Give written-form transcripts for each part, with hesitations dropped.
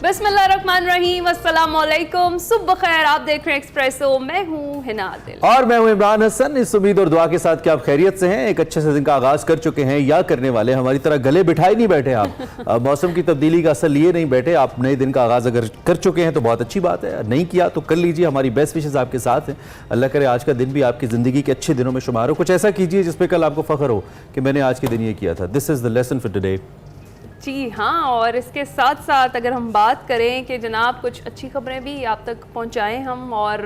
बिस्मिल्लाहिर्रहमानिर्रहीम, अस्सलाम वालेकुम, सुबह खैर। आप देख रहे हैं एक्सप्रेसो, मैं हूँ हिना आदिल और मैं हूँ इमरान हसन। इस उम्मीद और दुआ के साथ कि आप खैरियत से हैं, एक अच्छे से दिन का आगाज कर चुके हैं या करने वाले। हमारी तरह गले बिठाए नहीं बैठे आप मौसम की तब्दीली का असर लिए नहीं बैठे आप। नए दिन का आगाज अगर कर चुके हैं तो बहुत अच्छी बात है, नहीं किया तो कर लीजिए। हमारी बेस्ट विशेस आपके साथ हैं। अल्लाह करे आज का दिन भी आपकी ज़िंदगी के अच्छे दिनों में शुमार हो। कुछ ऐसा कीजिए जिसपे कल आपको फ़ख्र हो कि मैंने आज के दिन ये किया था। This is the lesson for today. जी हाँ, और इसके साथ साथ अगर हम बात करें कि जनाब कुछ अच्छी खबरें भी आप तक पहुँचाएँ हम, और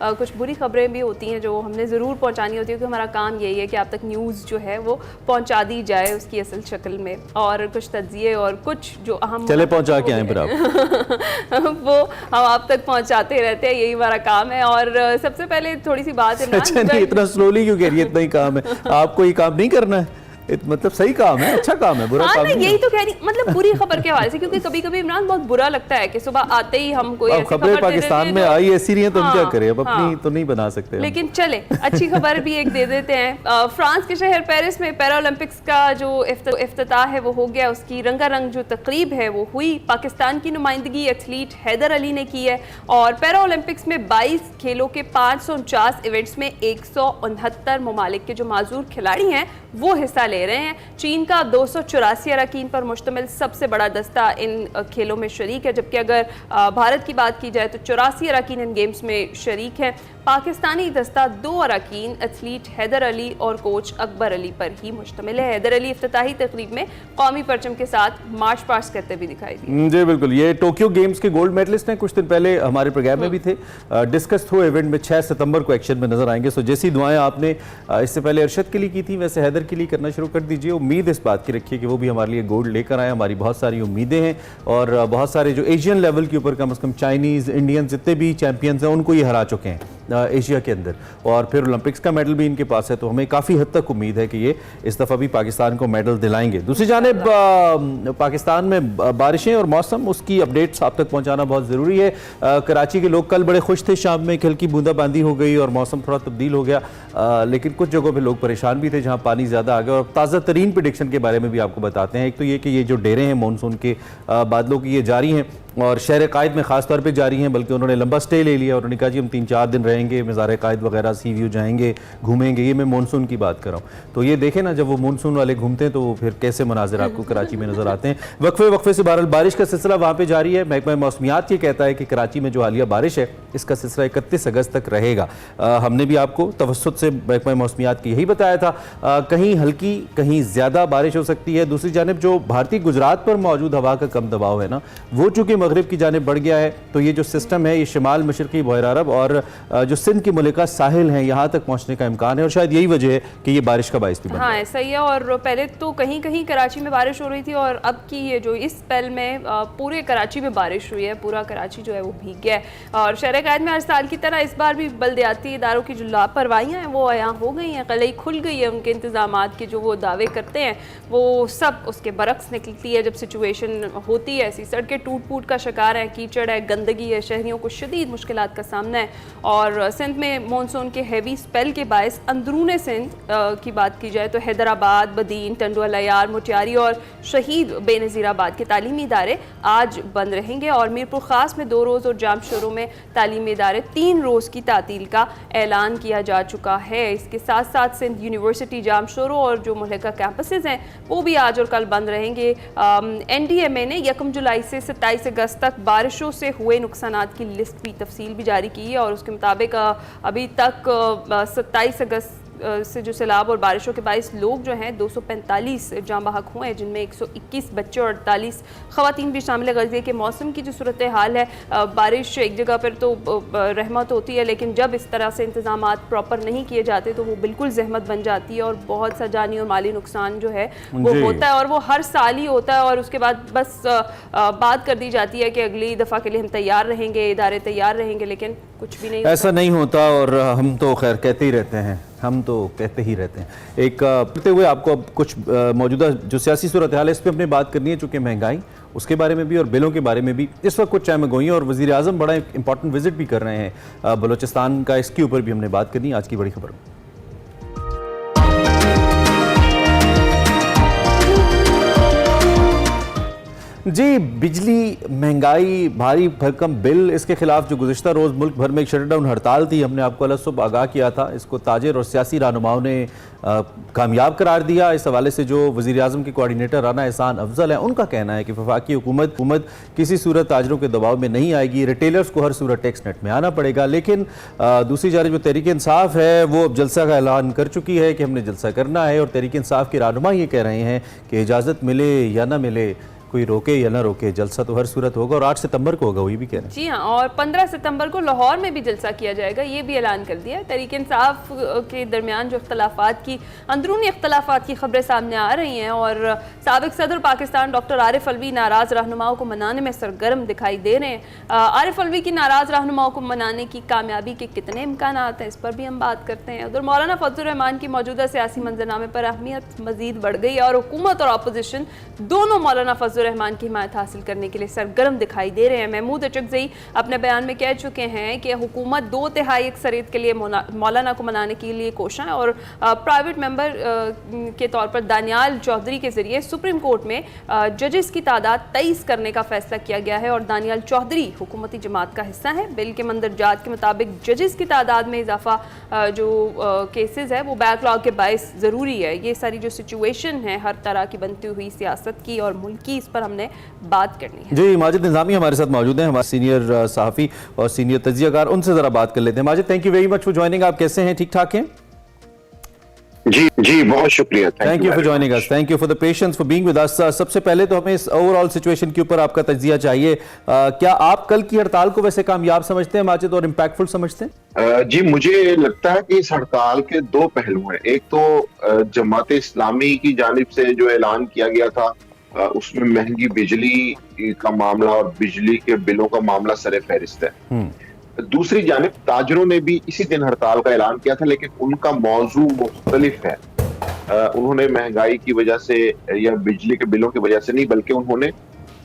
कुछ बुरी खबरें भी होती हैं जो हमने ज़रूर पहुँचानी होती है, क्योंकि हमारा काम यही है कि आप तक न्यूज़ जो है वो पहुँचा दी जाए उसकी असल शक्ल में, और कुछ तज्जिए और कुछ जो अहम चले पहुँचा के आए फिर आप वो हम आप तक पहुँचाते रहते हैं, यही हमारा काम है। और सबसे पहले थोड़ी सी बात है, अच्छा नहीं, इतना स्लोली क्यों कह रही है? इतना ही काम है आपको, ये काम नहीं करना है? मतलब सही काम है, अच्छा काम है, बुरा काम नहीं। यही तो कह रही, मतलब बुरी खबर के हवाले से, क्योंकि कभी कभी इमरान बहुत बुरा लगता है कि सुबह आते ही हम कोई ऐसी खबरें पाकिस्तान में आई ऐसी रही हैं तो हम क्या करें, अब अपनी तो नहीं बना सकते। लेकिन चले अच्छी खबर भी एक दे देते हैं। फ्रांस के शहर पेरिस में पैरा ओलंपिक्स का जो इफ्तिताह है वो हो गया, उसकी रंगारंग जो तकरीब है वो हुई। पाकिस्तान की नुमाइंदगी एथलीट हैदर अली ने की है, और पैरा ओलंपिक्स में 22 खेलों के 549 इवेंट्स में 169 ममालिक के जो माजूर खिलाड़ी हैं वो हिस्सा ले रहे हैं। चीन का 284 अरकान पर मुश्तमिल सबसे बड़ा दस्ता इन खेलों में शरीक है, जबकि अगर भारत की बात की जाए तो 84 अरकान इन गेम्स में शरीक हैं। पाकिस्तानी दस्ता 2 अरकान एथलीट हैदर अली और कोच अकबर अली पर ही मुश्तमिल है। हैदर अली इफ्तिताही तकरीब में कौमी परचम के साथ मार्च पास्ट करते भी दिखाई दिए। जी बिल्कुल, ये टोक्यो गेम्स के गोल्ड मेडलिस्ट हैं, कुछ दिन पहले हमारे प्रोग्राम में भी थे। डिस्कस थ्रो इवेंट में 6 सितंबर को एक्शन में नजर आएंगे। सो जैसी दुआएं आपने इससे पहले अरशद के लिए की थी, वैसे हैदर के लिए करना शुरू कर दीजिए। उम्मीद इस बात की रखिए कि वो भी हमारे लिए गोल्ड लेकर आए। हमारी बहुत सारी उम्मीदें हैं, और बहुत सारे जो एशियन लेवल के ऊपर कम से कम चाइनीज़, इंडियन जितने भी चैंपियंस हैं उनको ये हरा चुके हैं एशिया के अंदर, और फिर ओलंपिक्स का मेडल भी इनके पास है। तो हमें काफ़ी हद तक उम्मीद है कि ये इस दफ़ा भी पाकिस्तान को मेडल दिलाएंगे। दूसरी जानिब पाकिस्तान में बारिशें और मौसम, उसकी अपडेट्स आप तक पहुंचाना बहुत ज़रूरी है। कराची के लोग कल बड़े खुश थे, शाम में हल्की बूंदाबांदी हो गई और मौसम थोड़ा तब्दील हो गया, लेकिन कुछ जगहों पर लोग परेशान भी थे जहाँ पानी ज़्यादा आ गया। और ताज़ा तरीन प्रेडिक्शन के बारे में भी आपको बताते हैं। एक तो ये कि ये जो डेरे हैं मानसून के बादलों की, ये जारी हैं और शहर कायद में ख़ास तौर पे जारी हैं, बल्कि उन्होंने लंबा स्टे ले लिया और उन्होंने कहा जी हम 3-4 दिन रहेंगे, मज़ार कायद वगैरह, सी व्यू जाएंगे, घूमेंगे। ये मैं मानसून की बात कर रहा हूँ। तो ये देखें ना, जब वो मानसून वाले घूमते हैं तो फिर कैसे मनाजिर आपको कराची में नज़र आते हैं। वक्फे से बहरहाल बारिश का सिलसिला वहाँ पर जारी है। महकमा मौसमियात ये कहता है कि कराची में जो हालिया बारिश है इसका सिलसिला 31 अगस्त तक रहेगा। हमने भी आपको तवस्सुत से महकमा मौसमियात की यही बताया था, कहीं हल्की कहीं ज़्यादा बारिश हो सकती है। दूसरी जानिब जो भारतीय गुजरात पर मौजूद हवा का कम दबाव है ना, वो चूँकि मगरिब की जानिब बढ़ गया है, तो ये जो सिस्टम है ये शिमाल मशरकी बहर अरब और जो सिंध की मुल्का साहिल हैं यहाँ तक पहुँचने का इम्कान है, और शायद यही वजह है कि ये बारिश का बाइस भी बन। हाँ ऐसा ही है, और पहले तो कहीं कहीं कराची में बारिश हो रही थी, और अब की ये जो इस स्पेल में पूरे कराची में बारिश हुई है, पूरा कराची जो है वो भीग गया है। और शहर कायद में हर साल की तरह इस बार भी बल्दियाती इदारों की जो लापरवाहियाँ हैं वो यहाँ हो गई हैं, कलई खुल गई है। उनके इंतजामात के जो वो दावे करते हैं वो सब उसके बरक्स निकलती है जब सिचुएशन होती है ऐसी। सड़कें टूट फूट का शिकार है, कीचड़ है, गंदगी है, शहरियों को शदीद मुश्किलात का सामना है। और सिंध में मानसून के हैवी स्पेल के बायस अंदरूने सिंध की बात की जाए तो हैदराबाद, बदीन, टंडुआ यार, मुटियारी और शहीद बेनज़ीराबाद के तालीमी इदारे आज बंद रहेंगे, और मीरपुर खास में 2 रोज़ और जामशोरों में तालीमी इदारे 3 रोज़ की तातील का ऐलान किया जा चुका है। इसके साथ साथ सिंध यूनिवर्सिटी, जामशोरों और जो मुल्का कैंपसेस हैं वो भी आज और कल बंद रहेंगे। NDMA ने 1 जुलाई से 27 अगस्त तक बारिशों से हुए नुकसानात की लिस्ट भी तफसील भी जारी की है, और उसके मुताबिक अभी तक 27 अगस्त से जो सैलाब और बारिशों के बाइस लोग जो हैं 245 जाँ बहक हुए हैं, जिनमें 121 बच्चे और 48 ख़वातीन भी शामिल है। गर्ज़े के मौसम की जो सूरत हाल है, बारिश एक जगह पर तो रहमत होती है, लेकिन जब इस तरह से इंतज़ामात प्रॉपर नहीं किए जाते तो वो बिल्कुल जहमत बन जाती है, और बहुत सा जानी और माली नुकसान जो है वो होता है, और वो हर साल ही होता है। और उसके बाद बस बात कर दी जाती है कि अगली दफ़ा के लिए हम तैयार रहेंगे, इदारे तैयार रहेंगे, लेकिन कुछ भी नहीं ऐसा नहीं होता। और हम तो खैर कहते ही रहते हैं, हम तो कहते ही रहते हैं। एक करते हुए आपको अब कुछ मौजूदा जो सियासी सूरत हाल है इस पर अपने बात करनी है, चूँकि महंगाई उसके बारे में भी और बिलों के बारे में भी इस वक्त कुछ टाइम गोई, और वज़ीर आज़म बड़ा इंपॉर्टेंट विजिट भी कर रहे हैं बलूचिस्तान का, इसके ऊपर भी हमने बात करनी है आज की बड़ी खबर में। जी, बिजली, महंगाई, भारी भरकम बिल, इसके खिलाफ जो गुज़िश्ता रोज़ मुल्क भर में एक शटडाउन हड़ताल थी, हमने आपको अलग सुबह आगाह किया था। इसको ताजिर और सियासी रहनुमाओं ने कामयाब करार दिया। इस हवाले से जो वज़ीर-ए-आज़म के कोऑर्डिनेटर राना एहसान अफजल हैं, उनका कहना है कि वफाकी हुकूमत किसी सूरत ताजरों के दबाव में नहीं आएगी, रिटेलर्स को हर सूरत टैक्स नेट में आना पड़ेगा। लेकिन दूसरी जानिब जो तहरीक इंसाफ है वो अब जलसा का ऐलान कर चुकी है कि हमने जलसा करना है, और तहरीक इंसाफ के रहनुमा ये कह रहे हैं कि इजाज़त मिले या ना मिले, कोई रोके या ना रोके, जलसा तो हर सूरत होगा और 8 सितंबर को होगा, वही भी कह रहे हैं। जी हाँ, और 15 सितंबर को लाहौर में भी जलसा किया जाएगा, ये भी ऐलान कर दिया है। तहरीक इंसाफ के दरमियान जो इख्तलाफात की अंदरूनी इख्तलाफात की खबरें सामने आ रही हैं, और साबिक सदर पाकिस्तान डॉक्टर आरिफ अलवी नाराज़ रहनुमाओं को मनाने में सरगर्म दिखाई दे रहे हैं। आरिफ अलवी की नाराज़ रहनुमाओं को मनाने की कामयाबी के कितने इम्कान हैं, इस पर भी हम बात करते हैं। उधर मौलाना फजलुर रहमान की मौजूदा सियासी मंजरनामे पर अहमियत मजीद बढ़ गई है, और हुकूमत और अपोजिशन दोनों मौलाना फजलुर रहमान की हिमायत हासिल करने के लिए सरगर्म दिखाई दे रहे हैं। महमूद अचकज़ई अपने बयान में कह चुके हैं कि हुकूमत 2/3 अक्सरियत के लिए मौलाना को मनाने के लिए कोशिश है, और प्राइवेट मेंबर के तौर पर दानियाल चौधरी के जरिए सुप्रीम कोर्ट में जजेस की तादाद 23 करने का फैसला किया गया है, और दानियाल चौधरी हुकूमती जमात का हिस्सा है। बिल के मंदरजात के मुताबिक जजेस की तादाद में इजाफा जो केसेस है वो बैकलॉग के बायस ज़रूरी है। ये सारी जो सिचुएशन है हर तरह की बनती हुई सियासत की और मुल्क की, इस पर हमने बात करनी है। जी, माजिद निज़ामी हमारे साथ मौजूद हैं, हमारे सीनियर सहाफ़ी और सीनियर तज्ज़ियाकार, उनसे ज़रा बात कर लेते हैं। Majid, thank you very much for joining. आप कैसे हैं? ठीक ठाक हैं? जी बहुत शुक्रिया। Thank you for joining us, thank you for the patience, for being with us. सबसे पहले तो हमें इस ओवरऑल सिचुएशन के ऊपर आपका तज्ज़िया चाहिए। क्या आप कल की हड़ताल को वैसे कामयाब समझते हैं माजिद, और इम्पैक्टफुल समझते हैं? जी, मुझे लगता है कि इस हड़ताल के दो पहलू हैं। एक तो जमात इस्लामी की जानिब से जो ऐलान किया गया था, उसमें महंगी बिजली का मामला और बिजली के बिलों का मामला सरे फहरिस्त है। दूसरी जानिब ताजरों ने भी इसी दिन हड़ताल का ऐलान किया था, लेकिन उनका मौजू मुख्तलिफ है। उन्होंने महंगाई की वजह से या बिजली के बिलों की वजह से नहीं, बल्कि उन्होंने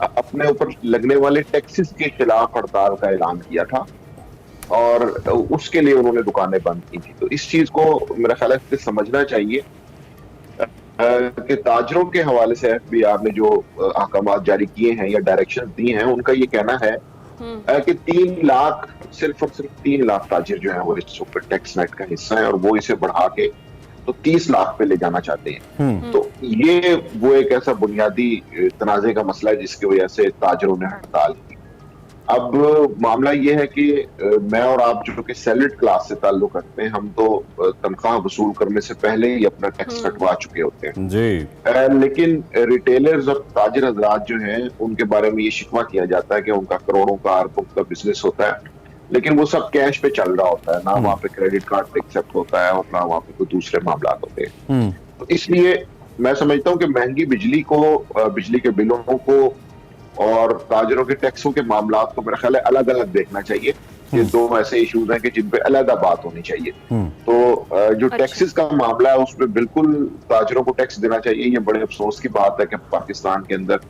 अपने ऊपर लगने वाले टैक्सेस के खिलाफ हड़ताल का ऐलान किया था, और उसके लिए उन्होंने दुकानें बंद की थी। तो इस चीज को मेरा ख्याल है समझना चाहिए कि ताजरों के हवाले से एफबीआर ने जो अहकाम जारी किए हैं या डायरेक्शन दिए हैं, उनका ये कहना है कि 3 लाख, सिर्फ और सिर्फ 3 लाख ताजिर जो है वो इस सुपर टैक्स नेट का हिस्सा है, और वो इसे बढ़ा के तो 30 लाख पे ले जाना चाहते हैं। तो ये वो एक ऐसा बुनियादी तनाजे का मसला है जिसकी वजह से ताजिरों ने हड़ताल की। अब मामला ये है कि मैं और आप जो कि सैलरीड क्लास से ताल्लुक रखते हैं, हम तो तनख्वाह वसूल करने से पहले ही अपना टैक्स कटवा चुके होते हैं जी। लेकिन रिटेलर्स और ताजिर हजरात जो हैं, उनके बारे में ये शिकवा किया जाता है कि उनका करोड़ों का अरबों का बिजनेस होता है, लेकिन वो सब कैश पे चल रहा होता है, ना वहाँ पे क्रेडिट कार्ड एक्सेप्ट होता है और ना वहाँ पे कोई दूसरे मामला होते हैं। तो इसलिए मैं समझता हूँ कि महंगी बिजली को, बिजली के बिलों को और ताजरों के टैक्सों के मामला को मेरा ख्याल है अलग अलग देखना चाहिए। ये दो ऐसे इश्यूज हैं कि जिन पे अलग बात होनी चाहिए। तो जो टैक्सेस का मामला है उसमें बिल्कुल ताजरों को टैक्स देना चाहिए। ये बड़े अफसोस की बात है कि पाकिस्तान के अंदर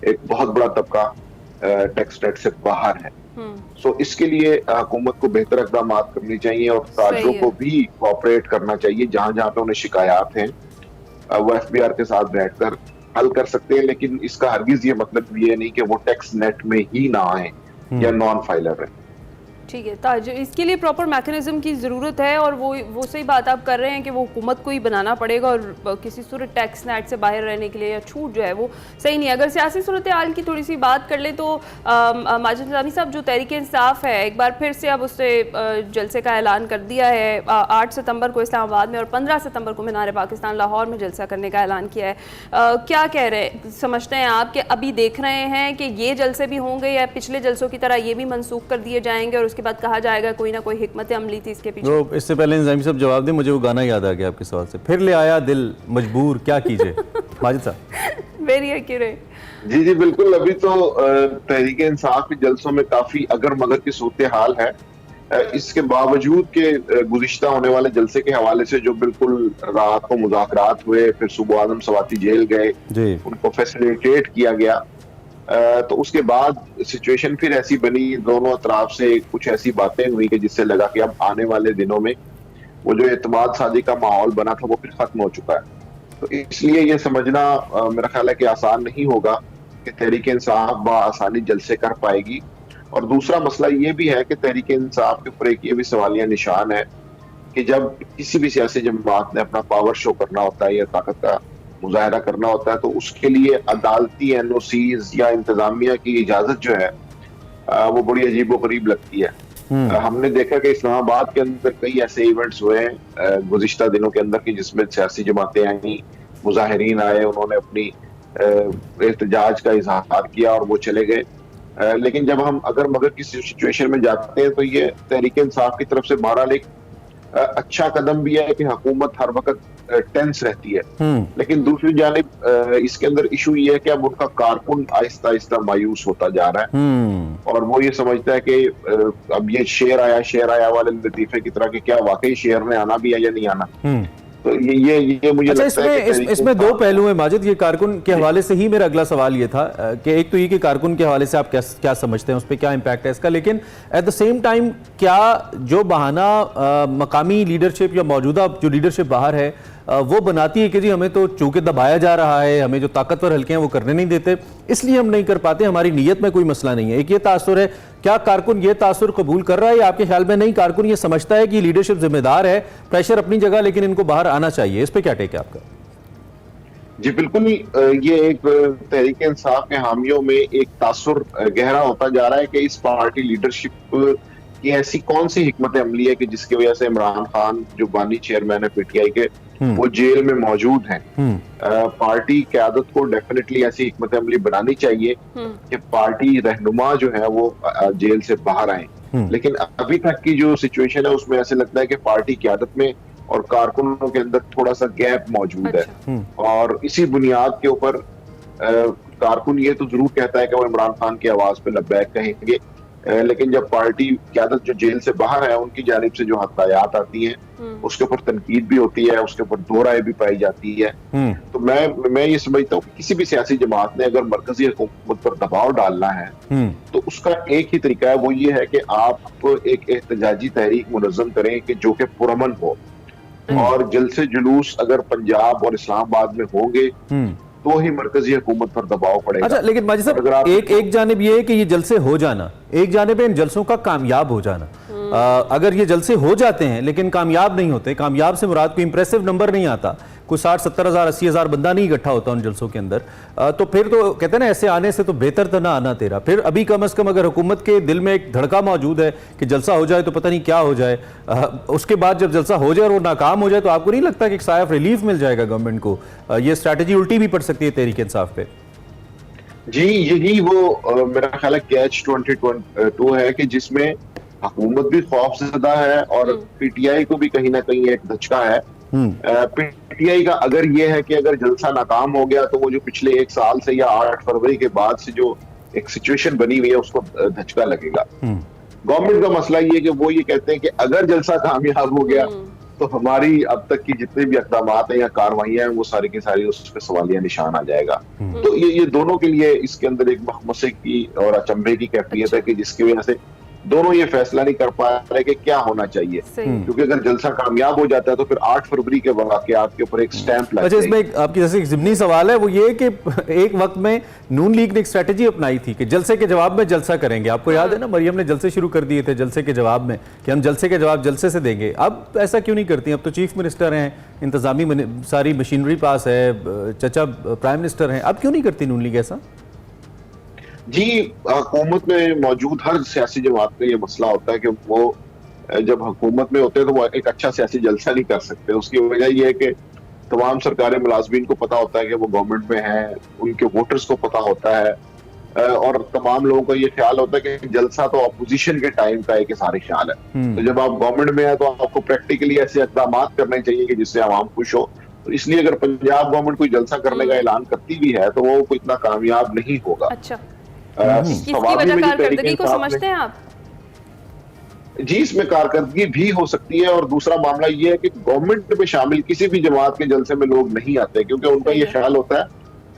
एक बहुत बड़ा तबका टैक्स नेट से बाहर है। सो इसके लिए हुकूमत को बेहतर इक़दाम करनी चाहिए और ताजरों को भी कोऑपरेट करना चाहिए। जहां जहां पे उन्हें शिकायत हैं वो एफबीआर के साथ बैठकर हल कर सकते हैं, लेकिन इसका हरगिज ये मतलब ये नहीं कि वो टैक्स नेट में ही ना आए या नॉन फाइलर है। ठीक है ताज, इसके लिए प्रॉपर मैकेनिज्म की ज़रूरत है, और वो सही बात आप कर रहे हैं कि वो हुकूमत को ही बनाना पड़ेगा, और किसी सूरत टैक्स नेट से बाहर रहने के लिए या छूट जो है वो सही नहीं है। अगर सियासी सूरत हाल की थोड़ी सी बात कर ले तो माजिद निज़ामी साहब, जो तहरीक इंसाफ है, एक बार फिर से अब उससे जलसे का ऐलान कर दिया है। 8 सितंबर को इस्लामाबाद में और 15 सितंबर को मीनार पाकिस्तान लाहौर में जलसा करने का ऐलान किया है। क्या कह रहे हैं, समझते हैं आप कि अभी देख रहे हैं कि ये जलसे भी होंगे या पिछले जलसों की तरह ये भी मनसूख कर दिए जाएंगे और उसके बाद कहा जाएगा कोई ना कोई हिकमत अमली थी इसके पीछे? तो इससे पहले निज़ामी साहब जवाब दें, मुझे वो गाना याद आ गया आपके सवाल से, फिर ले आया दिल मजबूर क्या कीजिए। माजिद साहब। Very accurate. जी बिल्कुल। अभी तो तहरीक इंसाफ के जलसों में काफी अगर मगर की सूरत हाल है। इसके बावजूद के गुज़िश्ता होने वाले जलसे के हवाले से जो बिल्कुल रात को मुज़ाकरात हुए, फिर सुबह आदम सवाती जेल गए, उनको फैसिलिटेट किया गया, तो उसके बाद सिचुएशन फिर ऐसी बनी, दोनों अतराफ से कुछ ऐसी बातें हुई कि जिससे लगा कि अब आने वाले दिनों में वो जो एतमाद साजी का माहौल बना था वो फिर खत्म हो चुका है। तो इसलिए ये समझना मेरा ख्याल है कि आसान नहीं होगा कि तहरीक इंसाफ बआसानी जलसे कर पाएगी। और दूसरा मसला ये भी है कि तहरीक इंसाफ के ऊपर एक ये भी सवालिया निशान है कि जब किसी भी सियासी जमात ने अपना पावर शो करना होता है या ताकत का मुजाहरा करना होता है तो उसके लिए अदालती एनओसीज या इंतजामिया की इजाजत जो है वो बड़ी अजीब व गरीब लगती है। हमने देखा कि इस्लामाबाद के अंदर कई ऐसे इवेंट्स हुए हैं गुज़िश्ता दिनों के अंदर की जिसमें सियासी जमातें आई, मुजाहिरीन आए, उन्होंने अपनी एहतजाज का इजहार किया और वो चले गए। लेकिन जब हम अगर मगर की सिचुएशन में जाते हैं तो ये तहरीक इंसाफ की तरफ से बहरहाल एक अच्छा कदम भी है कि हुकूमत हर वक्त टेंस रहती है, लेकिन दूसरी जानिब इसके अंदर इशू ये है कि अब उनका कारकुन आहिस्ता आहिस्ता मायूस होता जा रहा है और वो ये समझता है कि अब ये शेर आया वाले लतीफे की तरह कि क्या वाकई शेर ने आना भी है या नहीं आना। तो ये मुझे अच्छा, लगता है कि इसमें दो पहलू हैं माजिद। ये कारकुन के हवाले से ही मेरा अगला सवाल ये था कि एक तो ये कि कारकुन के हवाले से आप क्या समझते हैं, उस पर क्या इम्पैक्ट है इसका, लेकिन एट द सेम टाइम क्या जो बहाना मकामी लीडरशिप या मौजूदा जो लीडरशिप बाहर है वो बनाती है कि जी हमें तो चूंकि दबाया जा रहा है, हमें जो ताकतवर हल्के हैं वो करने नहीं देते, इसलिए हम नहीं कर पाते, हमारी नीयत में कोई मसला नहीं है। एक ये तासुर है, क्या कारकुन ये तासुर कबूल कर रहा है या आपके ख्याल में नहीं, कारकुन ये समझता है कि लीडरशिप जिम्मेदार है, प्रेशर अपनी जगह, लेकिन इनको बाहर आना चाहिए? इस पर क्या टेक है आपका? जी बिल्कुल, ये एक तहरीक इंसाफ के हामियों में एक तासुर गहरा होता जा रहा है कि इस पार्टी लीडरशिप की ऐसी कौन सी हिकमत अमली है कि जिसकी वजह से इमरान खान जो बानी चेयरमैन है पीटीआई के वो जेल में मौजूद हैं। पार्टी क़यादत को डेफिनेटली ऐसी हिकमत अमली बनानी चाहिए कि पार्टी रहनुमा जो है वो जेल से बाहर आए, लेकिन अभी तक की जो सिचुएशन है उसमें ऐसे लगता है कि पार्टी क़यादत में और कारकुनों के अंदर थोड़ा सा गैप मौजूद है और इसी बुनियाद के ऊपर कारकुन ये तो जरूर कहता है कि वो इमरान खान की आवाज पे लब्बैक कहेंगे, लेकिन जब पार्टी क़यादत जो जेल से बाहर है उनकी जानिब से जो हदायत आती हैं उसके ऊपर तनकीद भी होती है, उसके ऊपर दो राय भी पाई जाती है। तो मैं ये समझता हूँ कि किसी भी सियासी जमात ने अगर मरकजी हुकूमत पर दबाव डालना है तो उसका एक ही तरीका है, वो ये है कि आप एक एहतजाजी तहरीक मुनज़्ज़म करें कि जो कि पुरअमन हो, और जलसे जुलूस अगर पंजाब और इस्लामाबाद में होंगे तो ही मरकजी हुकूमत पर दबाव पड़ेगा। अच्छा, लेकिन माजिद साहब एक जानिब ये है कि ये जलसे हो जाना, एक जानिब है इन जलसों का कामयाब हो जाना। अगर ये जलसे हो जाते हैं लेकिन कामयाब नहीं होते, कामयाब से मुराद कोई इंप्रेसिव नंबर नहीं आता, कुछ 60-70 हज़ार 80 हज़ार बंदा नहीं इकट्ठा होता उन जलसों के अंदर, तो फिर तो कहते हैं ना ऐसे आने से तो बेहतर तो ना आना तेरा। फिर अभी कम अज़ कम अगर हुकूमत के दिल में एक धड़का मौजूद है कि जलसा हो जाए तो पता नहीं क्या हो जाए, उसके बाद जब जलसा हो जाए और वो नाकाम हो जाए तो आपको नहीं लगता कि एक साया ऑफ रिलीफ मिल जाएगा गवर्नमेंट को? ये स्ट्रैटेजी उल्टी भी पड़ सकती है तहरीक इंसाफ पे। जी यही वो मेरा ख्याल है कैच 22 है कि जिसमें हुकूमत भी खौफज़दा है और पीटीआई को भी कहीं ना कहीं एक धचका है। पीटीआई का अगर ये है कि अगर जलसा नाकाम हो गया तो वो जो पिछले एक साल से या 8 फरवरी के बाद से जो एक सिचुएशन बनी हुई है उसको धचका लगेगा। गवर्नमेंट का मसला ये है कि वो ये कहते हैं कि अगर जलसा कामयाब हो गया तो हमारी अब तक की जितने भी इक़दाम हैं या कार्रवाइयां हैं वो सारी की सारी उस पर सवालिया निशान आ जाएगा। तो ये दोनों के लिए इसके अंदर एक मखमसे की और अचंभे की कैफियत है कि जिसकी वजह से दोनों ये फैसला नहीं कर पा रहे कि क्या होना चाहिए, क्योंकि अगर जलसा कामयाब हो जाता है तो फिर 8 फरवरी के वाक़यात के ऊपर एक स्टैंप लग जाएगी। इसमें आपकी जैसे एक ज़िमनी सवाल है वो ये कि एक वक्त में नून लीग ने एक स्ट्रेटजी अपनाई थी कि जलसे के जवाब में जलसा करेंगे। आपको याद है ना, मरियम ने जलसे शुरू कर दिए थे जलसे के जवाब में कि हम जलसे के जवाब जलसे से देंगे। अब ऐसा क्यों नहीं करती? अब तो चीफ मिनिस्टर हैं, इंतजामी सारी मशीनरी पास है, चचा प्राइम मिनिस्टर हैं, अब क्यों नहीं करती नून लीग ऐसा? जी हुकूमत में मौजूद हर सियासी जमात का ये मसला होता है कि वो जब हुकूमत में होते हैं तो वो एक अच्छा सियासी जलसा नहीं कर सकते। उसकी वजह ये है कि तमाम सरकारी मुलाजमीन को पता होता है कि वो गवर्नमेंट में हैं, उनके वोटर्स को पता होता है और तमाम लोगों को ये ख्याल होता है कि जलसा तो अपोजिशन के टाइम का एक सारे ख्याल है। तो जब आप गवर्नमेंट में है तो आपको प्रैक्टिकली ऐसे इक़दाम करने चाहिए कि जिससे आवाम खुश हो। तो इसलिए अगर पंजाब गवर्नमेंट कोई जलसा करने का ऐलान करती भी है तो वो कोई इतना कामयाब नहीं होगा। अच्छा, इसकी वजह कारकर्दगी को समझते हैं आप? जी इसमें कारकर्दगी भी हो सकती है और दूसरा मामला ये है कि गवर्नमेंट में शामिल किसी भी जमात के जलसे में लोग नहीं आते, क्योंकि उनका ये ख्याल होता है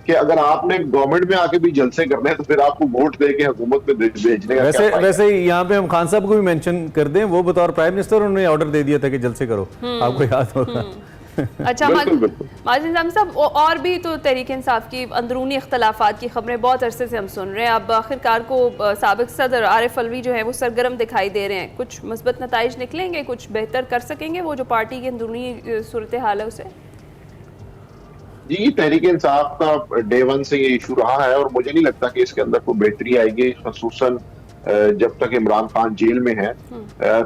कि अगर आपने गवर्नमेंट में आके भी जलसे करने हैं तो फिर आपको वोट दे के हुकूमत में भेजने का वैसे यहाँ पे हम खान साहब को भी मेंशन कर दें, वो बतौर प्राइम मिनिस्टर उन्होंने ऑर्डर दे दिया था कि जलसे करो, आपको याद होगा। अच्छा बिल्कुल बिल्कुल। माजिद निज़ामी साहब, और भी तो तहरीक इंसाफ की अंदरूनी इख्तलाफात की खबरें बहुत अरसे से हम सुन रहे हैं। अब आखिरकार को साबिक सदर आरिफ अलवी जो है वो सरगर्म दिखाई दे रहे हैं। कुछ मुस्बत नताइज निकलेंगे, कुछ बेहतर कर सकेंगे वो जो पार्टी की अंदरूनी सूरत हाल है उसे? जी, तहरीक इंसाफ का डे वन से ये इशू रहा है और मुझे नहीं लगता कि इसके अंदर कोई बेहतरी आएगी, खसूसन जब तक इमरान खान जेल में है।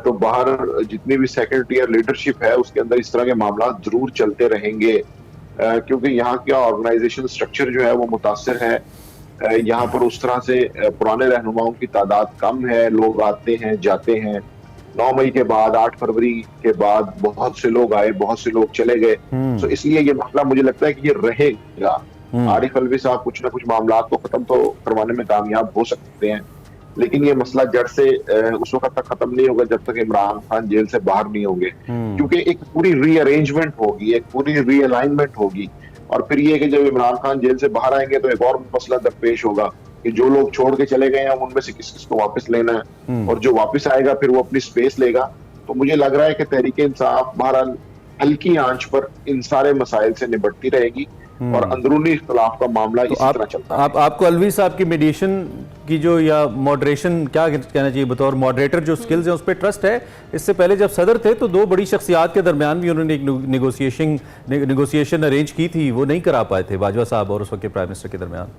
तो बाहर जितनी भी सेकंड टियर लीडरशिप है उसके अंदर इस तरह के मामला जरूर चलते रहेंगे, क्योंकि यहाँ का ऑर्गेनाइजेशन स्ट्रक्चर जो है वो मुतासर है। यहाँ पर उस तरह से पुराने रहनुमाओं की तादाद कम है, लोग आते हैं जाते हैं। 9 मई के बाद 8 फरवरी के बाद बहुत से लोग आए, बहुत से लोग चले गए। तो इसलिए ये मसला मुझे लगता है कि ये रहेगा। आरिफ अलवी साहब कुछ ना कुछ मामला को खत्म तो करवाने में कामयाब हो सकते हैं, लेकिन ये मसला जड़ से उस वक्त तक खत्म नहीं होगा जब तक इमरान खान जेल से बाहर नहीं होंगे, क्योंकि एक पूरी रीअरेंजमेंट होगी, एक पूरी रीअलाइनमेंट होगी। और फिर ये कि जब इमरान खान जेल से बाहर आएंगे तो एक और मसला दरपेश होगा कि जो लोग छोड़ के चले गए हैं उनमें से किस किस को वापस लेना है, और जो वापस आएगा फिर वो अपनी स्पेस लेगा। तो मुझे लग रहा है कि तहरीक इंसाफ बहरहाल हल्की आंच पर इन सारे मसाइल से निपटती रहेगी और अंदरूनी इख्तलाफ का मामला इसी तरह चलता है। आपको अलवी साहब की मीडिएशन की जो या मॉडरेशन क्या कहना चाहिए, बतौर मॉडरेटर जो स्किल्स हैं उस पर ट्रस्ट है? इससे पहले जब सदर थे तो 2 बड़ी शख्सियात के दरमियान भी उन्होंने एक नेगोशिएशन अरेंज की थी, वो नहीं करा पाए थे बाजवा साहब और उस वक्त के प्राइम मिनिस्टर के दरमियान।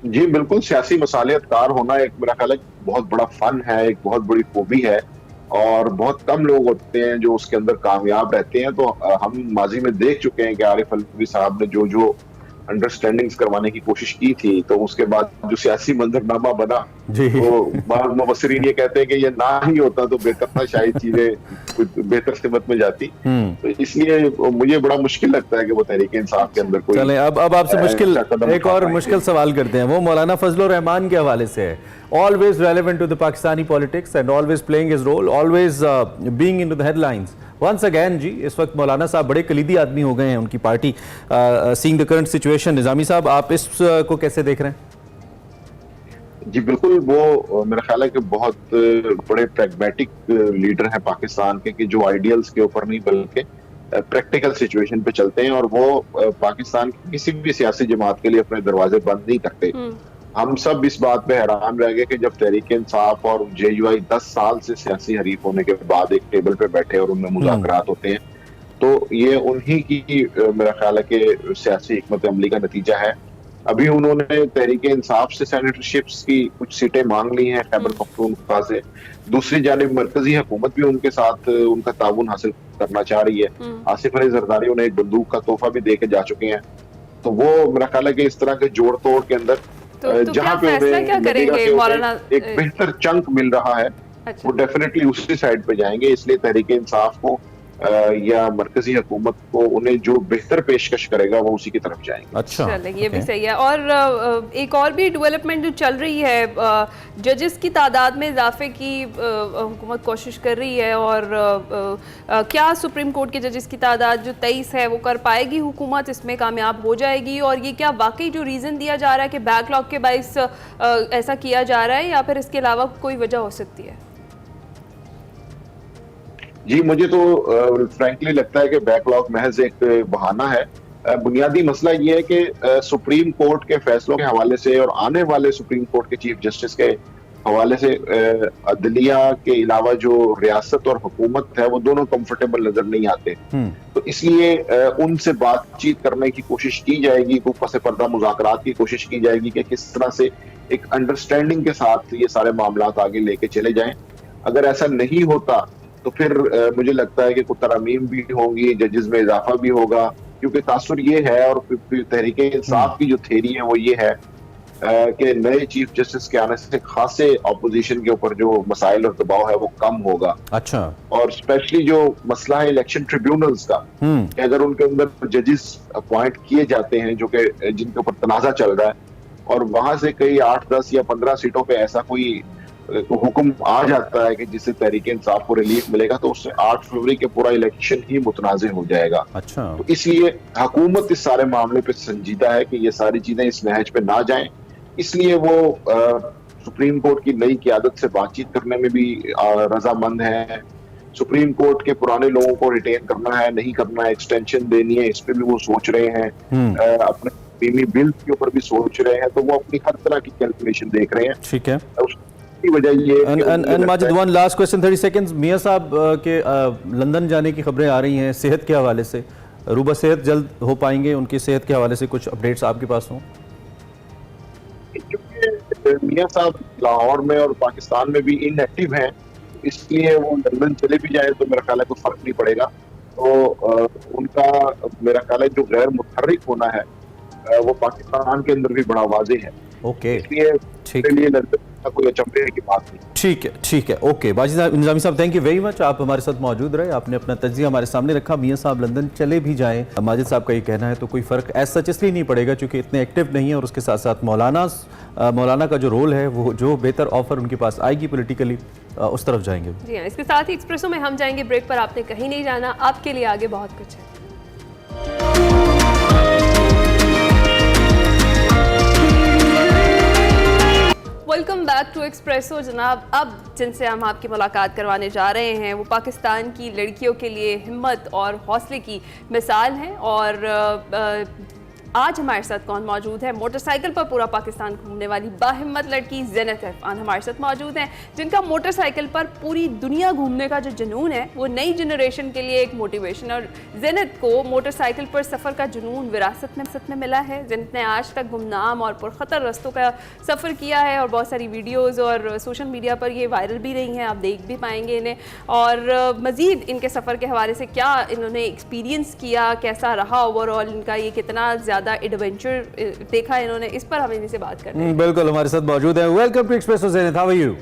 जी बिल्कुल, सियासी मसालियतकार होना एक मेरा ख्याल है बहुत बड़ा फन है, एक बहुत बड़ी खूबी है, और बहुत कम लोग होते हैं जो उसके अंदर कामयाब रहते हैं। तो हम माजी में देख चुके हैं कि आरिफ अलवी साहब ने जो जो अंडरस्टैंडिंग्स करवाने की कोशिश की थी, तो उसके बाद जो सियासी मंजरनामा बना, तो मुबस्सिरीन ये कहते हैं कि ये ना ही होता तो बेहतर था, शायद चीजें कुछ बेहतर सिमत में जाती। तो इसलिए मुझे बड़ा मुश्किल लगता है कि वो तहरीक इंसाफ के अंदर कोई। चलें, अब आपसे मुश्किल एक और मुश्किल सवाल करते हैं, वो मौलाना फजलुर रहमान के हवाले से है। Always relevant to the Pakistani politics and always playing his role, always being into the headlines. Once again जी, इस वक्त मौलाना साहब बड़े कलीदी आदमी हो गए हैं उनकी party. seeing the current situation, निज़ामी साहब आप इस को कैसे देख रहे हैं? जी बिल्कुल, वो मेरा ख्याल है कि बहुत बड़े प्रैग्मेटिक लीडर हैं पाकिस्तान के, कि जो आइडियल्स के ऊपर नहीं बल्कि प्रैक्टिकल सिचुएशन पे चलते हैं, और वो पाकिस्तान की किसी भी सियासी जमात के लिए अपने दरवाजे बंद नहीं करते। हम सब इस बात पे हैरान रह गए कि जब तहरीक इंसाफ और JUI 10 साल से सियासी हरीफ होने के बाद एक टेबल पे बैठे और उनमें मुज़ाकरात होते हैं, तो ये उन्हीं की मेरा ख्याल है कि सियासी हिकमत अमली का नतीजा है। अभी उन्होंने तहरीक इंसाफ से सेनेटरशिप्स की कुछ सीटें मांग ली हैं खैबर पख्तूनख्वा से। दूसरी जानिब मरकजी हुकूमत भी उनके साथ उनका ताउन हासिल करना चाह रही है। आसिफ अली जरदारी उन्हें एक बंदूक का तोहफा भी दे के जा चुके हैं। तो वो मेरा ख्याल है कि इस तरह के जोड़ तोड़ के अंदर जहाँ पे एक बेहतर चंक मिल रहा है, वो डेफिनेटली उसी साइड पे जाएंगे। इसलिए तहरीक इंसाफ को या मरकजी हुकूमत को उन्हें जो बेहतर पेशकश करेगा वो उसी की तरफ जाएंगे। अच्छा, ये भी सही है। और एक और भी डेवलपमेंट जो चल रही है, जजेस की तादाद में इजाफे की हुकूमत कोशिश कर रही है, और क्या सुप्रीम कोर्ट के जजेस की तादाद जो 23 है वो कर पाएगी हुकूमत, इसमें कामयाब हो जाएगी? और ये क्या वाकई जो रीज़न दिया जा रहा है कि बैकलॉग के बाइस ऐसा किया जा रहा है, या फिर इसके अलावा कोई वजह हो सकती है? जी मुझे तो फ्रैंकली लगता है कि बैकलॉग महज एक बहाना है। बुनियादी मसला ये है कि सुप्रीम कोर्ट के फैसलों के हवाले से और आने वाले सुप्रीम कोर्ट के चीफ जस्टिस के हवाले से अदलिया के अलावा जो रियासत और हुकूमत है वो दोनों कंफर्टेबल नजर नहीं आते। तो इसलिए उनसे बातचीत करने की कोशिश की जाएगी, ऊपर से पर्दा मुज़ाकरात की कोशिश की जाएगी कि किस तरह से एक अंडरस्टैंडिंग के साथ ये सारे मामला आगे लेके चले जाएं। अगर ऐसा नहीं होता तो फिर मुझे लगता है कि कुछ तरमीम भी होंगी, जजेस में इजाफा भी होगा, क्योंकि तासुर ये है, और तहरीक इंसाफ की जो थ्योरी है वो ये है कि नए चीफ जस्टिस के आने से खासे ऑपोजिशन के ऊपर जो मसाइल और दबाव है वो कम होगा। अच्छा, और स्पेशली जो मसला है इलेक्शन ट्रिब्यूनल्स का, कि अगर उनके अंदर जजेस अपॉइंट किए जाते हैं जो कि जिनके ऊपर तनाजा चल रहा है, और वहां से कई 8, 10 या 15 सीटों पे ऐसा कोई हुक्म आ जाता है कि जिससे तहरीक इंसाफ को रिलीफ मिलेगा, तो उससे 8 फरवरी के पूरा इलेक्शन ही मुतनाज़े हो जाएगा। अच्छा, तो इसलिए हुकूमत इस सारे मामले पे संजीदा है कि ये सारी चीजें इस नहज पे ना जाएं। इसलिए वो सुप्रीम कोर्ट की नई क़यादत से बातचीत करने में भी रजामंद है। सुप्रीम कोर्ट के पुराने लोगों को रिटेन करना है, नहीं करना है, एक्सटेंशन देनी है, इस पे भी वो सोच रहे हैं। अपने बीमी बिल के ऊपर भी सोच रहे हैं, तो वो अपनी हर तरह की कैलकुलेशन देख रहे हैं। ठीक है, उसकी वजह ये and Majid, one last question, 30 seconds. मियां साहब के लंदन जाने की खबरें आ रही हैं सेहत के हवाले से, रूबा सेहत जल्द हो पाएंगे? उनकी सेहत के हवाले से कुछ अपडेट्स आपके पास हों? मियां साहब लाहौर में और पाकिस्तान में भी इनएक्टिव हैं, इसलिए वो लंदन चले भी जाए तो मेरा ख्याल है कोई फर्क नहीं पड़ेगा। तो उनका मेरा ख्याल है जो गैर मुतहर्रिक होना है वो पाकिस्तान के अंदर भी बड़ा वाज़ेह है। ओके, इसलिए ठीक, लिए लंदन का कोई अचंभे की बात नहीं। ठीक है, ओके। बाजी निज़ामी साहब, थैंक यू वेरी मच, आप हमारे साथ मौजूद रहे, आपने अपना तज्जिया हमारे सामने रखा। मियां साहब लंदन चले भी जाएं, माजिद साहब का ये कहना है, तो कोई फ़र्क एज सच इसलिए नहीं पड़ेगा क्योंकि इतने एक्टिव नहीं है, और उसके साथ साथ मौलाना का जो रोल है वो जो बेहतर ऑफर उनके पास आएगी पोलिटिकली उस तरफ जाएंगे। जी हाँ, इसके साथ ही एक्सप्रेसो में हम जाएंगे ब्रेक पर। आपने कहीं नहीं जाना, आपके लिए आगे बहुत कुछ है। Welcome back to Expresso. जनाब, अब जिनसे हम आपकी मुलाकात करवाने जा रहे हैं वो पाकिस्तान की लड़कियों के लिए हिम्मत और हौसले की मिसाल हैं। और आज हमारे साथ कौन मौजूद है? मोटरसाइकिल पर पूरा पाकिस्तान घूमने वाली बाहिम्मत लड़की ज़ेनत इरफान हमारे साथ मौजूद हैं, जिनका मोटरसाइकिल पर पूरी दुनिया घूमने का जो जुनून है वो नई जनरेशन के लिए एक मोटिवेशन। और ज़ेनत को मोटरसाइकिल पर सफ़र का जुनून विरासत में मिला है। ज़ेनत ने आज तक गुमनाम और पुरखतर रास्तों का सफ़र किया है, और बहुत सारी वीडियोज़ और सोशल मीडिया पर ये वायरल भी रही हैं, आप देख भी पाएंगे इन्हें। और मज़ीद इनके सफ़र के हवाले से क्या इन्होंने एक्सपीरियंस किया, कैसा रहा ओवरऑल इनका, ये कितना ज़्यादा एडवेंचर देखा इन्होंने, इस पर हम इनसे बात करते हैं। बिल्कुल, हमारे साथ मौजूद है। Welcome to Expresso Zeenat, how are you?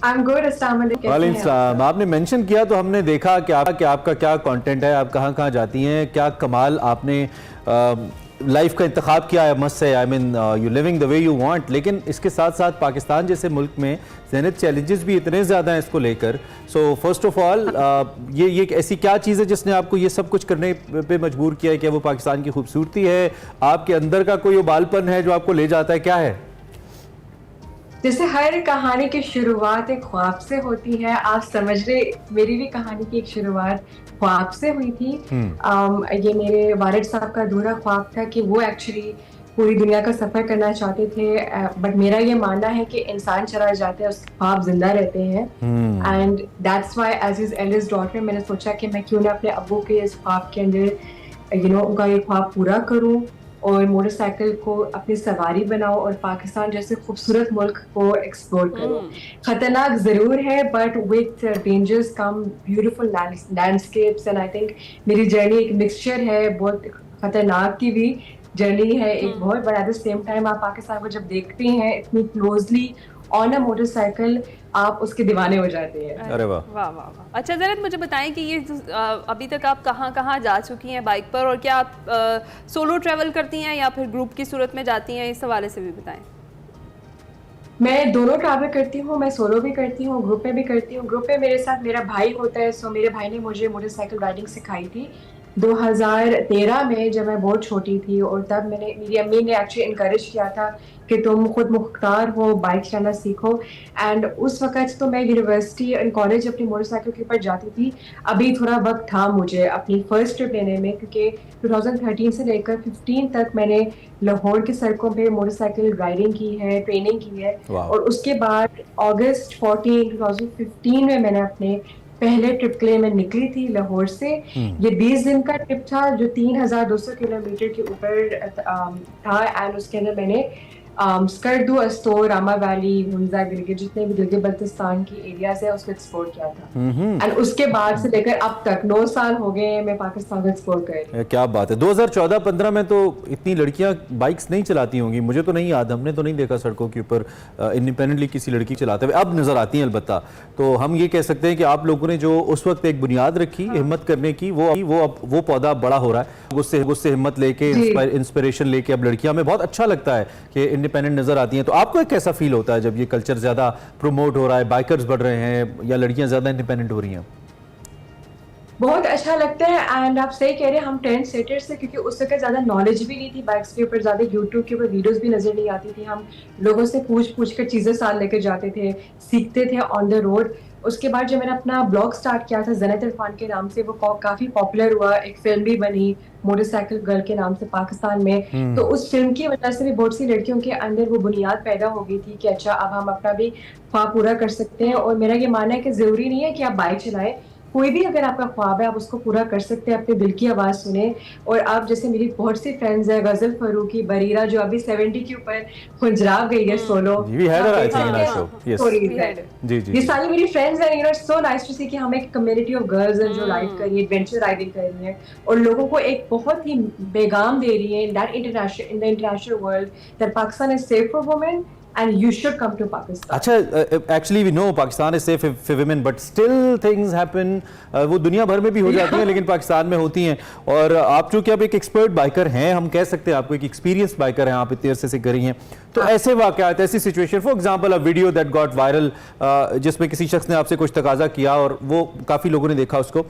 I am good, अस्सलाम वालेकुम। वालेकुम सलाम। आपने मेंशन किया तो हमने देखा कि आपका क्या कंटेंट है, आप कहाँ जाती हैं, क्या कमाल आपने लाइफ का इंतखाब किया है। Must say, I mean you living the way you want. लेकिन इसके साथ साथ पाकिस्तान जैसे मुल्क में ज़ेनत चैलेंजेस भी इतने ज़्यादा हैं इसको लेकर। सो फर्स्ट ऑफ ऑल, ये ऐसी क्या चीज़ है जिसने आपको ये सब कुछ करने पे मजबूर किया है? क्या वो पाकिस्तान की खूबसूरती है, आपके अंदर का कोई उबालपन है जो आपको ले जाता है, क्या है? जैसे हर कहानी की शुरुआत एक ख्वाब से होती है, आप समझ रहे, मेरी भी कहानी की एक शुरुआत ख्वाब से हुई थी। ये मेरे वालिद साहब का अधूरा ख्वाब था कि वो एक्चुअली पूरी दुनिया का सफर करना चाहते थे, बट मेरा ये मानना है कि इंसान चला जाता है, उसके ख्वाब जिंदा रहते हैं। And that's why as his eldest daughter मैंने सोचा कि मैं क्यों ना अपने अब्बू के इस ख्वाब के अंदर उनका ये ख्वाब पूरा करूं और मोटरसाइकिल को अपनी सवारी बनाओ और पाकिस्तान जैसे खूबसूरत मुल्क को एक्सप्लोर करो। खतरनाक जरूर है, but with dangers come beautiful landscapes. And I think मेरी जर्नी एक मिक्सचर है, बहुत खतरनाक की भी जर्नी है, एक बहुत बड़ा। एट द सेम टाइम आप पाकिस्तान को जब देखते हैं इतनी क्लोजली ऑन अ मोटरसाइकिल, आप उसके दीवाने हो जाते हैं। अरे वाह वाह वाह वाह। अच्छा ज़ेनत, मुझे बताएं कि ये अभी तक आप कहाँ जा चुकी हैं बाइक पर, और क्या आप सोलो ट्रैवल करती हैं या फिर ग्रुप की सूरत में जाती हैं? इस हवाले से भी बताएं। मैं दोनों ट्रैवल करती हूँ, मैं सोलो भी करती हूँ, ग्रुप में भी करती हूँ। ग्रुप में मेरे साथ मेरा भाई होता है, सो मेरे भाई ने मुझे मोटरसाइकिल राइडिंग सिखाई थी 2013 में, जब मैं बहुत छोटी थी। और तब मेरी अम्मी ने एक्चुअली इनकरेज किया था कि तुम खुद मुख्तार हो, बाइक चलाना सीखो। एंड उस वक्त तो मैं यूनिवर्सिटी एंड कॉलेज अपनी मोटरसाइकिल के ऊपर जाती थी। अभी थोड़ा वक्त था मुझे अपनी फर्स्ट ट्रिप लेने में, क्योंकि 2013 से लेकर 15 तक मैंने लाहौर की सड़कों पे मोटरसाइकिल राइडिंग की है, ट्रेनिंग की है। और उसके बाद अगस्त 14 2015 में मैंने अपने पहले ट्रिप के लिए मैं निकली थी लाहौर से। ये 20 दिन का ट्रिप था जो 3200 किलोमीटर के ऊपर था। एंड उसके अंदर मैंने स्कर्दू, अस्तोर, रामा वैली, हुंजा, गिलगित, जितने भी गिलगित बल्तिस्तान की एरियाज है उसको एक्सप्लोर किया था। एंड उसके बाद से लेकर अब तक 9 साल हो गए मैं पाकिस्तान को एक्सप्लोर कर रही हूं। क्या बात है। 2014-15 में तो इतनी लड़कियां बाइक्स नहीं चलाती होंगी, मुझे तो नहीं याद, हमने तो नहीं देखा सड़कों के ऊपर इंडिपेंडेंटली किसी लड़की चलाते हुए। अब नजर आती हैं अलबत्ता। तो हम ये कह सकते हैं कि आप लोगों ने जो उस वक्त एक बुनियाद रखी हिम्मत करने की, वो पौधा बड़ा हो रहा है। गुस्से हिम्मत लेके, इंस्पिरेशन लेके अब लड़कियां, में बहुत अच्छा लगता है कि इंडिपेंडेंट नजर आती हैं। तो आपको एक कैसा फील होता है जब ये कल्चर ज्यादा प्रमोट हो रहा है, बाइकर्स बढ़ रहे हैं या लड़कियां ज्यादा इंडिपेंडेंट हो रही हैं? बहुत अच्छा लगता है एंड आप सही कह रहे हैं, हम ट्रेंड सेटर्स से, क्योंकि उस वक्त ज़्यादा नॉलेज भी नहीं थी बाइक्स के ऊपर, ज़्यादा यूट्यूब के ऊपर वीडियोस भी नज़र नहीं आती थी। हम लोगों से पूछ पूछ कर चीज़ें साथ लेकर जाते थे, सीखते थे ऑन द रोड। उसके बाद जब मैंने अपना ब्लॉग स्टार्ट किया था ज़नत इरफान के नाम से, वो काफ़ी पॉपुलर हुआ, एक फिल्म भी बनी मोटरसाइकिल गर्ल के नाम से पाकिस्तान में। तो उस फिल्म की वजह से भी बहुत सी लड़कियों के अंदर वो बुनियाद पैदा हो गई थी कि अच्छा अब हम अपना भी ख्वाब पूरा कर सकते हैं। और मेरा ये मानना है कि ज़रूरी नहीं है कि आप बाइक चलाएं, कोई भी अगर आपका ख्वाब है आप उसको पूरा कर सकते हैं, अपने दिल की आवाज़ सुने। और आप जैसे मेरी बहुत सी फ्रेंड्स है, गजल फरूकी, बरीरा जो अभी 70 के ऊपर खुंजराव गई है सोलो, We had her, I think, in our show. Yes. Stories है। जी जी ये सारी मेरी फ्रेंड्स हैं, you know, so nice to see कि हम एक कम्युनिटी ऑफ गर्ल्स हैं जो राइड कर रही है, एडवेंचर राइडिंग कर रही हैं और लोगों को एक बहुत ही पैगाम दे रही है in the international world that Pakistan is safe for women and you should come to Pakistan. अच्छा, actually we know Pakistan is safe for women but still things happen, वो दुनिया भर में भी हो जाती हैं लेकिन पाकिस्तान में होती हैं। और आप चूंकि आप एक एक्सपर्ट बाइकर हैं, हम कह सकते हैं आपको एक एक्सपीरियंस बाइकर हैं, आप इतने अरसे से करी हैं, तो ऐसे वाकयात, ऐसी situation, for example a video that got viral जिसमें किसी शख्स ने आपसे कुछ तकाजा किया और वो काफ़ी लोगों ने देखा उसको,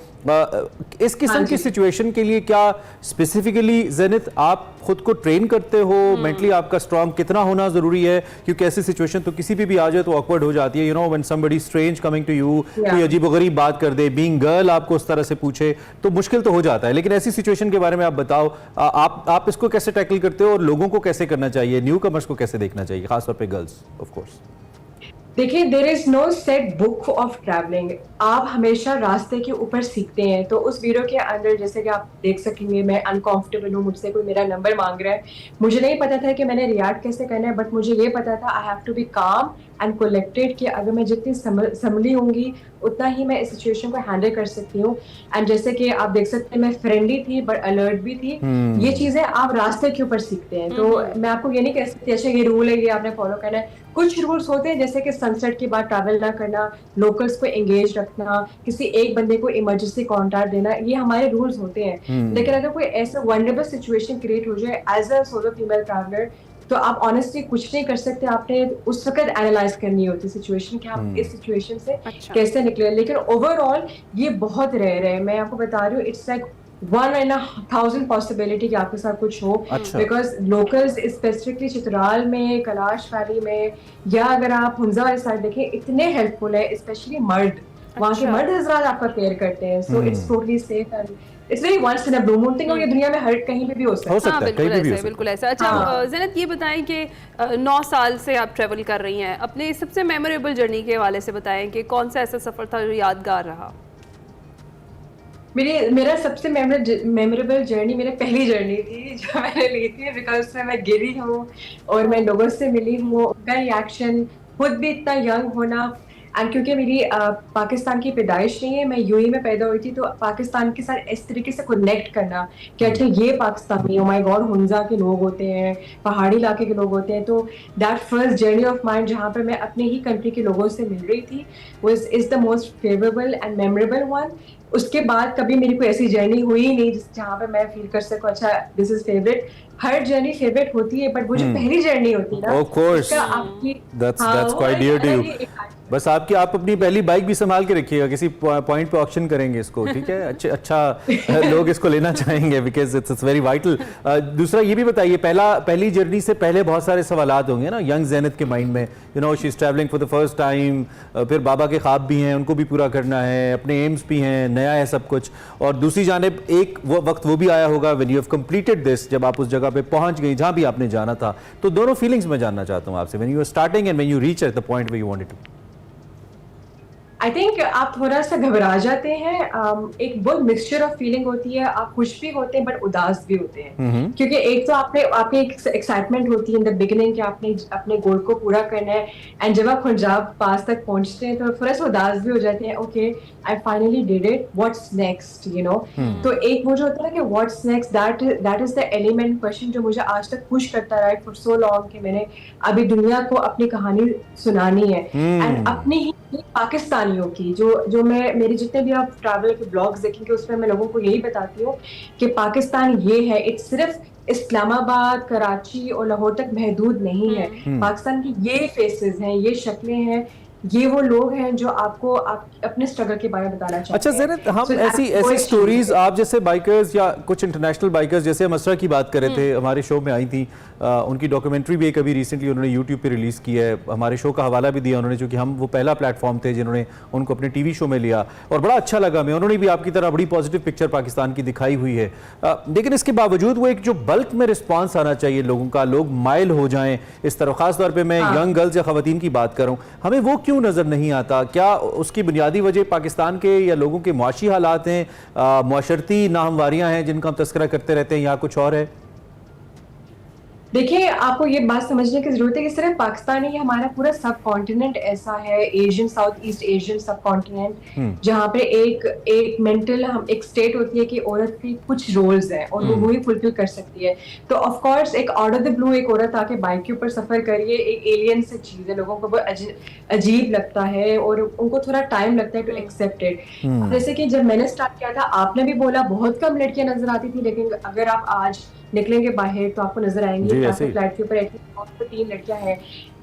इस किस्म की सिचुएशन के लिए क्या स्पेसिफिकली ज़ेनित आप खुद को ट्रेन करते हो? मेंटली आपका स्ट्रांग कितना होना ज़रूरी है? क्योंकि ऐसी सिचुएशन तो किसी भी आ जाए तो ऑकवर्ड हो जाती है, you know, when somebody strange coming to you, कोई अजीबोगरीब बात कर दे, बीइंग गर्ल आपको उस तरह से पूछे तो मुश्किल तो हो जाता है। लेकिन ऐसी सिचुएशन के बारे में आप बताओ, आप इसको कैसे टैकल करते हो और लोगों को कैसे करना चाहिए, न्यू कमर्स को कैसे देखना चाहिए, खासतौर पे गर्ल्स ऑफ कोर्स? देखिए, there is no set book of travelling, आप हमेशा रास्ते के ऊपर सीखते हैं। तो उस वीडियो के अंदर जैसे कि आप देख सकेंगे, मैं अनकंफर्टेबल हूँ, मुझसे कोई मेरा नंबर मांग रहा है, मुझे नहीं पता था कि मैंने रिएक्ट कैसे करना है, बट मुझे ये पता था आई हैव टू बी काम एंड कलेक्टेड कि अगर मैं जितनी संभली होंगी उतना ही मैं इस सिचुएशन को हैंडल कर सकती हूँ। एंड जैसे कि आप देख सकते हैं, मैं फ्रेंडली थी बट अलर्ट भी थी। ये चीजें आप रास्ते के ऊपर सीखते हैं। तो मैं आपको ये नहीं कह सकती अच्छा ये रूल है ये आपने फॉलो करना है। कुछ रूल्स होते हैं जैसे कि सनसेट के बाद ट्रैवल ना करना, लोकल्स को एंगेज रखना, किसी एक बंदे को इमरजेंसी कॉन्टैक्ट देना, ये हमारे रूल्स होते हैं। लेकिन अगर कोई ऐसा वनरेबल सिचुएशन क्रिएट हो जाए as a solo female traveller, तो आप ऑनेस्टली कुछ नहीं कर सकते। आपने उस वक्त एनालाइज करनी होती सिचुएशन कि आप इस सिचुएशन से कैसे निकले। लेकिन ओवरऑल ये बहुत रेयर है, मैं आपको बता रही हूँ, इट्स लाइक 1 in 1,000 पॉसिबिलिटी कि आपके साथ कुछ हो। बिकॉज लोकल्स स्पेसिफिकली चित्राल में, कैलाश वैली में, या अगर आप हुंजा वाले साइड देखें, इतने हेल्पफुल है, स्पेशली मर्द, वहाँ के मर्द हजरात आपका केयर करते हैं। So it's totally safe and it's very once in a blue moon thing, और ये दुनिया में हर कहीं पे भी हो सकता है। बिल्कुल ऐसा है, बिल्कुल ऐसा। अच्छा ज़ेनत, ये बताएं कि 9 साल से आप ट्रैवल कर रही हैं, अपने सबसे मेमोरेबल जर्नी के हवाले से बताएं कि कौन सा ऐसा सफ़र था जो यादगार रहा? मेरा सबसे मेमोरेबल जर्नी मेरी पहली जर्नी थी जो मैंने ली थी, बिकॉज उसमें मैं गिरी हूँ और मैं लोगों से मिली हूँ, उनका रिएक्शन, खुद भी इतना यंग होना। एंड क्योंकि मेरी पाकिस्तान की पैदाइश नहीं है, मैं यूएई में पैदा हुई थी, तो पाकिस्तान के साथ इस तरीके से कनेक्ट करना कि अच्छा ये Pakistani, oh my God, Hunza के लोग होते हैं, पहाड़ी इलाके के लोग होते हैं। तो that first journey of mind जहाँ पर मैं अपने ही कंट्री के लोगों से मिल रही थी is the most favourable and memorable one. उसके बाद कभी मेरी कोई ऐसी जर्नी हुई नहीं जहाँ पे मैं फील कर सकूं अच्छा this is favourite. Her journey favourite होती है, बट वो जो पहली जर्नी होती है ना, of course that's quite dear to you. बस आप अपनी पहली बाइक भी संभाल के रखिएगा, किसी पॉइंट पे ऑक्शन करेंगे इसको, ठीक है? अच्छा लोग इसको लेना चाहेंगे बिकॉज इट्स वेरी वाइटल। दूसरा ये भी बताइए, पहली जर्नी से पहले बहुत सारे सवालात होंगे ना यंग ज़ेनत के माइंड में, you know she is travelling for the first time, फिर बाबा के ख्वाब भी हैं, उनको भी पूरा करना है, अपने एम्स भी हैं, नया है सब कुछ, और दूसरी जानिब एक वक्त वो भी आया होगा when you have completed this, जब आप उस जगह पे पहुंच गई जहां भी आपने जाना था। तो दोनों फीलिंग्स मैं जानना चाहता हूं आपसे, when you are starting and when you reach at the point where you wanted to. I think आप थोड़ा सा घबरा जाते हैं, एक बहुत मिक्सचर ऑफ फीलिंग होती है, आप खुश भी होते हैं बट उदास भी होते हैं, क्योंकि एक तो आपकी एक एक्साइटमेंट होती है इन द बिगिनिंग कि आपने अपने गोल को पूरा करना है, एंड जब आप पंजाब पास तक पहुंचते हैं तो थोड़ा सा उदास भी हो जाते हैं, okay I finally did it, what's next, you know. तो एक वो जो होता है ना कि what's next, that is the element question जो मुझे आज तक पुश करता रहा है फॉर सो लॉन्ग कि मैंने अभी दुनिया को अपनी कहानी सुनानी है, एंड अपनी ही पाकिस्तानियों की जो मैं मेरे जितने भी आप ट्रैवल के ब्लॉग्स देखेंगे उसमें मैं लोगों को यही बताती हूँ कि पाकिस्तान ये है, इट्स सिर्फ इस्लामाबाद, कराची और लाहौर तक महदूद नहीं है। पाकिस्तान की ये फेसेस हैं, ये शक्लें हैं, ये वो लोग हैं जो आपको अपने स्ट्रगल के बारे में बताना चाहते अच्छा हैं। ज़ेनत, हम So, ऐसी वो एक स्टोरीज, चीज़ है। आप जैसे बाइकर्स या कुछ इंटरनेशनल बाइकर्स, जैसे हम असरा की बात कर रहे थे, हमारे शो में आई थी, उनकी डॉक्यूमेंट्री भी एक अभी रिसेंटली उन्होंने यूट्यूब पे रिलीज़ की है, हमारे शो का हवाला भी दिया उन्होंने, चूँकि हम वो पहला प्लेटफॉर्म थे जिन्होंने उनको अपने टीवी शो में लिया, और बड़ा अच्छा लगा हमें। उन्होंने भी आपकी तरह बड़ी पॉजिटिव पिक्चर पाकिस्तान की दिखाई हुई है, लेकिन इसके बावजूद वो एक जो बल्क में रिस्पॉन्स आना चाहिए लोगों का, लोग माइल हो जाएं इस तरफ, खासतौर पर मैं यंग गर्ल्स या खवातीन की बात करूँ, हमें वो क्यों नज़र नहीं आता? क्या उसकी बुनियादी वजह पाकिस्तान के या लोगों के मुआशी हालात हैं, मुआशरती नाहमवारियाँ हैं जिनका हम तस्करा करते रहते हैं, या कुछ और है? देखिए, आपको ये बात समझने की जरूरत है कि सिर्फ पाकिस्तान नहीं, हमारा पूरा सब कॉन्टिनेंट ऐसा है, एशियन, साउथ ईस्ट एशियन सब कॉन्टिनेंट, जहाँ पे एक मेंटल एक स्टेट होती है कि औरत की कुछ रोल्स हैं और वो वही फुलफिल कर सकती है। तो ऑफ कोर्स एक आउट ऑफ द ब्लू एक औरत आके बाइक के ऊपर सफर करिए, एक एलियन से चीज है, लोगों को वो अजीब लगता है और उनको थोड़ा टाइम लगता है टू एक्सेप्ट इट। जैसे कि जब मैंने स्टार्ट किया था, आपने भी बोला बहुत कम लड़कियां नजर आती थी, लेकिन अगर आप आज निकलेंगे बाहर तो आपको नजर आएंगे फ्लैट के ऊपर एटलीस्ट 3 लड़कियां हैं।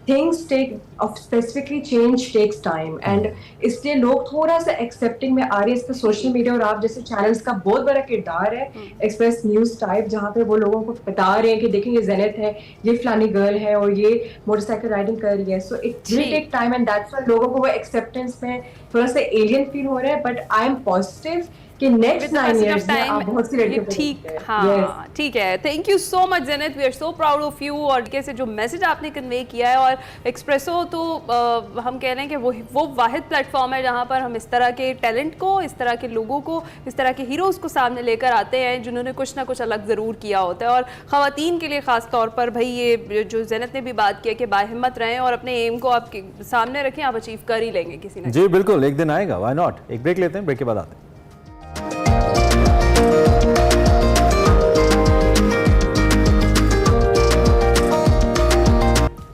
Things take specifically change takes time, and इसलिए लोग थोड़ा सा एक्सेप्टिंग में आ रहे हैं। इस पर सोशल मीडिया और आप जैसे चैनल्स का बहुत बड़ा किरदार है, एक्सप्रेस न्यूज टाइप, जहाँ पे वो लोगों को बता रहे हैं कि देखें ये ज़ेनत है, ये फलानी गर्ल है और ये मोटरसाइकिल राइडिंग कर रही है। So it will take time, and that's why लोगों को वो एक्सेप्टेंस में थोड़ा सा एलियन फील हो रहा है। बट आई एम पॉजिटिव कि नेक्स्ट 9 इयर्स में आप बहुत सी लड़कियों को ठीक, हाँ ठीक है। Thank you so much Zeenat, we are so proud of you, और कैसे जो मैसेज आपने कन्वे किया है। और एक्सप्रेसो तो हम कह रहे हैं कि वो वाहिद प्लेटफॉर्म है जहाँ पर हम इस तरह के टैलेंट को, इस तरह के लोगों को, इस तरह के हीरोज़ को सामने लेकर आते हैं जिन्होंने कुछ ना कुछ अलग ज़रूर किया होता है। और ख़वातीन के लिए ख़ास तौर पर भाई ये जो ज़ेनत ने भी बात किया कि बाहिम्मत रहें और अपने एम को आपके सामने रखें, आप अचीव कर ही लेंगे किसी ना। जी बिल्कुल, एक दिन आएगा, व्हाई नॉट। एक ब्रेक लेते हैं, ब्रेक के बाद आते हैं।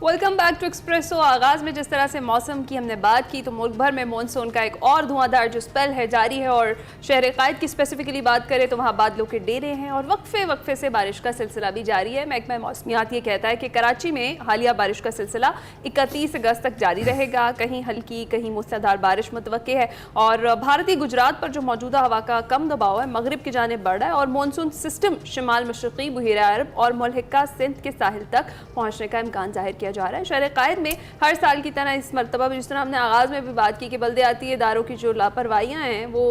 Welcome back to Expresso. आगाज़ में जिस तरह से मौसम की हमने बात की, तो मुल्क भर में मानसून का एक और धुआंधार जो स्पेल है जारी है, और शहर क़ायद की स्पेसिफिकली बात करें तो वहाँ बादलों के डेरे हैं और वक्फे से बारिश का सिलसिला भी जारी है। महकमा मौसमियात ये कहता है कि कराची में हालिया बारिश का सिलसिला 31 अगस्त तक जारी रहेगा। कहीं हल्की कहीं मूसलाधार बारिश मुतवक्के है, और भारतीय गुजरात पर जो मौजूदा हवा का कम दबाव है मगरिब की जानिब बढ़ रहा है, और मानसून सिस्टम शिमाल मशरक़ी बहीरा अरब और मुल्हिका सिंध के साहिल तक पहुँचने का इम्कान जाहिर किया जा रहा है। शहर क़ायद में हर साल की तरह इस मरतबा भी, जिस तरह हमने आगाज़ में भी बात की कि बल्दियाती इदारों की जो लापरवाहियाँ हैं वो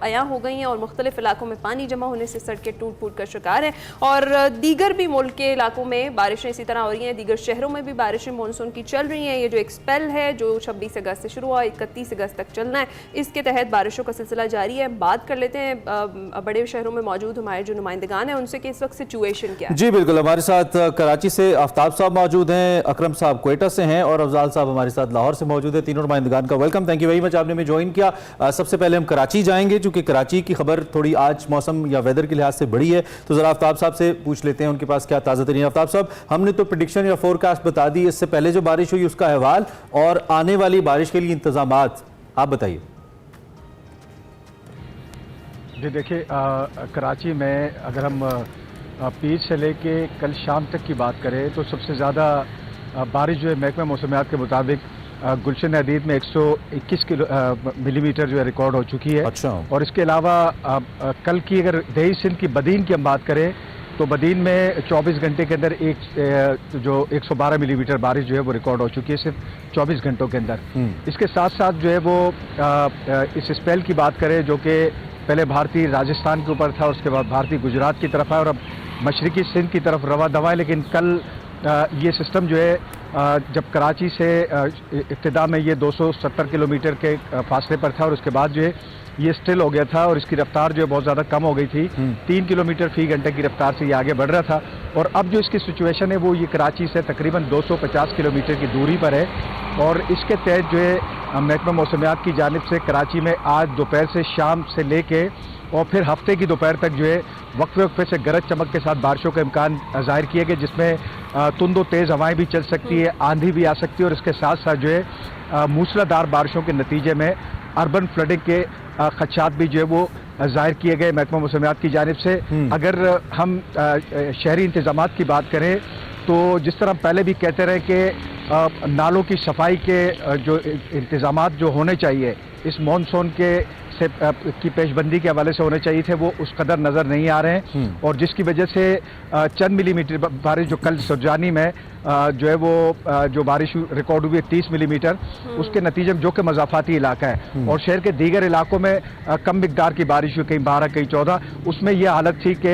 अयां हो गई हैं, और मुख्तलिफ इलाकों में पानी जमा होने से सड़कें टूट फूट का शिकार हैं। और दीगर भी मुल्क के इलाकों में बारिशें इसी तरह हो रही हैं, दीगर शहरों में भी बारिशें मानसून की चल रही हैं। ये जो एक स्पेल है जो 26 अगस्त से शुरू हुआ, 31 अगस्त तक चलना है, इसके तहत बारिशों का सिलसिला जारी है। बात कर लेते हैं बड़े शहरों में मौजूद हमारे जो नुमाइंदगान हैं उनसे कि इस वक्त सिचुएशन क्या है। जी बिल्कुल, हमारे साथ कराची से आफ्ताब साहब मौजूद हैं, अकरम साहब क्वेटा से हैं, और अफजाल साहब हमारे साथ लाहौर से मौजूद है। तीनों नुमाइंदगान का welcome, thank you very much, आपने हमें ज्वाइन किया। सबसे पहले हम कराची जाएंगे, क्योंकि कराची की खबर थोड़ी आज मौसम या वेदर के लिहाज से बड़ी है, तो जरा आफ्ताब साहब से पूछ लेते हैं उनके पास क्या ताज़ा तरीन। आफ्ताब साहब, हमने तो प्रेडिक्शन या फोरकास्ट बता दी, इससे पहले जो बारिश हुई उसका अहवाल और आने वाली बारिश के लिए इंतजामात आप बताइए। जी देखिए, कराची में अगर हम पीर से लेके कल शाम तक की बात करें तो सबसे ज़्यादा बारिश जो है महकमा मौसमियात के मुताबिक गुलशन हदीद में 121 मिलीमीटर जो है रिकॉर्ड हो चुकी है। अच्छा। और इसके अलावा कल की अगर दही सिंध की बदीन की हम बात करें तो बदीन में 24 घंटे के अंदर जो 112 मिलीमीटर बारिश जो है वो रिकॉर्ड हो चुकी है सिर्फ 24 घंटों के अंदर। इसके साथ साथ जो है वो इस स्पेल की बात करें जो कि पहले भारतीय राजस्थान के ऊपर था, उसके बाद भारतीय गुजरात की तरफ है और अब मशरकी सिंध की तरफ रवा दवा है। लेकिन कल ये सिस्टम जो है जब कराची से इब्तिदा में ये 270 किलोमीटर के फासले पर था और उसके बाद जो है ये स्टिल हो गया था और इसकी रफ्तार जो है बहुत ज़्यादा कम हो गई थी। 3 किलोमीटर फी घंटे की रफ्तार से ये आगे बढ़ रहा था, और अब जो इसकी सिचुएशन है वो ये कराची से तकरीबन 250 किलोमीटर की दूरी पर है। और इसके तहत जो है महकमा मौसमियात की जानिब से कराची में आज दोपहर से शाम से लेके और फिर हफ्ते की दोपहर तक जो है वक्फे से गरज चमक के साथ बारिशों का इम्कान जाहिर किए गए, जिसमें तुंदो तेज़ हवाएं भी चल सकती है, आंधी भी आ सकती है, और इसके साथ साथ जो है मूसलाधार बारिशों के नतीजे में अर्बन फ्लडिंग के खदशात भी जो है वो जाहिर किए गए महकमा मौसमियात की जानिब से। अगर हम शहरी इंतजामात की बात करें तो जिस तरह हम पहले भी कहते रहे कि नालों की सफाई के जो इंतजामात जो होने चाहिए इस मानसून के से की पेशबंदी के हवाले से होने चाहिए थे, वो उस कदर नज़र नहीं आ रहे हैं और जिसकी वजह से चंद मिलीमीटर बारिश जो कल सुरजानी में जो है वो जो बारिश रिकॉर्ड हुई है 30 मिलीमीटर, उसके नतीजे में जो कि मज़ाफ़ाती इलाका है और शहर के दीगर इलाकों में कम मिकदार की बारिश हुई, कहीं 12 कहीं 14, उसमें यह हालत थी कि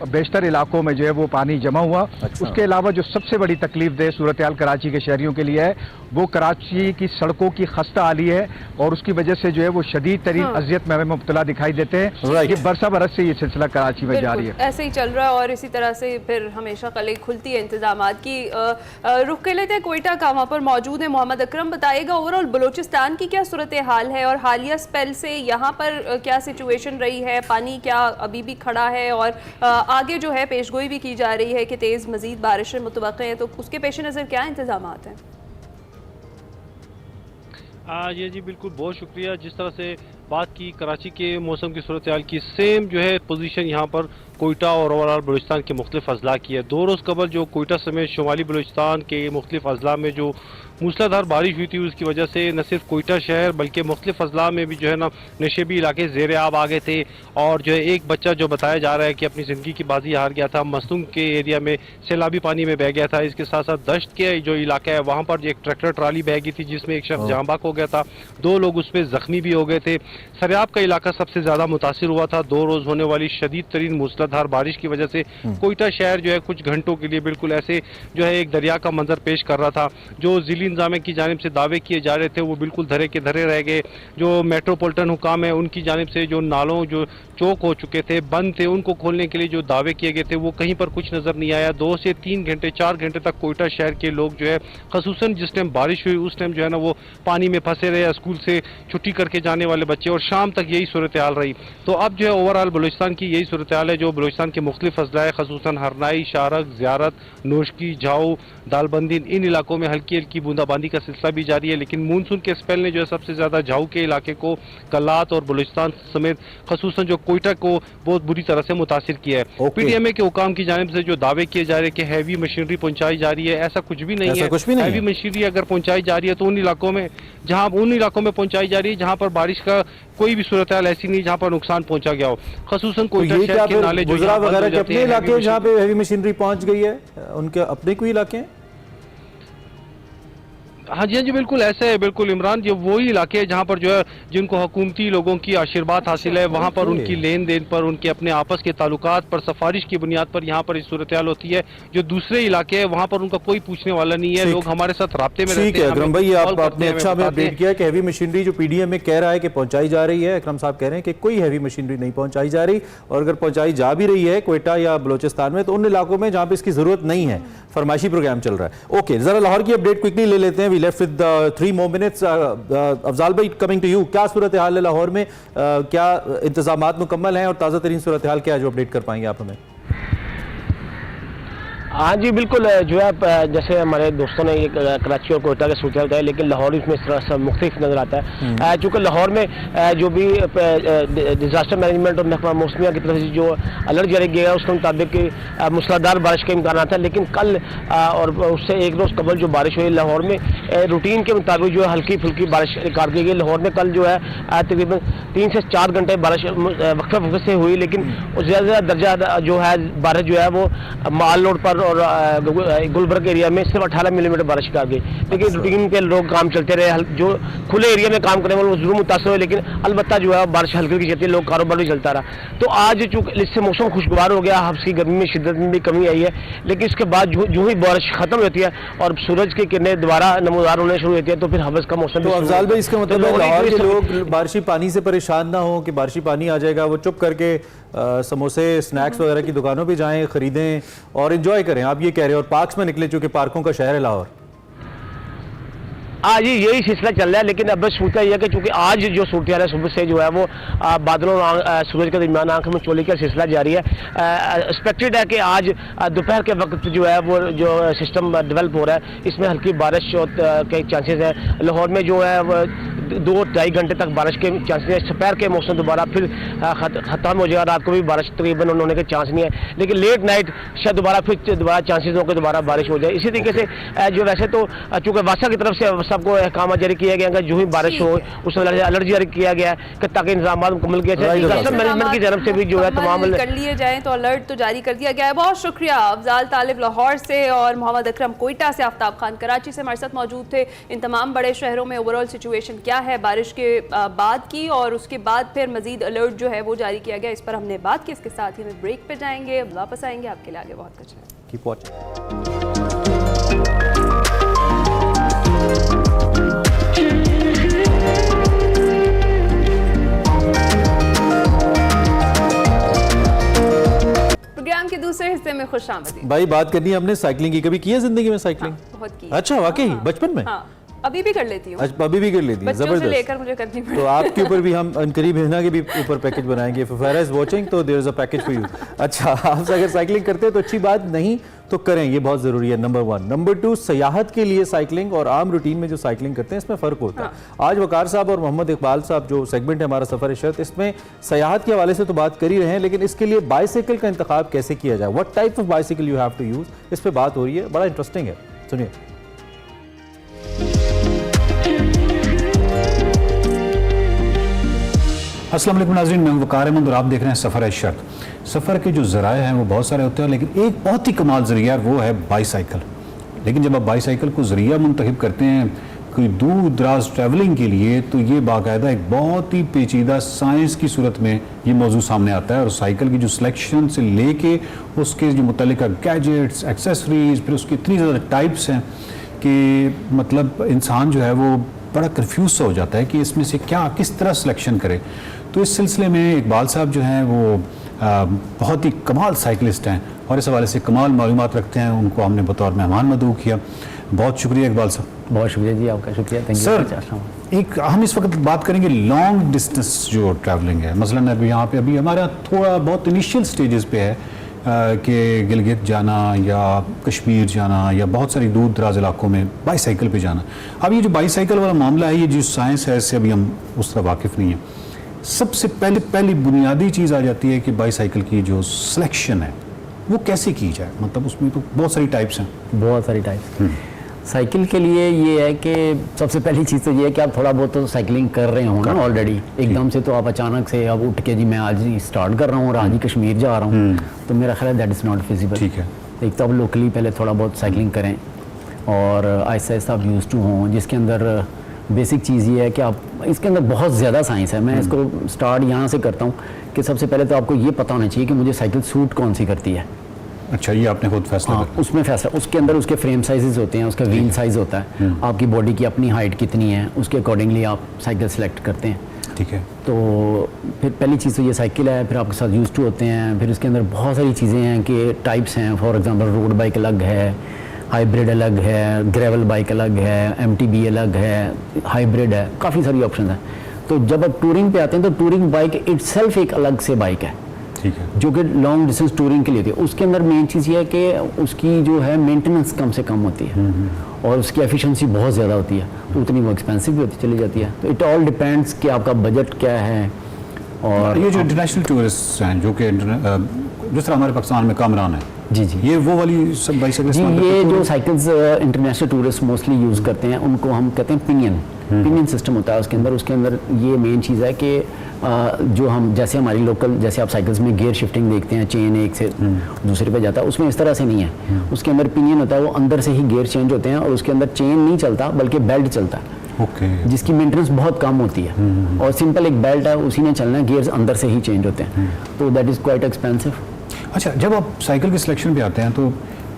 बेशतर इलाकों में जो है वो पानी जमा हुआ। उसके अलावा जो सबसे बड़ी तकलीफ दे सूरत हाल कराची के शहरियों के लिए है वो कराची की सड़कों की खस्ता हाली है और उसकी वजह से जो है वो शदीद तरीन अजियत में हमें मुब्तला दिखाई देते हैं। ये बरसा बरस से ये सिलसिला कराची में जारी है, ऐसे ही चल रहा है और इसी तरह से फिर हमेशा कलें खुलती है इंतजामात की। रुख कर लेते हैं कोयटा का, वहाँ पर मौजूद है मोहम्मद अकरम। बताइएगा ओवरऑल बलूचिस्तान की क्या सूरत हाल है और हालिया स्पेल से यहाँ पर क्या सिचुएशन रही है, पानी क्या अभी भी खड़ा है और आगे जो है पेशगोई भी की जा रही है कि तेज़ मजीद बारिशें मुतवक्के हैं, तो उसके पेश नज़र क्या इंतजामात हैं? ये जी बिल्कुल, बहुत शुक्रिया। जिस तरह से बात की कराची के मौसम की सूरत हाल की, सेम जो है पोजीशन यहाँ पर कोयटा और ओवरऑल बलूचिस्तान के मुख्तलिफ अजला की है। 2 रोज़ कबल जो कोयटा समेत शुमाली बलूचिस्तान के मुख्तलिफ अजला में जो मूसलाधार बारिश हुई थी उसकी वजह से न सिर्फ कोयटा शहर बल्कि मुख्तलिफ अजला में भी जो है ना नशेबी इलाके ज़ेर आब आ गए थे और जो है एक बच्चा जो बताया जा रहा है कि अपनी ज़िंदगी की बाजी हार गया था, मस्तूंग के एरिया में सैलाबी पानी में बह गया था। इसके साथ साथ दश्त के जो इलाका है वहाँ पर एक ट्रैक्टर ट्राली बह गई थी जिसमें एक शख्स जाँ बाक हो गया था, 2 लोग उसमें जख्मी भी हो गए थे। सरियाब का इलाका सबसे ज़्यादा मुतासिर हुआ था। 2 रोज़ होने वाली शदीद तरीन मूसलाधार बारिश की वजह से कोयटा शहर जो है कुछ घंटों के लिए बिल्कुल ऐसे जो है एक दरिया का मंजर पेश कर रहा था। जो ज़िली इंतज़ामिया की जानिब से दावे किए जा रहे थे वो बिल्कुल धरे के धरे रह गए। जो मेट्रोपॉलिटन हुकाम है उनकी जानिब से जो नालों जो चौक हो चुके थे, बंद थे, उनको खोलने के लिए जो दावे किए गए थे वो कहीं पर कुछ नज़र नहीं आया। 2 से 3 घंटे 4 घंटे तक कोयटा शहर के लोग जो है खसूसन जिस टाइम बारिश हुई उस टाइम जो है ना वो पानी में फंसे रहे, स्कूल से छुट्टी करके जाने वाले बच्चे, और शाम तक यही सूरत हाल रही। तो अब जो है ओवरऑल बलूचिस्तान की यही सूरत हाल है। जो बलूचिस्तान के मुख्तलिफ अजला है खसूसन हरनाई, शारक, ज़ियारत, नोशकी, झाऊ, दालबंदी, इन इलाकों में हल्की हल्की बूंदाबांदी का सिलसिला भी जारी है। लेकिन मानसून के स्पेल ने जो है सबसे ज़्यादा झाऊ के इलाके को, कल्लात और बलूचिस्तान समेत खसूसन जो कोयटा को बहुत बुरी तरह से मुतासिर किया है। PDMA के हुकाम की जानिब से जो दावे किए जा रहे हैं कि हैवी मशीनरी पहुंचाई जा रही है, ऐसा कुछ भी नहीं है। हैवी मशीनरी अगर पहुंचाई जा रही है तो उन इलाकों में पहुंचाई जा रही है जहां पर बारिश का कोई भी सूरत हाल ऐसी नहीं जहां पर नुकसान पहुंचा गया हो। खसूसन कोयटा शहर के नाले जो वगैरह के अपने इलाके जहां पे हैवी मशीनरी पहुंच गई है, उनके अपने कोई इलाके हैं? हाँ जी बिल्कुल ऐसा है। बिल्कुल इमरान, ये वही इलाके हैं जहाँ पर जो है जिनको हुकूमती लोगों की आशीर्वाद हासिल है, वहाँ पर उनकी लेन देन पर, उनके अपने आपस के ताल्लुकात पर, सफारिश की बुनियाद पर यहाँ पर इस सूरत हाल होती है। जो दूसरे इलाके हैं वहाँ पर उनका कोई पूछने वाला नहीं है, लोग हमारे साथ राब्ते में रहते हैं। अकरम भाई, आपने अच्छा हमें अपडेट किया कि हैवी मशीनरी जो PDMA कह रहा है कि पहुंचाई जा रही है, अकरम साहब कह रहे हैं कि कोई हैवी मशीनरी नहीं पहुंचाई जा रही, और अगर पहुंचाई जा भी रही है कोयटा या बलूचिस्तान में तो उन इलाकों में जहाँ पे इसकी जरूरत नहीं है। फरमाइशी प्रोग्राम चल रहा है। ओके, जरा लाहौर की अपडेट क्विकली ले लेते हैं। We left with 3 more minutes. Afzal भाई, कमिंग टू यू, क्या सूरत हाल है लाहौर में, क्या इंतजामात मुकम्मल हैं और ताज़ा तरीन सूरत हाल क्या है जो अपडेट कर पाएंगे आप हमें? हाँ जी बिल्कुल, जो है जैसे हमारे दोस्तों ने ये कराची और कोयटा के सूरत बताया, लेकिन लाहौर इसमें इस तरह से मुख्तलिफ नज़र आता है। चूँकि लाहौर में जो भी डिजास्टर मैनेजमेंट और महकमा मौसमिया की तरफ से जो अलर्ट जारी किया गया उसके मुताबिक मूसलाधार बारिश का इम्कान था। लेकिन कल और उससे 1 रोज़ कबल जो बारिश हुई लाहौर में रूटीन के मुताबिक जो है हल्की फुल्की बारिश रिकॉर्ड की गई। लाहौर में कल जो है तकरीबन 3 से 4 घंटे बारिश वक्फे वक्फे से हुई, लेकिन ज़्यादा दर्जा जो है बारिश जो है वो माल रोड पर और गुलबर्ग एरिया में सिर्फ 18 मिलीमीटर बारिश कर गई। लेकिन रूटीन के लोग काम चलते रहे, जो खुले एरिया में काम करने वाले वो जरूर मुतासर हुए, लेकिन अलबत्ता जो है बारिश हल्की की चलती है, लोग कारोबार भी चलता रहा। तो आज चूँकि इससे मौसम खुशगवार हो गया, हफ्स की गर्मी में शिद्दत में भी कमी आई है, लेकिन इसके बाद जो ही बारिश खत्म होती है और सूरज की किरणें दोबारा नमूदार होने शुरू होती है तो फिर हवस का मौसम। तो अफजाल भाई, इसका मतलब लाहौर के लोग बारिशी पानी से परेशान ना हो कि बारिशी पानी आ जाएगा, वो चुप करके समोसे स्नैक्स वगैरह की दुकानों पे जाएं, खरीदें और एंजॉय करें, आप ये कह रहे हैं, और पार्क्स में निकले, चूंकि पार्कों का शहर है लाहौर। हाँ जी, यही सिलसिला चल रहा है, लेकिन अब सूरत ये है कि चूंकि आज जो सूरत है सुबह से जो है वो बादलों और सूरज के दरमियान आंख में चोली का सिलसिला जारी है। एक्सपेक्टेड है कि आज दोपहर के वक्त जो है वो जो सिस्टम डेवलप हो रहा है इसमें हल्की बारिश के चांसेस हैं। लाहौर में जो है वो 2-2.5 घंटे तक बारिश के चांसेस हैं। दोपहर के मौसम दोबारा फिर खत्म हो जाएगा, रात को भी बारिश तकरीबन होने के चांस नहीं है, लेकिन लेट नाइट शायद दोबारा चांसेस हो कि दोबारा बारिश हो जाए। इसी तरीके से जो वैसे तो चूँकि वासा की तरफ से सबको अहकाम जारी किया गया है, जो ही बारिश हो उस अलर्ट जारी किया गया है कि ताकि इंतजाम मुकम्मल किया जाए। डिजास्टर मैनेजमेंट की तरफ से भी जो है तमाम कर लिए जाएं तो अलर्ट तो जारी कर दिया गया है। बहुत शुक्रिया अफजाल तालिब लाहौर से और मोहम्मद अकरम कोयटा से, आफ्ताब खान कराची से हमारे साथ मौजूद थे। इन तमाम बड़े शहरों में ओवरऑल सिचुएशन क्या है बारिश के बाद की, और उसके बाद फिर मजीद अलर्ट जो है वो जारी किया गया, इस पर हमने बात की। इसके साथ ही हम ब्रेक पे जाएंगे, अब वापस आएंगे, आपके लिए आगे बहुत कुछ है। Keep watching. प्रोग्राम के दूसरे हिस्से में खुशामदीद। भाई बात करनी है हमने साइकिलिंग की, कभी की है जिंदगी में साइकिलिंग? बहुत की। अच्छा, वाकई बचपन में? हाँ, अभी भी कर लेती हूँ। अच्छा, अभी भी कर लेती है, जबरदस्त। लेकर मुझे करनी पड़ती है। तो आपके ऊपर भी हम करीब हिना के भी ऊपर पैकेज बनाएंगे। इफ फायरा इज वाचिंग तो there is a package for you. अच्छा, आप अगर साइकिलिंग करते हैं तो अच्छी बात, नहीं तो करें, ये बहुत जरूरी है, नंबर 1। नंबर 2, सयाहत के लिए साइकिलिंग और आम रूटीन में जो साइकिलिंग करते हैं इसमें फ़र्क होता है। आज वकार साहब और मोहम्मद इकबाल साहब जो सेगमेंट है हमारा सफ़र इशरत, इसमें सयाहत के हवाले से तो बात कर ही रहे हैं, लेकिन इसके लिए बाइसाइकिल का इंतखाब कैसे किया जाए, what type of bicycle you have to use, इस पर बात हो रही है। बड़ा इंटरेस्टिंग है, सुनिए। अस्सलाम वालेकुम नाज़रीन, मैं वकार अहमद और आप देख रहे हैं सफ़र इशरत। सफ़र के जो ज़राए हैं वो बहुत सारे होते हैं, लेकिन एक बहुत ही कमाल ज़रिया है वो है बाईसाइकिल। लेकिन जब आप बाईसाइकिल को ज़रिया मुंतखब करते हैं कोई दूर दराज ट्रैवलिंग के लिए, तो ये बाकायदा एक बहुत ही पेचीदा साइंस की सूरत में ये मौजू सामने आता है। और साइकिल की जो सिलेक्शन से लेके उसके जो मुतल्लिका गैजेट्स, एक्सेसरीज, फिर उसकी इतनी ज़्यादा टाइप्स हैं कि मतलब इंसान जो है वो बड़ा कंफ्यूज सा हो जाता है कि इसमें से क्या किस तरह सिलेक्शन करे। तो इस सिलसिले में इकबाल साहब जो हैं वो बहुत ही कमाल साइकिलिस्ट हैं और इस हवाले से कमाल मालूमात रखते हैं। उनको हमने बतौर मेहमान मदऊ किया। बहुत शुक्रिया इकबाल साहब। बहुत शुक्रिया जी, आपका शुक्रिया, थैंक यू सर। एक हम इस वक्त बात करेंगे लॉन्ग डिस्टेंस जो ट्रैवलिंग है। मसलन अभी यहाँ पे अभी हमारा थोड़ा बहुत इनिशियल स्टेजेस पे है कि गिलगित जाना या कश्मीर जाना या बहुत सारी दूर दराज इलाकों में बाईसाइकिल पे जाना। अब ये जो बाईसाइकिल वाला मामला है, ये जो साइंस है, इससे अभी हम उस तरह वाकिफ़ नहीं है। सबसे पहली बुनियादी चीज़ आ जाती है कि बाईसाइकिल की जो सिलेक्शन है वो कैसे की जाए। मतलब उसमें तो बहुत सारी टाइप्स हैं। बहुत सारी टाइप्स। साइकिल के लिए ये है कि सबसे पहली चीज़ तो ये है कि आप थोड़ा बहुत तो साइकिलिंग कर रहे हो ना ऑलरेडी। एकदम से तो आप अचानक से अब उठ के जी मैं आज ही स्टार्ट कर रहा हूँ और आज ही कश्मीर जा रहा हूँ, तो मेरा ख्याल है दैट इज़ नॉट फिजिबल। ठीक है। एक तो आप लोकली पहले थोड़ा बहुत साइकिलिंग करें और आहिस्ता आहिस्ता आप यूज़ टू हों, जिसके अंदर बेसिक चीज़ ये है कि आप इसके अंदर बहुत ज़्यादा साइंस है। मैं इसको स्टार्ट यहाँ से करता हूँ कि सबसे पहले तो आपको ये पता होना चाहिए कि मुझे साइकिल सूट कौन सी करती है। अच्छा, ये आपने खुद फैसला किया? उसमें फैसला, उसके अंदर उसके फ्रेम साइजेस होते हैं, उसका व्हील साइज़ होता है, आपकी बॉडी की अपनी हाइट कितनी है, उसके अकॉर्डिंगली आप साइकिल सेलेक्ट करते हैं। ठीक है। तो फिर पहली चीज़ तो ये साइकिल है, फिर आपके साथ यूज़ टू होते हैं। फिर उसके अंदर बहुत सारी चीज़ें हैं कि टाइप्स हैं। फॉर एग्जांपल रोड बाइक अलग है, हाइब्रिड अलग है, ग्रेवल बाइक अलग है, MTB अलग है, हाइब्रिड है, काफ़ी सारी ऑप्शन है। तो जब आप टूरिंग पे आते हैं तो टूरिंग बाइक इटसेल्फ एक अलग से बाइक है, ठीक है, जो कि लॉन्ग डिस्टेंस टूरिंग के लिए थी। उसके अंदर मेन चीज़ ये है कि उसकी जो है मेंटेनेंस कम से कम होती है और उसकी एफिशिएंसी बहुत ज़्यादा होती है, तो उतनी वो एक्सपेंसिव भी होती चली जाती है। तो इट ऑल डिपेंड्स कि आपका बजट क्या है। और ये जो इंटरनेशनल टूरिस्ट हैं जो कि जिस तरह हमारे पाकिस्तान में कामरान है, जी जी, ये वो वाली सब बाइसाइकिल जी, ये जो cycles international tourist mostly use करते हैं उनको हम कहते हैं पिनियन सिस्टम होता है उसके अंदर ये मेन चीज़ है कि जो हम जैसे हमारी लोकल, जैसे आप साइकिल्स में गियर शिफ्टिंग देखते हैं, चेन एक से दूसरे पे जाता है, उसमें इस तरह से नहीं है। उसके अंदर पिनियन होता है, वो अंदर से ही गियर चेंज होते हैं और उसके अंदर चेन नहीं चलता बल्कि बेल्ट चलता है। Okay. जिसकी मेंटेनेंस बहुत कम होती है और सिंपल एक बेल्ट है उसी ने चलना है, गियर्स अंदर से ही चेंज होते हैं, तो दैट इज़ क्वाइट एक्सपेंसिव। अच्छा, जब आप साइकिल के सिलेक्शन पे आते हैं तो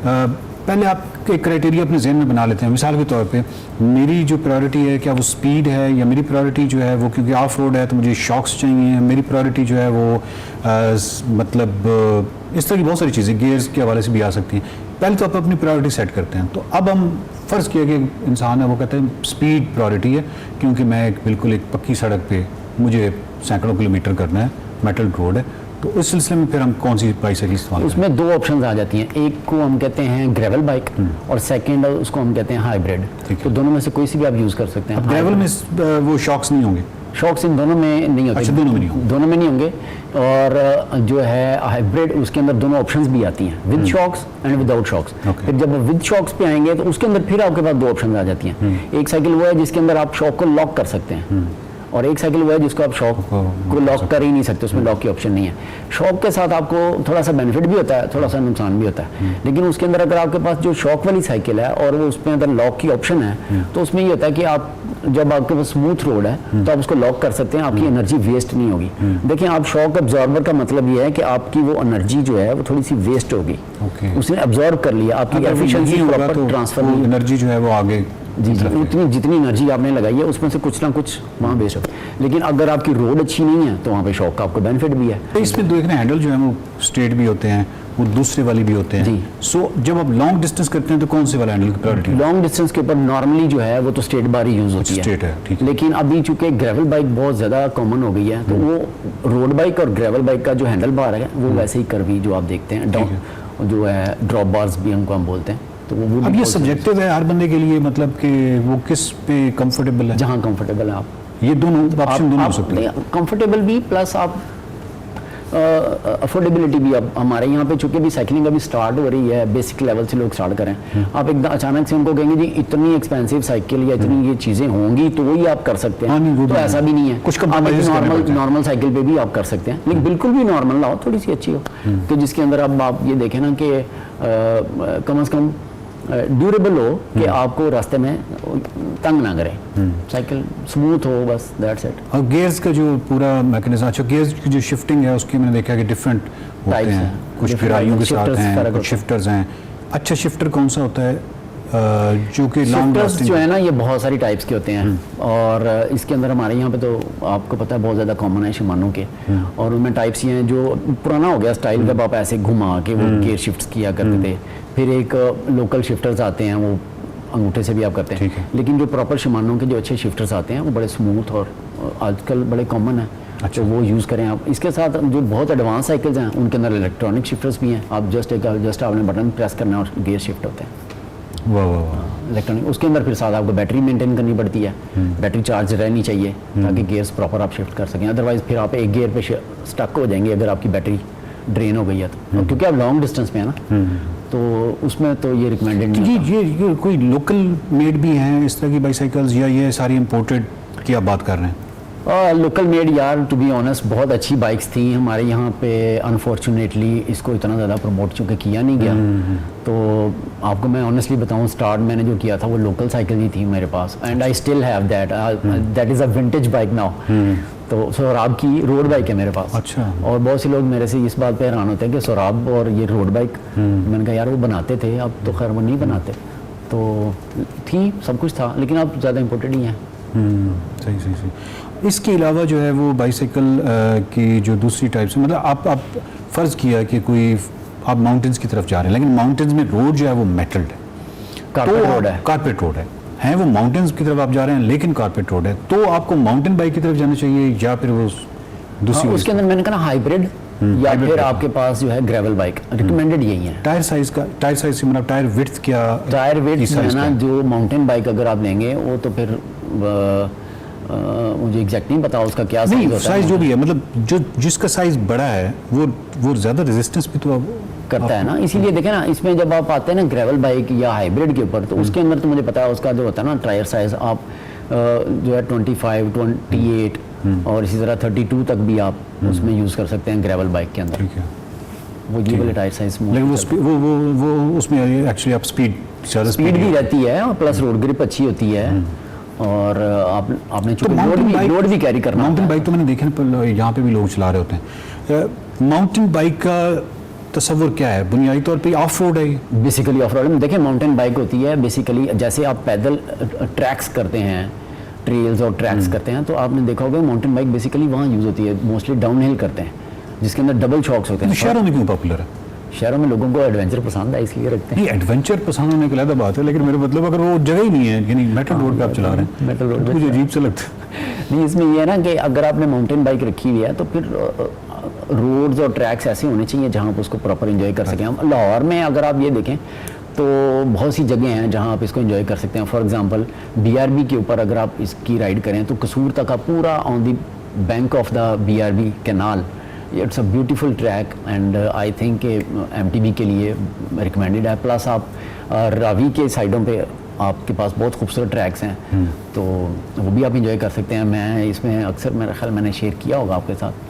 पहले आप एक क्राइटेरिया अपने जहन में बना लेते हैं। मिसाल के तौर पे मेरी जो प्रायोरिटी है, क्या वो स्पीड है, या मेरी प्रायोरिटी जो है वो क्योंकि ऑफ रोड है तो मुझे शॉक्स चाहिए, मेरी प्रायोरिटी जो है वो मतलब इस तरह की बहुत सारी चीज़ें गियर्स के हवाले से भी आ सकती हैं। पहले तो आप अपनी प्रायोरिटी सेट करते हैं, तो अब हम फ़र्ज़ किया कि इंसान है वो कहते हैं स्पीड प्रायोरिटी है, क्योंकि मैं बिल्कुल एक पक्की सड़क पे मुझे सैकड़ों किलोमीटर करना है, मेटल रोड है, तो उस सिलसिले में फिर हम कौन सी बाइसाइकिल इस्तेमाल करें? उसमें 2 ऑप्शंस आ जाती हैं, एक को हम कहते हैं ग्रेवल बाइक और सेकंड उसको हम कहते हैं हाइब्रिड। तो दोनों में से कोई सी भी आप यूज़ कर सकते हैं। ग्रेवल में वो शॉक्स नहीं होंगे? शॉक्स इन दोनों में नहीं होते। अच्छा, दोनों में नहीं होंगे? दोनों में नहीं होंगे। और जो है हाइब्रिड, उसके अंदर दोनों ऑप्शंस भी आती हैं, with shocks and without shocks. फिर जब विद शॉक्स पे आएंगे तो उसके अंदर फिर आपके पास 2 ऑप्शन आ जाती हैं। एक साइकिल वो है जिसके अंदर आप शॉक को लॉक कर सकते हैं, और एक साइकिल वो है जिसको आप शॉक को लॉक कर ही नहीं सकते, उसमें लॉक की ऑप्शन नहीं है। शॉक के साथ आपको थोड़ा सा बेनिफिट भी होता है, थोड़ा सा नुकसान भी होता है, लेकिन उसके अंदर अगर आपके पास जो शॉक वाली साइकिल है और वो उसमें अंदर लॉक की ऑप्शन है, तो उसमें ये होता है कि आप जब आपके पास स्मूथ रोड है तो आप उसको लॉक कर सकते हैं, आपकी एनर्जी वेस्ट नहीं होगी। देखिए, आप शॉक अब्जॉर्बर का मतलब ये है कि आपकी वो एनर्जी जो है वो थोड़ी सी वेस्ट होगी, उसने अब्जॉर्व कर लिया, आपकी एफिशिएंसी प्रॉपर ट्रांसफर नहीं, एनर्जी जो है वो आगे जी उतनी जितनी एनर्जी आपने लगाई है उसमें से कुछ ना कुछ वहाँ वेस्ट हो। लेकिन अगर आपकी रोड अच्छी नहीं है तो वहाँ पे शॉक का आपको बेनिफिट भी है। तो इसमें देखना हैंडल जो है वो स्ट्रेट भी होते हैं, वो दूसरे वाली भी होते हैं जी। सो जब आप लॉन्ग डिस्टेंस करते हैं तो कौन से वाला हैंडल की प्रायोरिटी? लॉन्ग डिस्टेंस के ऊपर नॉर्मली जो है वो तो स्ट्रेट बार ही यूज होती है, स्ट्रेट है, ठीक है। लेकिन अभी चूंकि ग्रेवल बाइक बहुत ज़्यादा कॉमन हो गई है, तो वो रोड बाइक और ग्रेवल बाइक का जो हैंडल बार है वो वैसे ही कर्वी जो आप देखते हैं, जो है ड्रॉप बार्स भी उनको हम बोलते हैं। तो वो अब ये सब्जेक्टिव है हर बंदे के लिए, मतलब कि वो किस पे कंफर्टेबल है? जहाँ कंफर्टेबल है आप, ये दोनों ऑप्शन दोनों हो सकते हैं, कंफर्टेबल भी प्लस आप अफोर्डेबिलिटी भी। अब हमारे यहाँ पे चूंकि भी साइकिलिंग अभी स्टार्ट हो रही है, बेसिक लेवल से लोग स्टार्ट करें, आप एकदम अचानक से उनको कहेंगे जी इतनी एक्सपेंसिव साइकिल या इतनी ये चीज़ें होंगी तो वही आप कर सकते हैं, तो ऐसा भी नहीं है। कुछ नॉर्मल साइकिल पे भी आप कर सकते हैं, लेकिन बिल्कुल भी नॉर्मल लाओ, थोड़ी सी अच्छी हो, तो जिसके अंदर अब आप ये देखें ना कि कम से कम ड्यूरेबल हो, कि आपको रास्ते में तंग ना करे, साइकिल स्मूथ हो, बस दैट्स इट। और गियर्स का जो पूरा मैकेनिज्म, अच्छा गियर्स की जो शिफ्टिंग है उसकी मैंने देखा कि डिफरेंट होते हैं, कुछ फिराइयों के साथ हैं, कुछ शिफ्टर्स हैं। अच्छा, शिफ्टर कौन सा होता है जो कि लॉन्ग लास्टिंग जो है ना, ये बहुत सारी टाइप्स के होते हैं, और इसके अंदर हमारे यहाँ पे तो आपको पता है बहुत ज़्यादा कॉमन है शिमानो के, और उनमें टाइप्स ये हैं जो पुराना हो गया स्टाइल, जब आप ऐसे घुमा के वो गियर शिफ्ट्स किया करते थे। फिर एक लोकल शिफ्टर्स आते हैं, वो अंगूठे से भी आप करते हैं, लेकिन जो प्रॉपर शिमानो के जो अच्छे शिफ्टर्स आते हैं वो बड़े स्मूथ और आजकल बड़े कॉमन है। अच्छा, वो यूज़ करें आप। इसके साथ जो बहुत एडवांस साइकिल्स हैं उनके अंदर इलेक्ट्रॉनिक शिफ्टर्स भी हैं, आप जस्ट आपने बटन प्रेस करना है और गियर शिफ्ट होते हैं। वाह। इलेक्ट्रॉनिक, उसके अंदर फिर साथ आपको बैटरी मेंटेन करनी पड़ती है, बैटरी चार्ज रहनी चाहिए ताकि गियर्स प्रॉपर आप शिफ्ट कर सकें, अदरवाइज फिर आप एक गियर पे स्टक हो जाएंगे अगर आपकी बैटरी ड्रेन हो गई है तो, क्योंकि आप लॉन्ग डिस्टेंस पे है ना, तो उसमें तो ये रिकमेंडेड नहीं है। ये कोई लोकल मेड भी हैं इस तरह की बाईसाइकिल्स, या ये सारी इंपोर्टेड की आप बात कर रहे हैं? लोकल मेड यार, टू बी ऑनेस्ट बहुत अच्छी बाइक्स थी हमारे यहाँ पे, अनफॉर्चुनेटली इसको इतना ज़्यादा प्रमोट चूँकि किया नहीं गया। तो आपको मैं ऑनेस्टली बताऊँ, स्टार्ट मैंने जो किया था वो लोकल साइकिल ही थी मेरे पास, and I still have that is a vintage bike now. तो सोराब की रोड बाइक है मेरे पास। अच्छा। और बहुत से लोग मेरे से इस बात पे हैरान होते हैं कि सोराब और ये रोड बाइक, मैंने कहा यार वो बनाते थे, अब तो खैर वो नहीं बनाते, तो थी सब कुछ था, लेकिन अब ज़्यादा इम्पोर्टेड ही है। सही। इसके अलावा जो है वो बाईसाइकिल की जो दूसरी टाइप्स है, मतलब आप फ़र्ज़ किया कि कोई आप माउंटेन्स की तरफ जा रहे हैं, लेकिन माउंटेन्स में रोड जो है वो मेटल्ड है, कारपेट रोड है वो माउंटेन्स की तरफ आप जा रहे हैं लेकिन कारपेट रोड है, तो आपको माउंटेन बाइक की तरफ जाना चाहिए या फिर वो दूसरी? उसके अंदर मैंने कहा हाइब्रिड या फिर आपके पास जो है ग्रेवल बाइक, रिकमेंडेड यही है। टायर साइज से मतलब टायर विड्थ क्या? टायर विड्थ है ना, जो माउंटेन बाइक अगर आप लेंगे वो तो फिर मुझे एग्जैक्ट नहीं पता उसका क्या साइज होता है। साइज जो भी है, मतलब जो जिसका साइज बड़ा है वो ज़्यादा रेजिस्टेंस भी तो करता है ना, इसीलिए देखें ना, इसमें जब आप आते हैं ना ग्रेवल बाइक या हाइब्रिड के ऊपर, तो उसके अंदर तो मुझे पता है उसका जो होता है ना टायर साइज, आप जो है 25, 28 और इसी तरह 32 तक भी आप उसमें यूज़ कर सकते हैं ग्रेवल बाइक के अंदर। वो ये वाले टायर साइज, लेकिन वो उसमें एक्चुअली आप स्पीड भी रहती है और प्लस रोड ग्रिप अच्छी होती है, और आपने तो लोड भी कैरी करना। माउंटेन बाइक तो मैंने देखा यहाँ पे भी लोग चला रहे होते हैं। माउंटेन बाइक का तस्वर क्या है? बुनियादी तौर पे ऑफ रोड है, बेसिकली ऑफ रोड में। देखिए, माउंटेन बाइक होती है बेसिकली, जैसे आप पैदल ट्रैक्स करते हैं, ट्रेल्स और ट्रैक्स करते हैं, तो आपने देखा होगा माउंटेन बाइक बेसिकली वहाँ यूज़ होती है, मोस्टली डाउन हिल करते हैं, जिसके अंदर डबल शॉक्स होते हैं। शहरों में क्यों पॉपुलर है? शहरों में लोगों को एडवेंचर पसंद है इसलिए रखते हैं। नहीं, एडवेंचर पसंद होने की अलग बात है, लेकिन मेरा मतलब अगर वो जगह ही नहीं है, यानी मेटल रोड पे आप चला रहे हैं, मेटल रोड तो मुझे अजीब सा लगता है। नहीं, इसमें ये है ना कि अगर आपने माउंटेन बाइक रखी हुई है तो फिर रोड्स और ट्रैक्स ऐसे होने चाहिए जहाँ आप उसको प्रॉपर एंजॉय कर सकें। हम लाहौर में अगर आप ये देखें तो बहुत सी जगह हैं जहाँ आप इसको एंजॉय कर सकते हैं। फॉर एग्जांपल BRB के ऊपर अगर आप इसकी राइड करें तो कसूर तक आप पूरा on the bank of the BRB canal, it's a beautiful track and I think MTB के लिए रिकमेंडेड है। प्लस आप रावी के साइडों पे आपके पास बहुत खूबसूरत ट्रैक्स हैं, तो वो भी आप इंजॉय कर सकते हैं। मैं इसमें अक्सर मेरा ख्याल मैंने शेयर किया होगा आपके साथ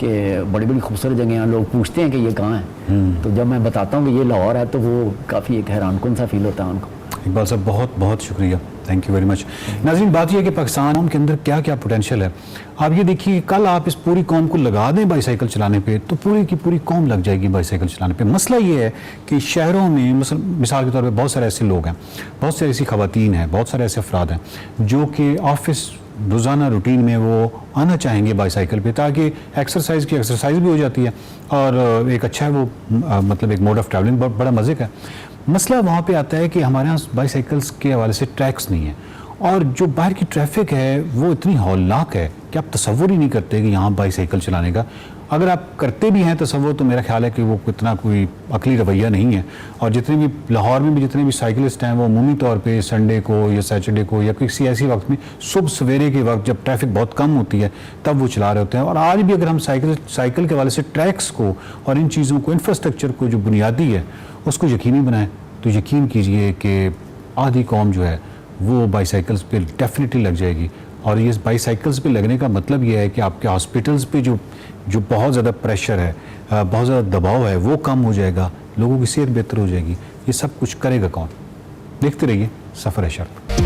कि बड़ी बड़ी खूबसूरत जगह हैं, लोग पूछते हैं कि ये कहाँ है, तो जब मैं बताता हूँ कि ये लाहौर है तो वो काफ़ी एक हैरानकुन सा फील होता है उनको। इकबाल साहब बहुत बहुत शुक्रिया, थैंक यू वेरी मच। नाज़रीन, बात यह है कि पाकिस्तान के अंदर क्या क्या पोटेंशियल है। आप ये देखिए, कल आप इस पूरी कौम को लगा दें बाईसाइकिल चलाने पे तो पूरी की पूरी कौम लग जाएगी बाईसाइकिल चलाने पे। मसला ये है कि शहरों में मिसाल के तौर पे बहुत सारे ऐसे लोग हैं, बहुत सारी ऐसी ख़वातीन हैं, बहुत सारे ऐसे अफराद हैं जो कि ऑफिस रोज़ाना रूटीन में वो आना चाहेंगे बाईसाइकिल पे, ताकि एक्सरसाइज की एक्सरसाइज भी हो जाती है और एक अच्छा है वो मतलब एक मोड ऑफ ट्रैवलिंग बड़ा मज़े का है। मसला वहाँ पे आता है कि हमारे यहाँ बाईसाइकिल्स के हवाले से ट्रैक्स नहीं है और जो बाहर की ट्रैफिक है वो इतनी हौलनाक है कि आप तसव्वुर ही नहीं करते कि यहाँ बाईसाइकिल चलाने का। अगर आप करते भी हैं तसव्वुर तो मेरा ख्याल है कि वो इतना कोई अकली रवैया नहीं है। और जितने भी लाहौर में भी जितने भी साइकिलिस्ट हैं वो अमूमी तौर पे संडे को या सैटरडे को या किसी ऐसी वक्त में सुबह सवेरे के वक्त जब ट्रैफिक बहुत कम होती है तब वो चला रहे होते हैं। और आज भी अगर हम साइकिल के हवाले से ट्रैक्स को और इन चीज़ों को, इंफ्रास्ट्रक्चर को जो बुनियादी है उसको यकीनी बनाएं तो यकीन कीजिए कि आधी कौम जो है वो बाईसाइकिल्स पे डेफिनेटली लग जाएगी। और ये बाईसाइकिल्स पे लगने का मतलब ये है कि आपके हॉस्पिटल्स पे जो बहुत ज़्यादा प्रेशर है, बहुत ज़्यादा दबाव है, वो कम हो जाएगा, लोगों की सेहत बेहतर हो जाएगी। ये सब कुछ करेगा कौन? देखते रहिए सफ़र है शर्त।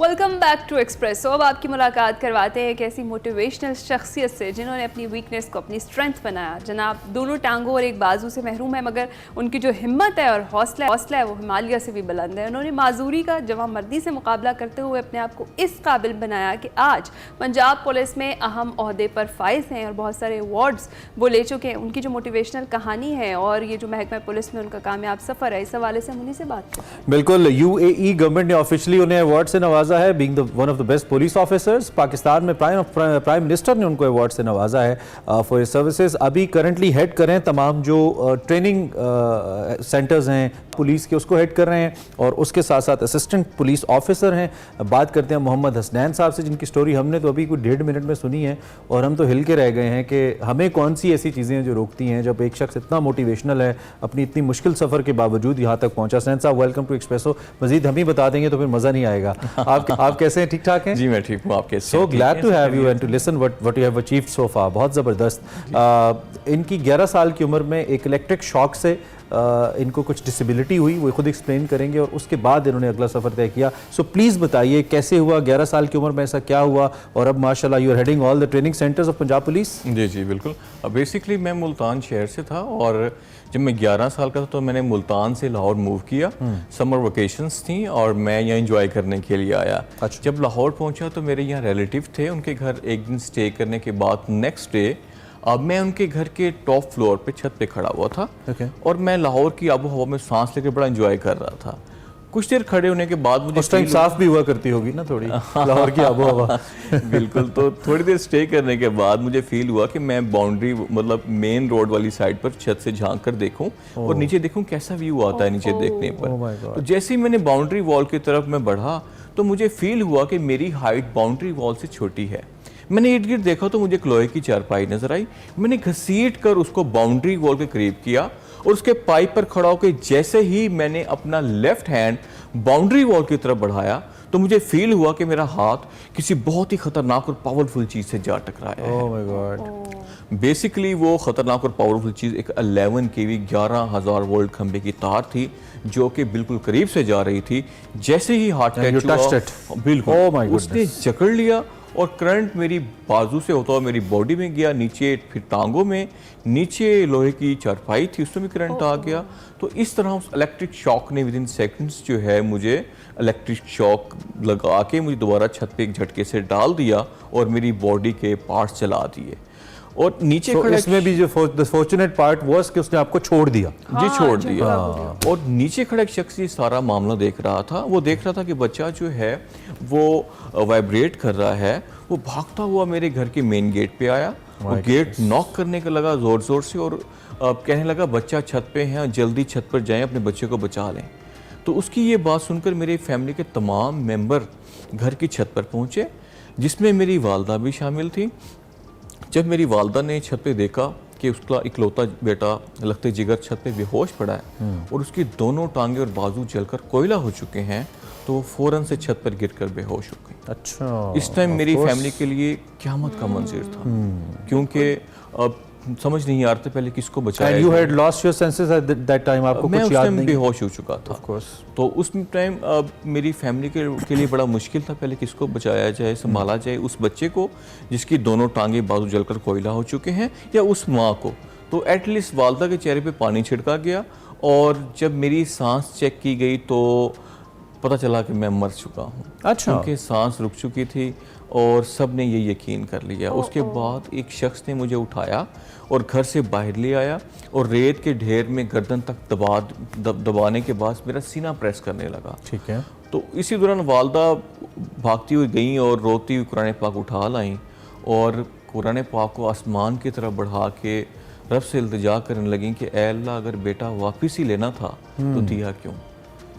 Welcome back to Expresso. अब आपकी मुलाकात करवाते हैं एक ऐसी मोटिवेशनल शख्सियत से जिन्होंने अपनी वीकनेस को अपनी स्ट्रेंथ बनाया। जनाब दोनों टांगों और एक बाजू से महरूम है, मगर उनकी जो हिम्मत है और हौसला है वो हिमालय से भी बुलंद है। उन्होंने माजूरी का जवामर्दी से मुकाबला करते हुए अपने आप को इस काबिल बनाया कि आज पंजाब पुलिस में अहम ओहदे पर फाइज हैं और बहुत सारे अवार्ड्स वो ले चुके हैं। उनकी जो मोटिवेशनल कहानी है और ये जो महकमा पुलिस में उनका कामयाब सफ़र है, इस हवाले से हम उन्हीं से बात करें। बिल्कुल, UAE गवर्नमेंट ने ऑफिशियली उन्हें अवार्ड से नवाजा है, being one of the best police officers. Pakistan में प्राइम मिनिस्टर ने उनको अवार्ड से नवाजा है फॉर हिज सर्विसेज। अभी करंटली हेड कर रहे हैं तमाम जो ट्रेनिंग सेंटर्स हैं पुलिस के, उसको हेड कर रहे हैं और उसके साथ साथ असिस्टेंट पुलिस ऑफिसर हैं। बात करते हैं मोहम्मद हसनैन साहब से, जिनकी स्टोरी हमने तो अभी कुछ 1.5 मिनट में सुनी है और हम तो हिल के रह गए हैं कि हमें कौन सी ऐसी चीज़ें हैं जो रोकती हैं जब एक शख्स इतना मोटिवेशनल है, अपनी इतनी मुश्किल सफ़र के बावजूद यहाँ तक पहुँचा। हसनैन साहब, वेलकम टू एक्सप्रेसो। मजीद हम ही बता देंगे तो फिर मज़ा नहीं आएगा। आप कैसे हैं? ठीक ठाक हैं? जी मैं ठीक हूँ। आपके so glad to have you and to listen what you have achieved so far. बहुत ज़बरदस्त। इनकी 11 साल की उम्र में एक इलेक्ट्रिक शॉक से इनको कुछ डिसेबिलिटी हुई, वो खुद एक्सप्लेन करेंगे और उसके बाद इन्होंने अगला सफ़र तय किया। सो प्लीज़ बताइए कैसे हुआ, 11 साल की उम्र में ऐसा क्या हुआ और अब माशाल्लाह you are heading all the training centres of Punjab police. जी बिल्कुल। बेसिकली मैं मुल्तान शहर से था और जब मैं 11 साल का था तो मैंने मुल्तान से लाहौर मूव किया। समर वेकेशंस थी और मैं यहाँ एंजॉय करने के लिए आया। अच्छा। जब लाहौर पहुँचा तो मेरे यहाँ रिलेटिव थे, उनके घर एक दिन स्टे करने के बाद नेक्स्ट डे अब मैं उनके घर के टॉप फ्लोर पे छत पे खड़ा हुआ था। और मैं लाहौर की आबो हवा में सांस लेकर बड़ा एंजॉय कर रहा था। कुछ देर खड़े होने के बाद मुझे उस टाइम साफ भी हुआ करती होगी ना थोड़ी लाहौर की आबो हवा। बिल्कुल। तो थोड़ी देर स्टे करने के बाद मुझे फील हुआ कि मैं बाउंड्री मतलब मेन रोड वाली साइड पर छत से झांक कर देखूं और नीचे देखूं कैसा व्यू आता है नीचे देखने पर। तो जैसे ही मैंने बाउंड्री वॉल की तरफ मैं बढ़ा तो मुझे फील हुआ कि मेरी हाइट बाउंड्री वॉल से छोटी है। मैंने इर्द गिर्द देखा तो मुझे लोहे की चारपाई नजर आई। मैंने घसीट कर उसको बाउंड्री वॉल के करीब किया और उसके पाइप पर खड़ा होकर जैसे ही मैंने अपना लेफ्ट हैंड बाउंड्री वॉल की तरफ बढ़ाया तो मुझे फील हुआ कि मेरा हाथ किसी बहुत ही खतरनाक और पावरफुल चीज से जा टकराया है। Oh my God. बेसिकली वो खतरनाक और पावरफुल चीज एक 11 kV 11,000 वोल्ट खंबे की तार थी जो कि बिल्कुल करीब से जा रही थी। जैसे ही हाथ टच हुआ बिल्कुल उसने जकड़ लिया और करंट मेरी बाजू से होता हुआ मेरी बॉडी में गया, नीचे फिर टांगों में, नीचे लोहे की चारपाई थी उसमें भी करंट आ गया। तो इस तरह उस इलेक्ट्रिक शॉक ने विदिन सेकंड्स जो है मुझे इलेक्ट्रिक शॉक लगा के मुझे दोबारा छत पे एक झटके से डाल दिया और मेरी बॉडी के पार्ट्स जला दिए। और नीचे So, खड़ा इसमें भी जो फॉर्चुनेट पार्ट वाज कि उसने आपको छोड़ दिया। जी छोड़ दिया। और नीचे खड़ा एक शख्स ये सारा मामला देख रहा था। वो देख रहा था कि बच्चा जो है वो वाइब्रेट कर रहा है। वो भागता हुआ मेरे घर के मेन गेट पे आया और गेट नॉक करने का लगा जोर जोर से और कहने लगा बच्चा छत पे है, जल्दी छत पर जाएं, अपने बच्चे को बचा लें। तो उसकी ये बात सुनकर मेरे फैमिली के तमाम मेंबर घर की छत पर पहुंचे, जिसमें मेरी वालदा भी शामिल थी। जब मेरी वालदा ने छत पे देखा कि उसका इकलौता बेटा लगते जिगर छत पे बेहोश पड़ा है और उसकी दोनों टांगे और बाजू जलकर कोयला हो चुके हैं, तो वो फौरन से छत पर गिरकर बेहोश हो गई। अच्छा, इस टाइम मेरी फैमिली के लिए क़यामत का मंजर था, क्योंकि अब समझ नहीं आ रहा था पहले किसको बचाया। And you had lost your senses at that time, आपको मैं कुछ उस याद टाइम नहीं? बेहोश हो चुका था। Of course. तो उस टाइम मेरी फैमिली के लिए बड़ा मुश्किल था पहले किसको बचाया जाए, संभाला जाए, उस बच्चे को जिसकी दोनों टांगे बाजू जलकर कोयला हो चुके हैं या उस माँ को। तो एटलीस्ट वालदा के चेहरे पे पानी छिड़का गया और जब मेरी सांस चेक की गई तो पता चला कि मैं मर चुका हूँ। अच्छा। क्योंकि सांस रुक चुकी थी और सब ने ये यकीन कर लिया। उसके बाद एक शख्स ने मुझे उठाया और घर से बाहर ले आया और रेत के ढेर में गर्दन तक दबाने के बाद मेरा सीना प्रेस करने लगा। ठीक है। तो इसी दौरान वालदा भागती हुई गई और रोती हुई कुरान पाक उठा लाई और कुरान पाक को आसमान की तरफ बढ़ा के रब से इल्तिजा करने लगी कि ऐ अल्लाह, अगर बेटा वापस ही लेना था तो दिया क्यों।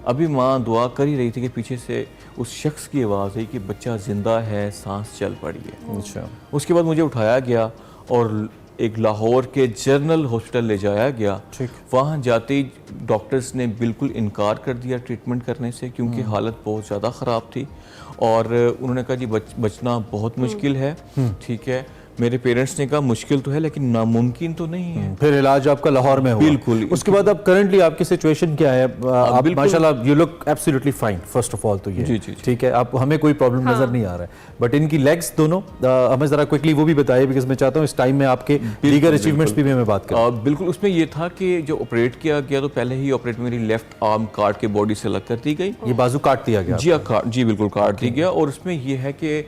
अभी माँ दुआ कर ही रही थी कि पीछे से उस शख्स की आवाज़ आई कि बच्चा ज़िंदा है, सांस चल पड़ी है। अच्छा। उसके बाद मुझे उठाया गया और एक लाहौर के जनरल हॉस्पिटल ले जाया गया। ठीक। वहाँ जाते ही डॉक्टर्स ने बिल्कुल इनकार कर दिया ट्रीटमेंट करने से, क्योंकि हालत बहुत ज़्यादा ख़राब थी और उन्होंने कहा जी बचना बहुत मुश्किल है। ठीक है, मेरे पेरेंट्स ने कहा मुश्किल तो है लेकिन नामुमकिन तो नहीं है। फिर इलाज आपका लाहौर में हुआ। बिल्कुल। उसके बाद अब करंटली आपकी सिचुएशन क्या है? आप बिल्कुल। माशाल्लाह you look absolutely fine, first of all तो ये जी, जी, जी। ठीक है, आप हमें कोई प्रॉब्लम नजर नहीं आ रहा है, बट इनकी लेग्स दोनों हमें जरा क्विकली वो भी बताइए, बिकॉज मैं चाहता हूँ इस टाइम में आपके दीगर अचीवमेंट्स भी मैं बात करूँ। बिल्कुल, उसमें ये था कि जो ऑपरेट किया गया तो पहले ही ऑपरेट मेरी लेफ्ट आर्म काट के बॉडी से अलग कर दी गई। ये बाजू काट दिया गया? जी बिल्कुल काट दी गया। और उसमें यह है कि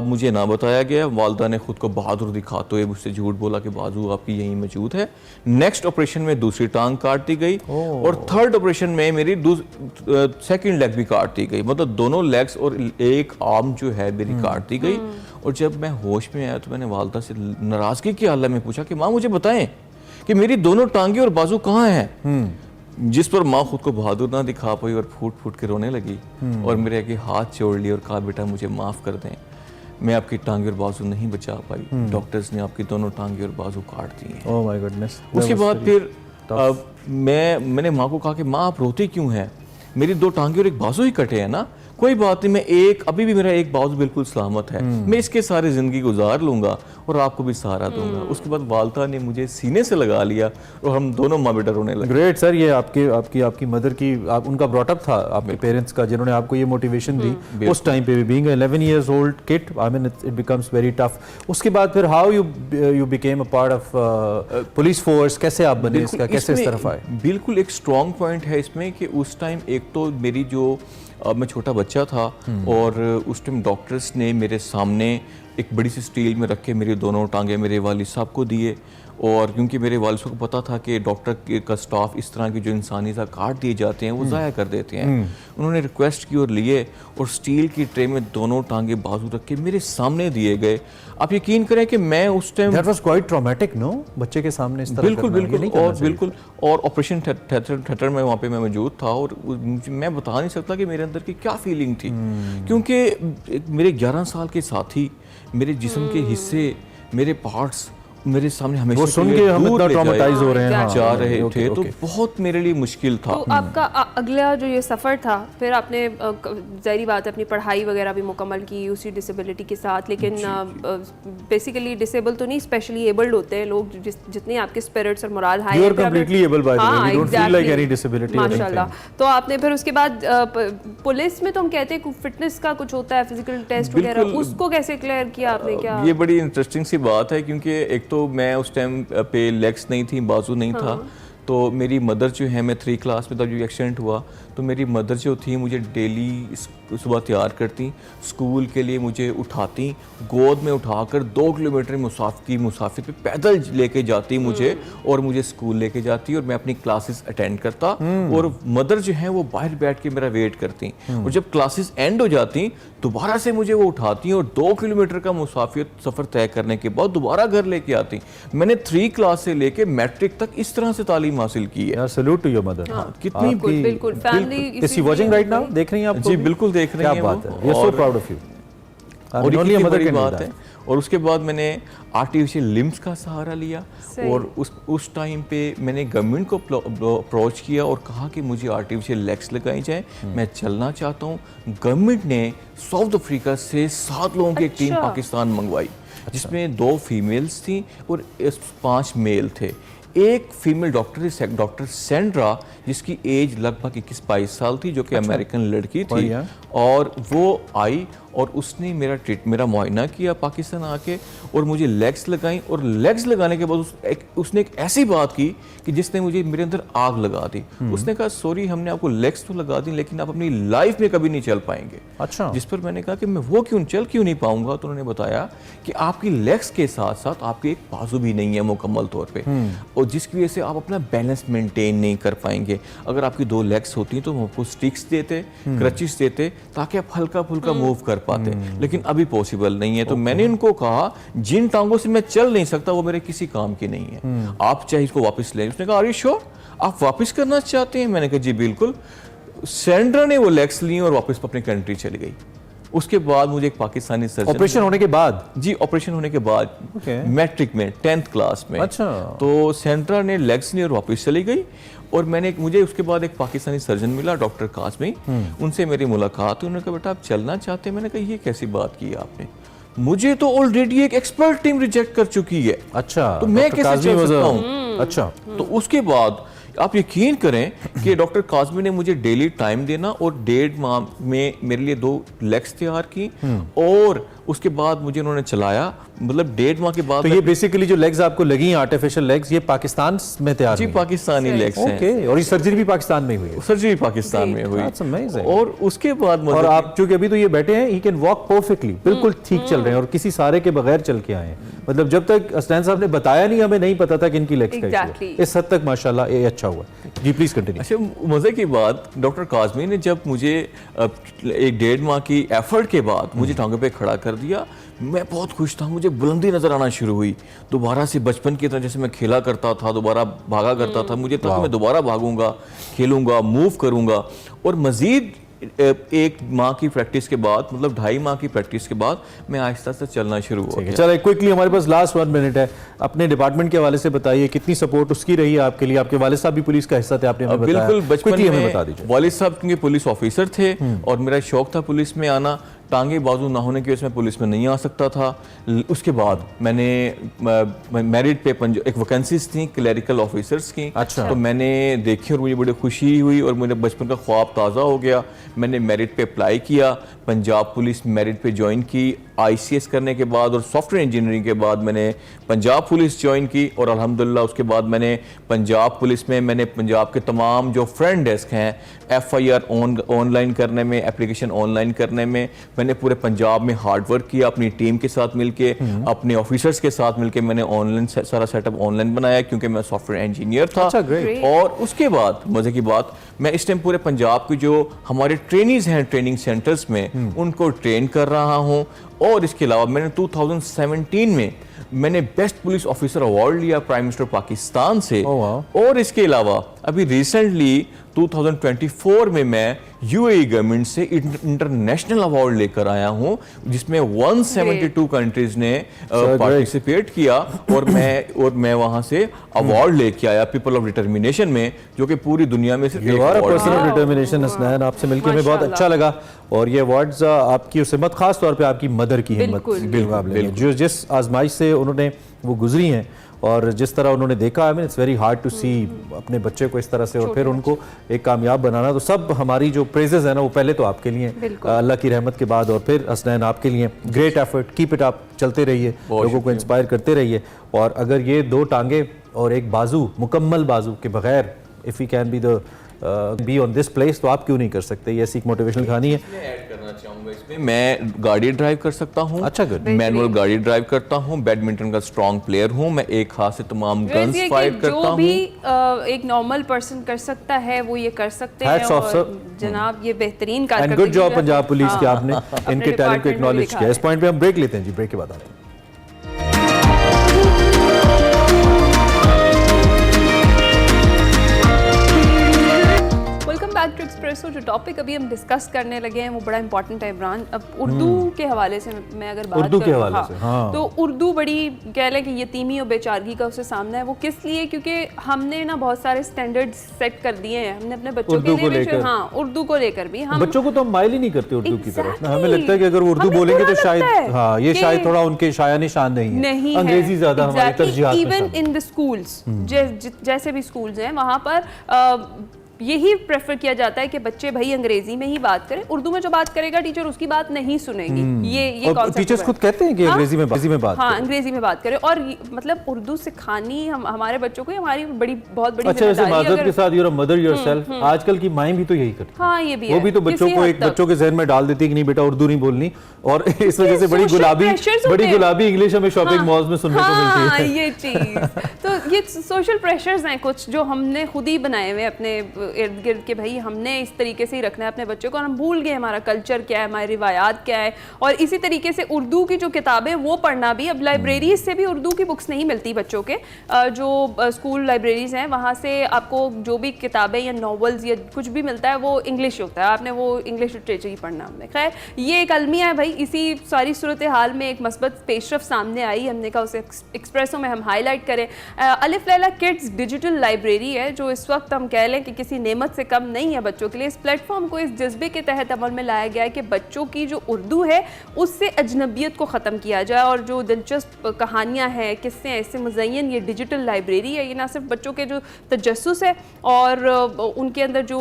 मुझे ना बताया गया, वालदा ने खुद को बहादुर दिखाते हुए मुझसे झूठ बोला कि बाजू आपकी यहीं मौजूद है। नेक्स्ट ऑपरेशन में दूसरी टांग काट दी गई और थर्ड ऑपरेशन में मेरी सेकंड लेग भी काट दी गई, मतलब दोनों लेग्स और एक आर्म जो है मेरी काट दी गई। और जब मैं होश में आया तो मैंने वालदा से नाराजगी की हालत में पूछा कि माँ मुझे बताएं कि मेरी दोनों टांगे और बाजू कहाँ हैं। जिस पर माँ खुद को बहादुर ना दिखा पाई और फूट फूट के रोने लगी और मेरे आगे हाथ जोड़ लिए और कहा बेटा मुझे माफ़ कर दें, मैं आपकी टांगे और बाजू नहीं बचा पाई, डॉक्टर्स ने आपकी दोनों टांगे और बाजू काट दी हैं। Oh my goodness. उसके बाद फिर मैंने माँ को कहा कि माँ आप रोती क्यों हैं, मेरी दो टांगे और एक बाजू ही कटे हैं ना, कोई बात नहीं, मैं अभी भी मेरा एक बाजू बिल्कुल सलामत है, मैं इसके सारे ज़िंदगी गुजार लूँगा और आपको भी सहारा दूंगा। उसके बाद वालदा ने मुझे सीने से लगा लिया और हम दोनों माँ बेटा रोने लगे। ग्रेट सर, ये आपकी मदर की उनका ब्रॉटअप था आपके पेरेंट्स का, जिन्होंने आपको ये मोटिवेशन दी उस टाइम पे भी। Being 11 years old kid, I mean it becomes very tough. उसके बाद फिर how you became a part of police force, कैसे आप बने इसका, कैसे इस तरफ आए? बिल्कुल एक स्ट्रॉन्ग पॉइंट है इसमें कि उस टाइम एक तो मेरी जो मैं छोटा बच्चा था और उस टाइम डॉक्टर्स ने मेरे सामने एक बड़ी सी स्टील में रख के मेरी दोनों टांगे मेरे वालिद साहब को दिए। और क्योंकि मेरे वालिद साहब को पता था कि डॉक्टर का स्टाफ इस तरह के जो इंसानी सा काट दिए जाते हैं वो ज़ाया कर देते हैं, उन्होंने रिक्वेस्ट की और लिए और स्टील की ट्रे में दोनों टांगे बाजू रख के मेरे सामने दिए गए। आप यकीन करें कि मैं उस time that was quite traumatic, no, बच्चे के सामने इस तरह बिल्कुल और ऑपरेशन थिएटर में वहाँ पे मैं मौजूद था और मैं बता नहीं सकता कि मेरे अंदर की क्या फीलिंग थी, क्योंकि मेरे 11 साल के साथी, मेरे जिस्म के हिस्से, मेरे पार्ट्स मेरे सामने हमेशा वो सुन के हम इतना ट्रॉमेटाइज हो रहे हैं, जा रहे थे, तो बहुत मेरे लिए मुश्किल था। तो आपका अगला जो ये सफ़र था, फिर आपने ज़ाहिरी बात है अपनी पढ़ाई वगैरह भी मुकम्मल की उसी डिसेबिलिटी के साथ, लेकिन बेसिकली डिसेबल तो नहीं, स्पेशली एबल्ड होते हैं लोग, जितने आपके स्पिरिट्स और moral high, you are completely able by the way, we don't feel like any disability माशाल्लाह। तो आपने फिर उसके बाद पुलिस में तो हम कहते हैं फिटनेस का कुछ होता है, फिजिकल टेस्ट वगैरह, उसको कैसे क्लियर किया आपने? क्या ये बड़ी इंटरेस्टिंग सी बात है, क्योंकि एक तो मैं उस टाइम पे लेग्स नहीं थी, बाजू नहीं था, तो मेरी मदर जो है, मैं 3 क्लास में तब जो एक्सीडेंट हुआ तो मेरी मदर जो थी मुझे डेली सुबह तैयार करती, स्कूल के लिए मुझे उठाती, गोद में उठाकर 2 किलोमीटर मुसाफिर पे पैदल लेके जाती मुझे, और मुझे स्कूल लेके जाती और मैं अपनी क्लासेस अटेंड करता, और मदर जो है वो बाहर बैठ के मेरा वेट करती, और जब क्लासेस एंड हो जाती दोबारा से मुझे वो उठाती और 2 किलोमीटर का मुसाफिर सफ़र तय करने के बाद दोबारा घर लेके आती। मैंने 3 क्लास से लेके मैट्रिक तक इस तरह से तालीम हासिल की है। यार सैल्यूट टू योर मदर। कितनी बिल्कुल family is she watching right now? देख रही हैं आप? जी बिल्कुल देख रही हैं। क्या बात है, we are so proud of you. और ये कितनी बड़ी बात है। और उसके बाद मैंने आर्टिफिशियल लिम्स का सहारा लिया, और उस टाइम पे मैंने गवर्नमेंट को अप्रोच किया और कहा कि मुझे आर्टिफिशियल लेग्स लगाई जाए, मैं चलना चाहता हूँ। गवर्नमेंट ने साउथ अफ्रीका से 7 लोगों की एक टीम पाकिस्तान मंगवाई, जिसमें 2 फीमेल्स थी और 5 मेल थे। एक फीमेल डॉक्टर सेंड्रा, जिसकी एज लगभग 21-22 साल थी, जो कि अमेरिकन लड़की थी, और वो आई और उसने मेरा मुआयना किया पाकिस्तान आके, और मुझे लेग्स लगाई, और लेग्स लगाने के बाद उसने एक ऐसी बात की कि जिसने मुझे मेरे अंदर आग लगा दी। उसने कहा सॉरी, हमने आपको लेग्स तो लगा दी लेकिन आप अपनी लाइफ में कभी नहीं चल पाएंगे। अच्छा। जिस पर मैंने कहा कि मैं वो चल क्यों नहीं पाऊंगा, तो उन्होंने बताया कि आपकी लेग्स के साथ साथ आपके एक बाजू भी नहीं है मुकम्मल तौर पे, और जिसकी वजह से आप अपना बैलेंस मेंटेन नहीं कर पाएंगे। अगर आपकी 2 लेग्स होती तो हम आपको स्टिक्स देते, क्रचिस देते, ताकि आप हल्का फुल्का मूव कर पाते, लेकिन अभी पॉसिबल नहीं है। तो मैंने उनको कहा जिन टांगों से मैं चल नहीं सकता वो मेरे किसी काम की नहीं है, आप चाहे इसको वापस लें। उसने कहा आर यू श्योर, आप वापस करना चाहते हैं? मैंने कहा जी बिल्कुल। सेंड्रा ने वो लेग्स ली और वापस अपनी कंट्री चली गई। उसके बाद मुझे एक पाकिस्तानी सर्जन, ऑपरेशन होने के बाद? जी ऑपरेशन होने के बाद, मैट्रिक में 10th क्लास में। अच्छा। तो सेंड्रा ने लेग्स ली और वापस चली गई, और मुझे उसके बाद एक पाकिस्तानी सर्जन मिला, डॉक्टर काज़मी, उनसे मेरी मुलाकात हुई। उन्होंने कहा बेटा आप चलना चाहते हैं? मैंने कहा ये कैसी बात की आपने, मुझे तो ऑलरेडी एक एक्सपर्ट टीम रिजेक्ट कर चुकी है। अच्छा, तो मैं कैसे चल सकता हूँ? अच्छा। तो उसके बाद आप यकीन करें कि डॉक्टर काज़मी ने मुझे डेली टाइम देना, और 1.5 माह में मेरे लिए 2 लेग्स तैयार की, और उसके बाद मुझे उन्होंने चलाया, मतलब 1.5 माह के बाद। तो ये बेसिकली जो लेग्स आपको लगी हैं आर्टिफिशियल लेग्स, ये पाकिस्तान में तैयार जी पाकिस्तानी लेग्स हैं। ओके। और ये सर्जरी भी पाकिस्तान में हुई है? सर्जरी पाकिस्तान में हुई। That's amazing. और उसके बाद और आप चूंकि अभी तो ये बैठे हैं, ही कैन वॉक परफेक्टली, बिल्कुल ठीक चल रहे हैं, और किसी सारे के बगैर चल के आए हैं। मतलब जब तक असलैन साहब ने बताया नहीं, हमें नहीं पता था कि इनकी लेग्स का इशू है। इस हद तक माशाल्लाह ये अच्छा हुआ। जी प्लीज कंटिन्यू। अच्छा, मजे की बात, डॉक्टर काज़मी ने जब मुझे एक 1.5 माह की एफर्ट के बाद मुझे टांगों पे खड़ा कर दिया, मैं बहुत खुश था, मुझे बुलंदी नजर आना शुरू हुई। दोबारा से बचपन की तरह जैसे मैं खेला करता था, दोबारा भागा करता था, मुझे था मैं दोबारा भागूंगा, खेलूंगा, मूव करूंगा। और मजीद 1 माह की प्रैक्टिस के बाद, मतलब 2.5 माह की प्रैक्टिस के बाद, मैं आहिस्ता आहिस्ता चलना शुरू हो गया। चलो क्विकली, हमारे पास लास्ट 1 मिनट है, अपने डिपार्टमेंट के हवाले से बताइए, कितनी सपोर्ट उसकी रही है आपके लिए? आपके वालिद साहब भी पुलिस का हिस्सा थे, आपने हमें बताया। बिल्कुल, बचपन में बता दीजिए। वालिद साहब क्योंकि पुलिस ऑफिसर थे, और मेरा शौक था पुलिस में आना, टांगे बाजू ना होने की वजह से मैं पुलिस में नहीं आ सकता था। उसके बाद मैंने मेरिट पे एक वैकेंसीज थी क्लरिकल ऑफिसर्स की। अच्छा। तो मैंने देखी और मुझे बड़ी खुशी हुई, और मेरे बचपन का ख्वाब ताज़ा हो गया। मैंने मेरिट पे अप्लाई किया, पंजाब पुलिस मेरिट पे ज्वाइन की, ICS करने के बाद और सॉफ्टवेयर इंजीनियरिंग के बाद मैंने पंजाब पुलिस ज्वाइन की, और अल्हम्दुलिल्लाह उसके बाद मैंने पंजाब पुलिस में मैंने पंजाब के तमाम जो फ्रंट डेस्क हैं, FIR ऑनलाइन करने में, एप्लीकेशन ऑनलाइन करने में, मैंने पूरे पंजाब में हार्ड वर्क किया, अपनी टीम के साथ मिलके, अपने ऑफिसर्स के साथ मिलके मैंने ऑनलाइन सारा सेटअप ऑनलाइन बनाया, क्योंकि मैं सॉफ्टवेयर इंजीनियर था। अच्छा, ग्रेट। और उसके बाद मजे की बात, मैं इस टाइम पूरे पंजाब के जो हमारे ट्रेनीज हैं ट्रेनिंग सेंटर्स में, उनको ट्रेन कर रहा हूँ। और इसके अलावा मैंने 2017 में मैंने बेस्ट पुलिस ऑफिसर अवार्ड लिया प्राइम मिनिस्टर पाकिस्तान से। और इसके अलावा अभी रिसेंटली 2024 में मैं UAE गवर्नमेंट से इंटरनेशनल अवार्ड लेकर आया हूं, जिसमें 172 कंट्रीज ने पार्टिसिपेट किया, और मैं वहां से अवार्ड लेके आया पीपल ऑफ डिटर्मिनेशन में, जो कि पूरी दुनिया में सिर्फ पर्सन ऑफ डिटर्मिनेशन। हसनैन, आपसे मिलकर हमें बहुत अच्छा लगा, और ये अवार्ड्स आपकी उस हिम्मत, खास तौर पे आपकी मदर की हिम्मत के मुकाबले में, जो जिस आजमाइश से उन्होंने वो गुजरी हैं, और जिस तरह उन्होंने देखा, I mean it's very hard to see अपने बच्चे को इस तरह से, और फिर उनको एक कामयाब बनाना। तो सब हमारी जो प्रेजेस है ना, वो पहले तो आपके लिए, अल्लाह की रहमत के बाद, और फिर हसनैन आपके लिए great effort, keep it up, चलते रहिए, लोगों को इंस्पायर करते रहिए। और अगर ये 2 टांगे और एक बाजू, मुकम्मल बाजू के बगैर, if you can be the be on this place, तो आप क्यों नहीं कर सकते? ये ऐसी एक मोटिवेशनल कहानी है। मैं ऐड करना चाहूँगा इसमें, मैं गाड़ी ड्राइव कर सकता हूँ। अच्छा, गुड। मैनुअल गाड़ी ड्राइव करता हूँ, बैडमिंटन का स्ट्रॉन्ग प्लेयर हूँ, मैं एक हाथ से तमाम गन्स फायर करता हूँ। जो भी एक नॉर्मल पर्सन कर सकता है वो ये कर सकते हैं। Hats off, sir. और जनाब ये बेहतरीन एंड कारकर्दगी गुड जॉब है। पंजाब पुलिस के, हाँ, आपने अपने इनके टैलेंट को डिपार्टमेंट में एक्नॉलेज दिखा किया। इस है। पॉइंट पे हम ब्रेक लेते हैं जी, ब्रेक के बाद आते हैं। Back to Expresso. जो टॉपिक अभी हम डिस्कस करने लगे हैं वो बड़ा इंपॉर्टेंट है इमरान। अब उर्दू के हवाले से मैं अगर बात उर्दू के करूं, हवाले से, हाँ। तो उर्दू बड़ी कह लें कि यतीमी और बेचारगी का उससे सामना है। वो किस लिए? क्योंकि हमने ना बहुत सारे स्टैंडर्ड सेट कर दिए हैं हमने अपने बच्चों उर्दू के को लिए भी। लेकर। हाँ, उर्दू को लेकर भी हम बच्चों को तो हम माइल ही नहीं करते उर्दू की तरफ। Exactly. हमें लगता है कि अगर वो उर्दू हमें बोलेंगे बुरा तो शायद, लगता है हाँ, ये कि- शायद थोड़ा उनके शाया निशान नहीं नहीं है, अंग्रेजी ज्यादा हमारी तरजीहात में इवन शामिल है। इन द स्कूल्स जैसे भी स्कूल्स हैं वहाँ पर यही प्रेफर किया जाता है कि बच्चे भाई अंग्रेजी में ही बात करें। उर्दू में जो बात करेगा टीचर उसकी बात नहीं सुनेगी। ये और कॉन्सेप्ट टीचर्स खुद कहते हैं कि हाँ? अंग्रेजी में बात हाँ, करें। अंग्रेजी में बात करें। और मतलब उर्दू सिखानी हमारे बच्चों को हमारी बहुत बड़ी अच्छा, वैसे जिम्मेदारी है। माजरत के साथ यूर मदर योरसेल्फ, आजकल की माएं भी तो यही करती हैं। हाँ, ये भी वो है। भी तो बच्चों किसी को हद एक तक। बच्चों के जहन में डाल देती है कि नहीं बेटा उर्दू नहीं बोलनी, और इस वजह से बड़ी social pressures होते हैं। गुलाबी इंग्लिश हमें शॉपिंग मॉल्स में सुनने को मिलती हाँ, है। ये चीज तो ये सोशल प्रेशर्स हैं कुछ जो हमने खुद ही बनाए हुए अपने इर्द गिर्द के। भाई हमने इस तरीके से ही रखना है अपने बच्चों को, और हम भूल गए हमारा कल्चर क्या है, हमारी रिवायात क्या है। और इसी तरीके से उर्दू की जो किताबें वो पढ़ना भी, अब लाइब्रेरीज से भी उर्दू की बुक्स नहीं मिलती बच्चों के। जो स्कूल लाइब्रेरीज हैं वहाँ से आपको जो भी किताबें या नॉवेल्स या कुछ भी मिलता है वो इंग्लिश होता है, आपने वो इंग्लिश लिटरेचर ही पढ़ना है। खैर ये एक अलमिया है भाई। इसी सारी सूरत हाल में एक मस्बत पेशरफ सामने आई, हमने कहा उसे एक्सप्रेसो में हम हाईलाइट करें। अलिफ लैला किड्स डिजिटल लाइब्रेरी है जो इस वक्त हम कह लें कि किसी नेमत से कम नहीं है बच्चों के लिए। इस प्लेटफॉर्म को इस जज्बे के तहत अमल में लाया गया है कि बच्चों की जो उर्दू है उससे अजनबियत को ख़त्म किया जाए, और जो दिलचस्प कहानियाँ हैं, किस्से हैं, इससे मुज़य्यन ये डिजिटल लाइब्रेरी है। ये ना सिर्फ बच्चों के जो तजस्सुस है और उनके अंदर जो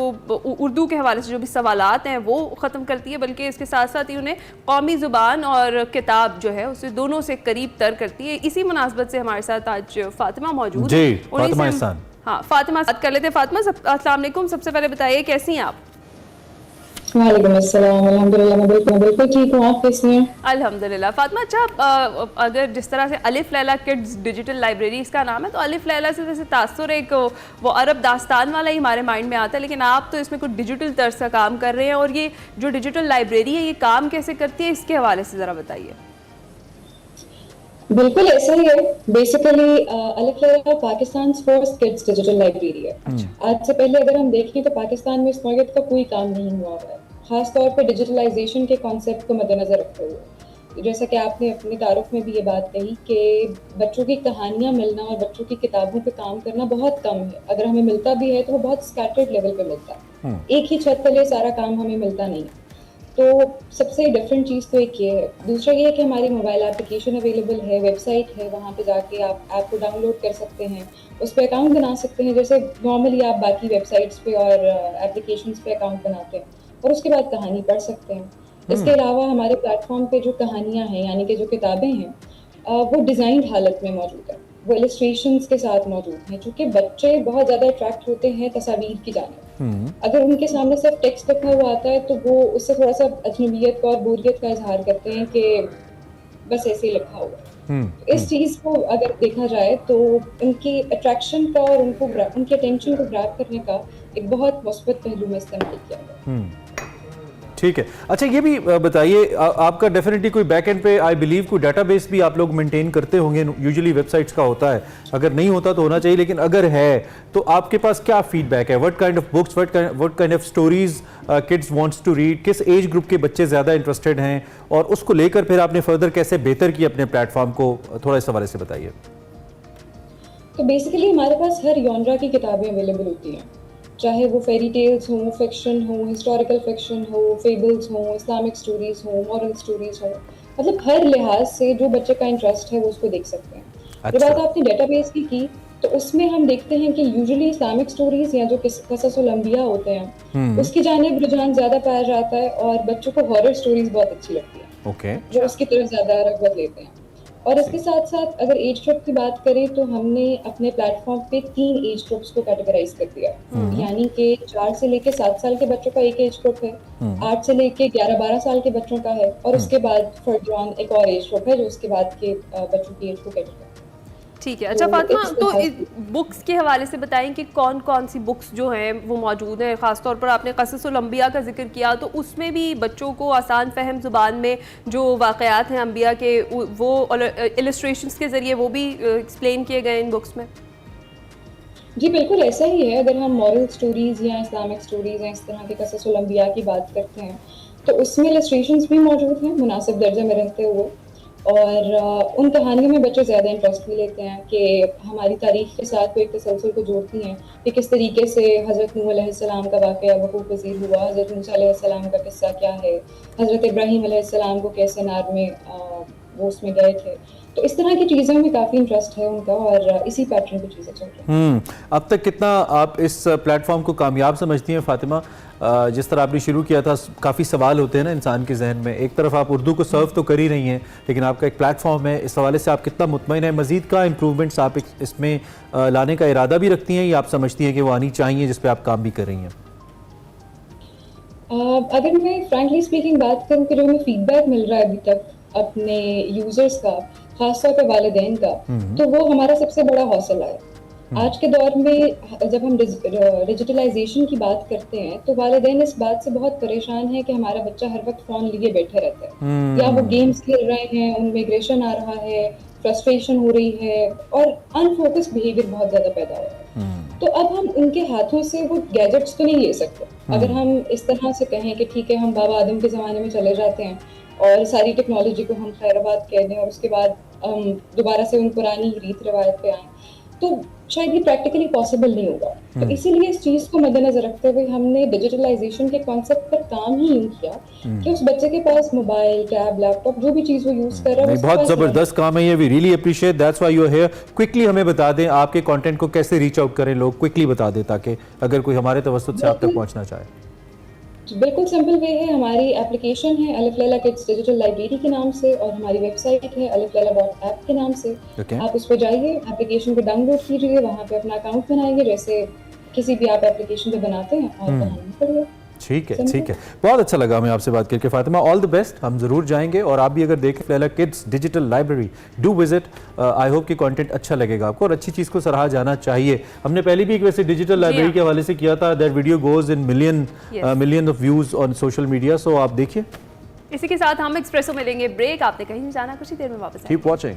उर्दू के हवाले से जो भी सवालात हैं वो ख़त्म करती है, बल्कि इसके साथ साथ ही उन्हें कौमी ज़ुबान और किताब जो है उसे दोनों से करीब तर करती है। इसी मुनासबत से हमारे साथ आज फातिमा मौजूद जी, है। फातिमा एहसान। हाँ, फातिमा से बात कर लेते हैं। फातिमा, अस्सलाम वालेकुम। सबसे पहले बताइए कैसी हैं आप? वालेकुम अस्सलाम, अल्हम्दुलिल्लाह मैं बिल्कुल ठीक हूँ। आप कैसी हैं? अल्हम्दुलिल्लाह। फातिमा, अच्छा अगर जिस तरह से अलिफ लैला किड्स डिजिटल लाइब्रेरी इसका नाम है, तो अलिफ लैला से जैसे तासुर एक वो अरब दास्तान वाला ही हमारे माइंड में आता है, लेकिन आप तो इसमें कुछ डिजिटल तर्ज का काम कर रहे हैं। और ये जो डिजिटल लाइब्रेरी है ये काम कैसे करती है, इसके हवाले से ज़रा बताइए। बिल्कुल ऐसा ही है। बेसिकली अलिफ Laila Pakistan first kids digital library है। आज से पहले अगर हम देखें तो पाकिस्तान में इस प्रोजेक्ट का कोई काम नहीं हुआ है, खास तौर पे डिजिटलाइजेशन के कॉन्सेप्ट को मद्देनजर रखते हुए। जैसा कि आपने अपने तारुफ में भी ये बात कही कि बच्चों की कहानियां मिलना और बच्चों की किताबों पे काम करना बहुत कम है। अगर हमें मिलता भी है तो वो बहुत स्कैटर्ड लेवल पे मिलता है, एक ही छत तले सारा काम हमें मिलता नहीं है। तो सबसे डिफरेंट चीज़ तो एक ये है। दूसरा ये है कि हमारी मोबाइल एप्लीकेशन अवेलेबल है, वेबसाइट है, वहाँ पे जाके आप ऐप को डाउनलोड कर सकते हैं, उस पर अकाउंट बना सकते हैं जैसे नॉर्मली आप बाकी वेबसाइट्स पे और एप्लीकेशंस पे अकाउंट बनाते हैं, और उसके बाद कहानी पढ़ सकते हैं। इसके अलावा हमारे प्लेटफॉर्म पे जो कहानियाँ हैं यानी कि जो किताबें हैं वो डिज़ाइंड हालत में मौजूद है, वो इलस्ट्रेशंस के साथ मौजूद हैं, क्योंकि बच्चे बहुत ज़्यादा अट्रैक्ट होते हैं तस्वीर की जानिब। अगर उनके सामने सिर्फ टेक्स्ट लिखा हुआ आता है तो वो उससे थोड़ा सा अजनबियत का और बोरियत का इजहार करते हैं कि बस ऐसे ही लिखा हुआ है। इस चीज़ को अगर देखा जाए तो उनकी अट्रैक्शन का और उनकी अटेंशन को ग्रैब करने का एक बहुत मुस्बत पहलू में इस्तेमाल किया गया। ठीक है। अच्छा ये भी बताइए, आपका डेफिनेटली कोई बैक एंड पे आई बिलीव कोई डेटाबेस भी आप लोग मेंटेन करते होंगे, यूजुअली वेबसाइट्स का होता है, अगर नहीं होता तो होना चाहिए, लेकिन अगर है तो आपके पास क्या फीडबैक है? What kind of books, what kind of stories kids wants to read, किस एज ग्रुप के बच्चे ज़्यादा इंटरेस्टेड हैं, और उसको लेकर फिर आपने फर्दर कैसे बेहतर किया अपने प्लेटफॉर्म को, थोड़ा इस हवाले से बताइए। तो बेसिकली हमारे पास हर जॉनरा की किताबें अवेलेबल होती हैं, चाहे वो फेरी टेल्स हों, फिक्शन हो, हिस्टोरिकल फिक्शन हो, फेबल्स हों, इस्लामिक स्टोरीज हों, मॉरल स्टोरीज हों, मतलब हर लिहाज से जो बच्चे का इंटरेस्ट है वो उसको देख सकते हैं। अच्छा। जब बात आपने डेटाबेस की तो उसमें हम देखते हैं कि यूजुअली इस्लामिक स्टोरीज या जो क़ससुल अंबिया होते हैं उसकी जानिब रुझान ज़्यादा पाया जाता है, और बच्चों को हॉरर स्टोरीज बहुत अच्छी लगती है, ओके, जो उसकी तरफ ज़्यादा रग़बत लेते हैं। और इसके साथ साथ अगर एज ग्रुप की बात करें तो हमने अपने प्लेटफॉर्म पे 3 एज ग्रुप्स को कैटेगराइज कर दिया, यानी कि 4 से लेके 7 साल के बच्चों का एक एज ग्रुप है, 8 से लेके 11-12 साल के बच्चों का है, और उसके बाद फर्दर ऑन एक और एज ग्रुप है जो उसके बाद के बच्चों की एज को कैटेगराइज। ठीक है। अच्छा फातिमा, तो बुक्स के हवाले से बताएं कि कौन कौन सी बुक्स जो हैं वो मौजूद हैं। ख़ासतौर पर आपने क़ससुल अंबिया का जिक्र किया, तो उसमें भी बच्चों को आसान फहम ज़ुबान में जो वाक़यात हैं अंबिया के वो इलस्ट्रेशंस के ज़रिए वो भी एक्सप्लेन किए गए इन बुक्स में। जी बिल्कुल ऐसा ही है। अगर हम मॉरल स्टोरीज़ या इस्लामिक स्टोरीज़ या इस तरह के क़ससुल अंबिया की बात करते हैं तो उसमें इलस्ट्रेशंस भी मौजूद हैं मुनासिब दर्जे में रहते हुए, और उन कहानियों में बच्चे ज़्यादा इंटरेस्ट भी लेते हैं कि हमारी तारीख के साथ कोई एक तसलसल को जोड़ती हैं कि किस तरीके से हज़रत नूह अलैहिस्सलाम का वाक़या वक़ूअ पज़ीर हुआ, हज़रत मूसा अलैहिस्सलाम का किस्सा क्या है, हज़रत इब्राहीम अलैहिस्सलाम को कैसे नार में वो उसमें गए थे। तो इस तरह की चीज़ों में काफ़ी इंटरेस्ट है उनका, और इसी पैटर्न की चीज़ें चल रही हैं। अब तक कितना आप इस प्लेटफॉर्म को कामयाब समझती हैं फातिमा? जिस तरह आपने शुरू किया था, काफ़ी सवाल होते हैं ना इंसान के जहन में। एक तरफ आप उर्दू को सर्व तो कर ही रही हैं, लेकिन आपका एक प्लेटफॉर्म है, इस हवाले से आप कितना मुतमईन है? मज़ीद का इम्प्रूवमेंट्स आप इसमें लाने का इरादा भी रखती हैं, या आप समझती हैं कि वो आनी चाहिए जिस पर आप काम भी कर रही हैं? अगर मैं फ्रैंकली स्पीकिंग बात करूँ कि जो हमें फीडबैक मिल रहा है अभी तक अपने यूजर्स का, खासतौर पर वालिदैन का, तो वो हमारा सबसे बड़ा हौसला है। आज के दौर में जब हम डिजिटलाइजेशन की बात करते हैं तो वालिदैन इस बात से बहुत परेशान है कि हमारा बच्चा हर वक्त फोन लिए बैठे रहता है, या वो गेम्स खेल रहे हैं, उनमें एग्रेशन आ रहा है, फ्रस्ट्रेशन हो रही है, और अनफोकस बिहेवियर बहुत ज्यादा पैदा हो रहा है। तो अब हम उनके हाथों से वो गैजेट्स तो नहीं ले सकते। अगर हम इस तरह से कहें कि ठीक है हम बाबा आदम के ज़माने में चले जाते हैं और सारी टेक्नोलॉजी को हम खैराबाद कह दें और उसके बाद दोबारा से उन पुरानी रीत रिवायत पे आएँ, तो शायद ये प्रैक्टिकली पॉसिबल नहीं होगा। तो इसीलिए इस चीज़ को मद्देनजर रखते हुए हमने डिजिटलाइजेशन के कॉन्सेप्ट पर काम ही यूं किया कि उस बच्चे के पास मोबाइल, टैब, लैपटॉप जो भी चीज़ वो यूज़ कर रहा है, बहुत ज़बरदस्त काम है ये। We really appreciate, that's why you are here. Quickly हमें बता दें आपके कंटेंट को कैसे रीच आउट करें लोग, क्विकली बता दें ताकि अगर कोई हमारे तवज्जुह से आप तक पहुंचना चाहे। बिल्कुल सिंपल वे है, हमारी एप्लीकेशन है अलिफ लैला किड्स डिजिटल लाइब्रेरी के नाम से, और हमारी वेबसाइट है aliflaila.app के नाम से। आप उस पर जाइए, एप्लीकेशन को डाउनलोड कीजिए, वहाँ पे अपना अकाउंट बनाइए जैसे किसी भी आप एप्लीकेशन पे बनाते हैं, और कहानी पढ़िए। ठीक है, ठीक है, बहुत अच्छा लगा हमें आपसे बात करके फातिमा। ऑल द बेस्ट, हम ज़रूर जाएंगे, और आप भी अगर देखें Laila kids digital library, do visit. I hope कि कंटेंट अच्छा लगेगा आपको, और अच्छी चीज़ को सराहा जाना चाहिए। हमने पहले भी एक वैसे डिजिटल लाइब्रेरी के हवाले से किया था, that video goes in million of views on social media, so आप देखिए। इसी के साथ हम एक्सप्रेसो में लेंगे ब्रेक, आपने कहीं नहीं जाना, कुछ ही देर में वापस keep watching.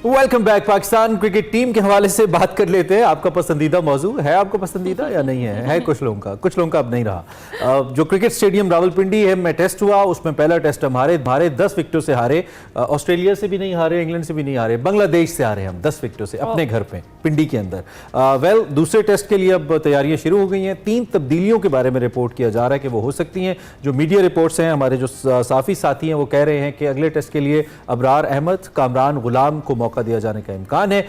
Welcome back. Pakistan cricket team के हवाले से बात कर लेते हैं। आपका पसंदीदा मौजू है, आपका पसंदीदा या नहीं है कुछ लोगों का अब नहीं रहा। जो क्रिकेट स्टेडियम रावलपिंडी है में टेस्ट हुआ, उसमें पहला टेस्ट हम हारे 10 विकेटों से हारे। ऑस्ट्रेलिया से भी नहीं हारे, इंग्लैंड से भी नहीं हारे, बांग्लादेश से हारे हम 10 विकेटों से अपने घर पे पिंडी के अंदर। दूसरे टेस्ट के लिए अब तैयारियां शुरू हो गई हैं। 3 तब्दीलियों के बारे में रिपोर्ट किया जा रहा है कि वो हो सकती हैं। जो मीडिया रिपोर्ट्स हैं, हमारे जो साफी साथी हैं वो कह रहे हैं कि अगले टेस्ट के लिए अबरार अहमद, कामरान गुलाम को मौका दिया जाने का इम्कान है।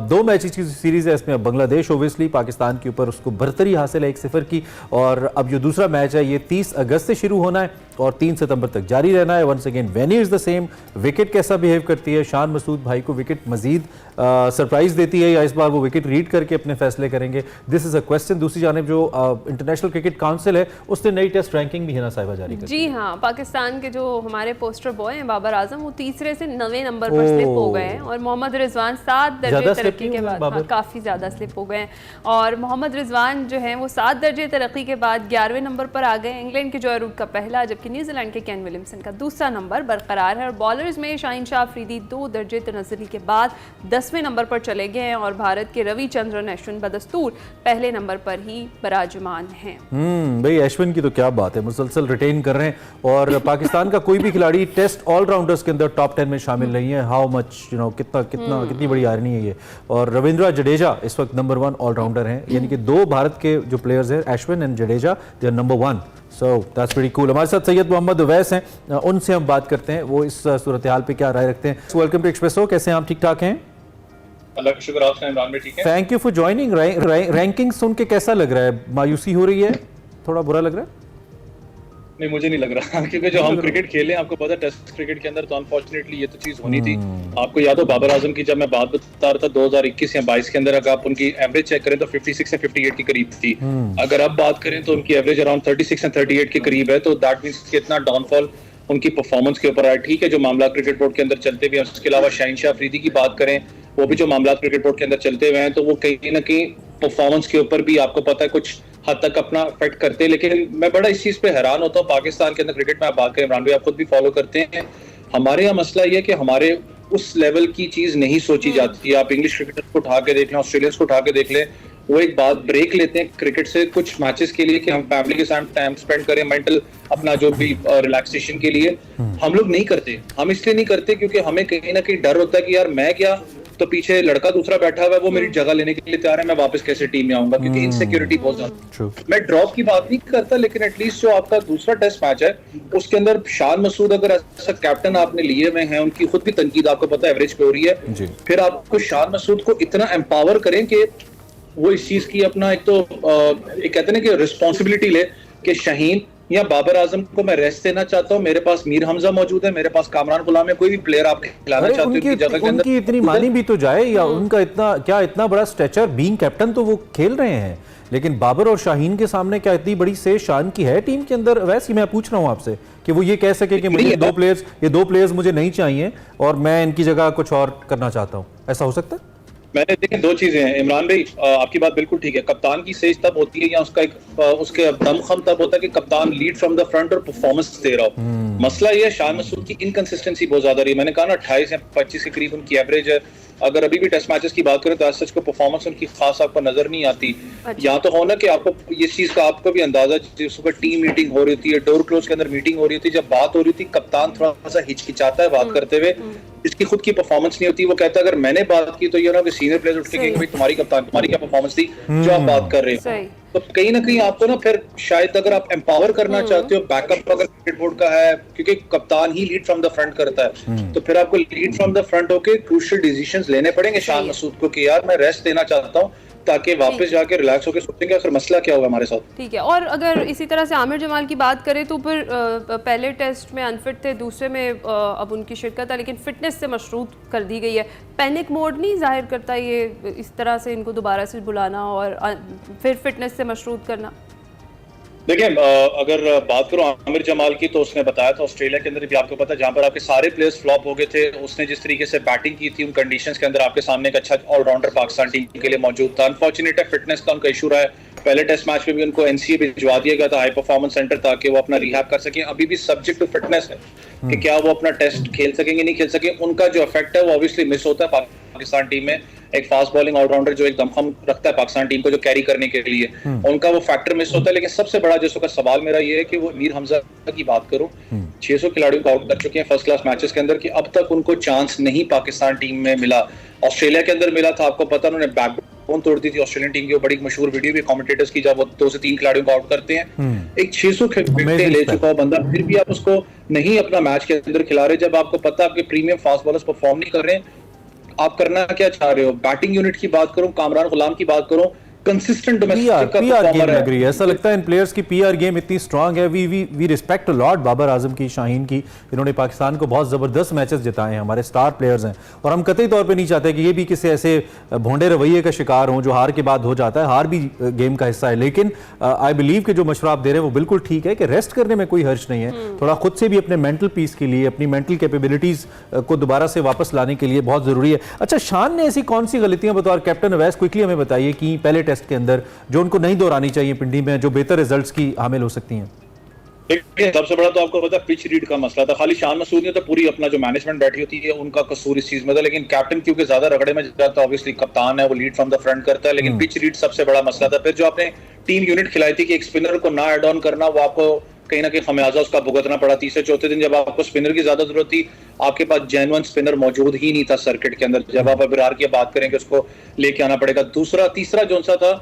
2 मैच की सीरीज है, इसमें बांग्लादेश ओबियसली पाकिस्तान के ऊपर उसको बढ़तरी हासिल है 1-0 की, और अब जो दूसरा मैच है ये 30 अगस्त से शुरू होना है और 3 सितंबर तक जारी रहना है। Once again venue is the same. Wicket कैसा बिहेव करती है, शान मसूद भाई को विकेट मजीद सरप्राइज देती है, या इस बार वो विकेट रीड करके अपने फैसले करेंगे, दिस इज अ क्वेश्चन। दूसरी जानिब जो इंटरनेशनल क्रिकेट काउंसिल है उसने नई टेस्ट रैंकिंग भी है ना साहिबा जारी कर। जी हाँ, पाकिस्तान के जो हमारे पोस्टर बॉय हैं बाबर आजम, वो 3 से 9वें नंबर पर स्लिप हो गए हैं, और मोहम्मद रिजवान 7 दर्जे तरक्की के बाद काफ़ी ज़्यादा स्लिप हो गए हैं, और मोहम्मद रिजवान जो हैं वो 7 दर्जे तरक्की के बाद 11वें नंबर पर आ गए। इंग्लैंड के जॉय रूट का पहला, जबकि न्यूजीलैंड के केन विलियमसन का दूसरा नंबर बरकरार है। और बॉलर्स में शाहीन शाह अफरीदी 2 दर्जे तनज़्ज़ुली के बाद 10वें नंबर पर चले गए हैं, और भारत के रविचंद्रन अश्विन बदस्तूर पहले नंबर पर ही बराजमान हैं। भाई अश्विन की तो क्या बात है, मुसलसल रिटेन कर रहे हैं, और पाकिस्तान का कोई भी खिलाड़ी टेस्ट ऑलराउंडर्स के अंदर टॉप 10 में शामिल नहीं है। हाउ मच कितनी बड़ी आयरनी है ये। और रविंद्र जडेजा इस वक्त नंबर 1 ऑलराउंडर हैं, यानी कि 2 भारत के जो प्लेयर्स हैं Ashwin and Jadeja, they are number 1। So that's very cool. हमारे साथ सैयद मोहम्मद उवैस हैं, उनसे हम बात करते हैं, वो इस सूरत हाल पे क्या राय रखते हैं। वेलकम टू एक्सप्रेसो, कैसे हैं आप? ठीक ठाक हैं? अल्लाह का शुक्र, आप इमरान में ठीक है? Thank you for joining. Ranking सुन के कैसा लग रहा है? मायूसी हो रही है, थोड़ा बुरा लग रहा है? नहीं, मुझे नहीं लग रहा क्योंकि जो हम क्रिकेट खेले हैं आपको पता है टेस्ट क्रिकेट के अंदर तो अनफॉर्चुनेटली ये तो चीज होनी थी। आपको याद हो बाबर आजम की जब मैं बात बता रहा था 2021 या 22 के अंदर अगर आप उनकी एवरेज चेक करें तो 56 या 58 के करीब थी। अगर अब बात करें तो उनकी एवरेज अराउंड 36 या 38 के करीब है, तो दैट मींस कि इतना डाउनफॉल उनकी परफॉर्मेंस के ऊपर है। ठीक है, जो मामला क्रिकेट बोर्ड के अंदर चलते हुए, उसके अलावा शाहीन शाह अफरीदी की बात करें, वो भी जो मामला क्रिकेट बोर्ड के अंदर चलते हुए हैं तो वो कहीं ना कहीं परफॉर्मेंस के ऊपर भी आपको पता है कुछ हद तक अपना इफेक्ट करते हैं। लेकिन मैं बड़ा इस चीज पे हैरान होता हूँ, पाकिस्तान के अंदर क्रिकेट में आप बात करें, इमरान भाई आप खुद भी फॉलो करते हैं, हमारे यहाँ मसला ये है कि हमारे उस लेवल की चीज नहीं सोची जाती है। आप इंग्लिश क्रिकेटर्स को उठा के देख लें, ऑस्ट्रेलियंस को उठा के देख लें, वो एक बात ब्रेक लेते हैं क्रिकेट से कुछ मैचेस के लिए कि हम फैमिली के साथ टाइम स्पेंड करें, मेंटल अपना जो भी रिलैक्सेशन के लिए। हम लोग नहीं करते। हम इसलिए नहीं करते क्योंकि हमें कहीं ना कहीं डर होता है कि यार मैं क्या, तो पीछे लड़का दूसरा बैठा हुआ है, वो मेरी जगह लेने के लिए तैयार है, मैं वापस कैसे टीम में आऊंगा, क्योंकि इनसिक्योरिटी बहुत ज्यादा। मैं ड्रॉप की बात नहीं करता, लेकिन एटलीस्ट जो आपका दूसरा टेस्ट मैच है उसके अंदर शान मसूद अगर ऐसा कैप्टन आपने लिए हुए हैं, उनकी खुद भी तनकीद आपको पता है एवरेज पे हो रही है, फिर आपको शान मसूद को इतना एम्पावर करें कि वो इस चीज की अपना एक तो एक कहते हैं ना कि रिस्पॉन्सिबिलिटी ले कि शाहीन या बाबर आजम को मैं रेस्ट देना चाहता हूँ, मेरे पास मीर हमजा मौजूद है, मेरे पास कामरान गुलाम है, कोई भी प्लेयर आप खिलाना चाहते हो उनकी जगह के अंदर, उनकी इतनी मानी भी तो जाए, या उनका इतना बड़ा स्ट्रेचर, बीइंग कैप्टन तो वो खेल रहे हैं, लेकिन बाबर और शाहीन के सामने क्या इतनी बड़ी से शान की है टीम के अंदर? वैसे मैं पूछ रहा हूँ आपसे कि वो ये कह सके कि मुझे ये दो प्लेयर्स मुझे नहीं चाहिए और मैं इनकी जगह कुछ और करना चाहता हूँ, ऐसा हो सकता है? मैंने देखें दो चीजें हैं इमरान भाई, आपकी बात बिल्कुल ठीक है। कप्तान की सेज तब होती है या उसका एक उसके दमखम तब होता है कि कप्तान लीड फ्रॉम द फ्रंट और परफॉर्मेंस दे रहा हो। मसला ये है शान मसूद की इनकंसिस्टेंसी बहुत ज्यादा रही है। मैंने कहा ना 28 या 25 के करीब उनकी एवरेज है। अगर अभी भी टेस्ट मैचेस की बात करें तो आज सच को परफॉर्मेंस उनकी खास आपको नजर नहीं आती। या तो हो ना कि आपको इस चीज का आपको भी अंदाजा, जिस वक्त टीम मीटिंग हो रही होती है, डोर क्लोज के अंदर मीटिंग हो रही होती है, जब बात हो रही थी कप्तान थोड़ा सा हिचकिचाता है बात करते हुए, इसकी खुद की परफॉर्मेंस नहीं होती। वो कहता है अगर मैंने बात की तो ये ना कि सीनियर प्लेयर उठ के कहेंगे भाई तुम्हारी कप्तान, तुम्हारी क्या परफॉर्मेंस थी जो आप बात कर रहे हो। तो कहीं ना कहीं आपको ना फिर शायद अगर आप एम्पावर करना चाहते हो, बैकअप अगर क्रिकेट बोर्ड का है, क्योंकि कप्तान ही लीड फ्रॉम द फ्रंट करता है, तो फिर आपको लीड फ्रॉम द फ्रंट होके क्रूशियल डिसीजंस लेने पड़ेंगे शान मसूद को कि यार मैं रेस्ट देना चाहता हूँ, ताकि वापस जाके रिलैक्स होकर सोचेंगे आखिर मसला क्या होगा हमारे साथ। ठीक है। और अगर इसी तरह से आमिर जमाल की बात करें तो फिर पहले टेस्ट में अनफिट थे, दूसरे में अब उनकी शिरकत है, लेकिन फिटनेस से मशरूत कर दी गई है। पैनिक मोड नहीं जाहिर करता ये इस तरह से इनको दोबारा से बुलाना और फिर फिटनेस से मशरूत करना? देखिए अगर बात करो आमिर जमाल की, तो उसने बताया था ऑस्ट्रेलिया के अंदर भी आपको पता है जहां पर आपके सारे प्लेयर्स फ्लॉप हो गए थे, उसने जिस तरीके से बैटिंग की थी उन कंडीशंस के अंदर आपके सामने एक अच्छा ऑलराउंडर पाकिस्तान टीम के लिए मौजूद था। अनफॉर्चुनेट है फिटनेस का उनका इशू रहा है। पहले टेस्ट मैच में भी उनको एनसीए भिजवा दिया गया था हाई परफॉर्मेंस सेंटर, ताकि वो अपना रिहैब कर सके। अभी भी सब्जेक्ट टू फिटनेस है कि क्या वो अपना टेस्ट खेल सकेंगे नहीं खेल सके। उनका जो इफेक्ट है वो ऑब्वियसली मिस होता है पाकिस्तान टीम में। एक फास्ट बॉलिंग ऑलराउंडर जो एक दमखम रखता है पाकिस्तान टीम को जो कैरी करने के लिए, उनका वो फैक्टर मिस होता है। लेकिन सबसे बड़ा जिसका सवाल मेरा ये है कि वो मीर हमजा की बात करूं, 600 खिलाड़ियों को आउट कर चुके हैं फर्स्ट क्लास मैचेस के अंदर, कि अब तक उनको चांस नहीं पाकिस्तान टीम में मिला। ऑस्ट्रेलिया के अंदर मिला था, आपको पता उन्होंने बैकबोन तोड़ दी थी ऑस्ट्रेलियन टीम की। वो बड़ी मशहूर वीडियो भी कमेंटेटर्स की, जब वो 2 से 3 खिलाड़ियों को आउट करते हैं। एक 600 विकेटें ले चुका बंदा, फिर भी आप उसको नहीं अपना मैच के अंदर खिला रहे, जब आपको पता आपके प्रीमियम फास्ट बॉलर्स परफॉर्म नहीं कर रहे हैं। आप करना क्या चाह रहे हो? बैटिंग यूनिट की बात करूं, कामरान गुलाम की बात करूं, कंसिस्टेंट डोमेस्टिक का पीआर गेम लग रही है। ऐसा लगता है इन प्लेयर्स की पीआर गेम इतनी स्ट्रांग है। We respect lot Babar Azam की, शाहीन की, इन्होंने पाकिस्तान को बहुत जबरदस्त मैचेस जिताए हैं, हमारे स्टार प्लेयर्स हैं, और हम कतई तौर पे नहीं चाहते कि ये भी किसी ऐसे भोंडे रवैये का शिकार हों जो हार के बाद हो जाता है। हार भी गेम का हिस्सा है, लेकिन आई बिलीव कि जो मशवरा आप दे रहे हैं वो बिल्कुल ठीक है कि रेस्ट करने में कोई हर्ज नहीं है। थोड़ा खुद से भी अपने मेंटल पीस के लिए, अपनी मेंटल कैपेबिलिटीज को दोबारा से वापस लाने के लिए बहुत जरूरी है। अच्छा, शान ने ऐसी कौन सी गलतियां बतौर कैप्टन अवैस क्विकली हमें बताइए कि पहले टेस्ट के अंदर जो उनको नहीं दोहरानी चाहिए पिंडी में, जो बेहतर रिजल्ट्स की हामिल हो सकती हैं? देखिए सबसे बड़ा तो आपको पता है पिच रीड का मसला था। खाली शान मसूद ने तो पूरी अपना जो मैनेजमेंट बैठी होती है उनका कसूर इस चीज में था, लेकिन कैप्टन क्योंकि ज्यादा रगड़े में जाता है, ऑब्वियसली कप्तान है वो लीड फ्रॉम द फ्रंट करता है, लेकिन पिच रीड सबसे बड़ा मसला था। फिर जो आपने टीम यूनिट खिलाई थी कि एक स्पिनर को ना एड ऑन करना, वो आपको कहीं ना कहीं खमियाजा उसका भुगतना पड़ा। तीसरे चौथे दिन जब आपको स्पिनर की ज्यादा जरूरत थी, आपके पास जेन्युइन स्पिनर मौजूद ही नहीं था सर्किट के अंदर। जब आप अबरार की बात करेंगे उसको लेके आना पड़ेगा। तीसरा जो सा था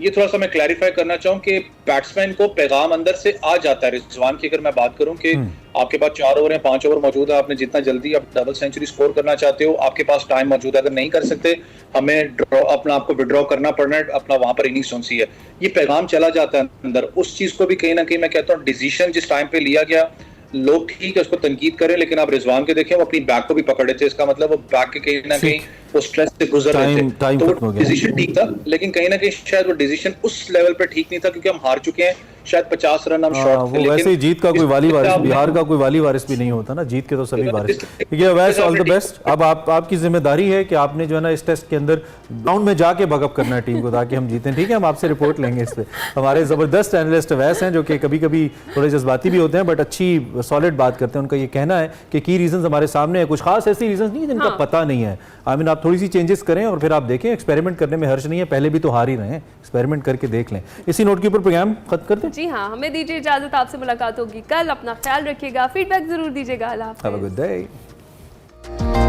ये थोड़ा सा मैं क्लैरिफाई करना चाहूँ कि बैट्समैन को पैगाम अंदर से आ जाता है। रिजवान की अगर मैं बात करूं कि आपके पास 4 ओवर या 5 ओवर मौजूद है, आपने जितना जल्दी आप डबल सेंचुरी स्कोर करना चाहते हो, आपके पास टाइम मौजूद है। अगर नहीं कर सकते, हमें अपना आपको विड्रॉ करना पड़ना है, अपना वहां पर इनिंग्स सी है, ये पैगाम चला जाता है अंदर। उस चीज को भी कहीं ना कहीं मैं कहता हूँ डिसीजन जिस टाइम पे लिया गया, लोग ठीक है उसको तनकीद करें, लेकिन आप रिजवान के देखें वो अपनी बैक को भी पकड़े थे। इसका मतलब वो बैक के कहीं ना कहीं वो स्ट्रेस से गुजर रहे थे, तो वो डिसीजन ठीक था, लेकिन कहीं ना कहीं शायद वो डिसीजन उस लेवल पे ठीक नहीं था, क्योंकि हम हार चुके हैं, शायद 50 रन हम शॉर्ट थे। वैसे ही जीत का कोई वाली वारिस, बिहार का कोई वाली वारिस भी नहीं होता ना, जीत के तो सभी वारिस। ये वैसे ऑल द बेस्ट। अब आपकी जिम्मेदारी है कि आपने जो है ना इस टेस्ट के अंदर ग्राउंड में जाके बकअप करना है टीम को, ताकि हम जीतें। ठीक है, हम आपसे रिपोर्ट लेंगे इस पे। हमारे जबरदस्त एनालिस्ट अवैस हैं, जो कि कभी कभी थोड़े जज्बाती भी होते हैं, बट अच्छी सॉलिड बात करते हैं। उनका ये कहना है कि की रीजंस हमारे सामने है, कुछ खास ऐसी रीजंस नहीं है जिनका पता नहीं है। आई मीन आप थोड़ी सी चेंजेस करें और फिर आप देखें, एक्सपेरिमेंट करने में हर्ज नहीं है, पहले भी तो हार ही रहे हैं, एक्सपेरिमेंट करके देख लें। इसी नोट के ऊपर प्रोग्राम खत्म करते हैं। जी हाँ, हमें दीजिए इजाजत, आपसे मुलाकात होगी कल। अपना ख्याल रखिएगा, फीडबैक जरूर दीजिएगा। अल्लाह हाफ़िज़। Have a good day.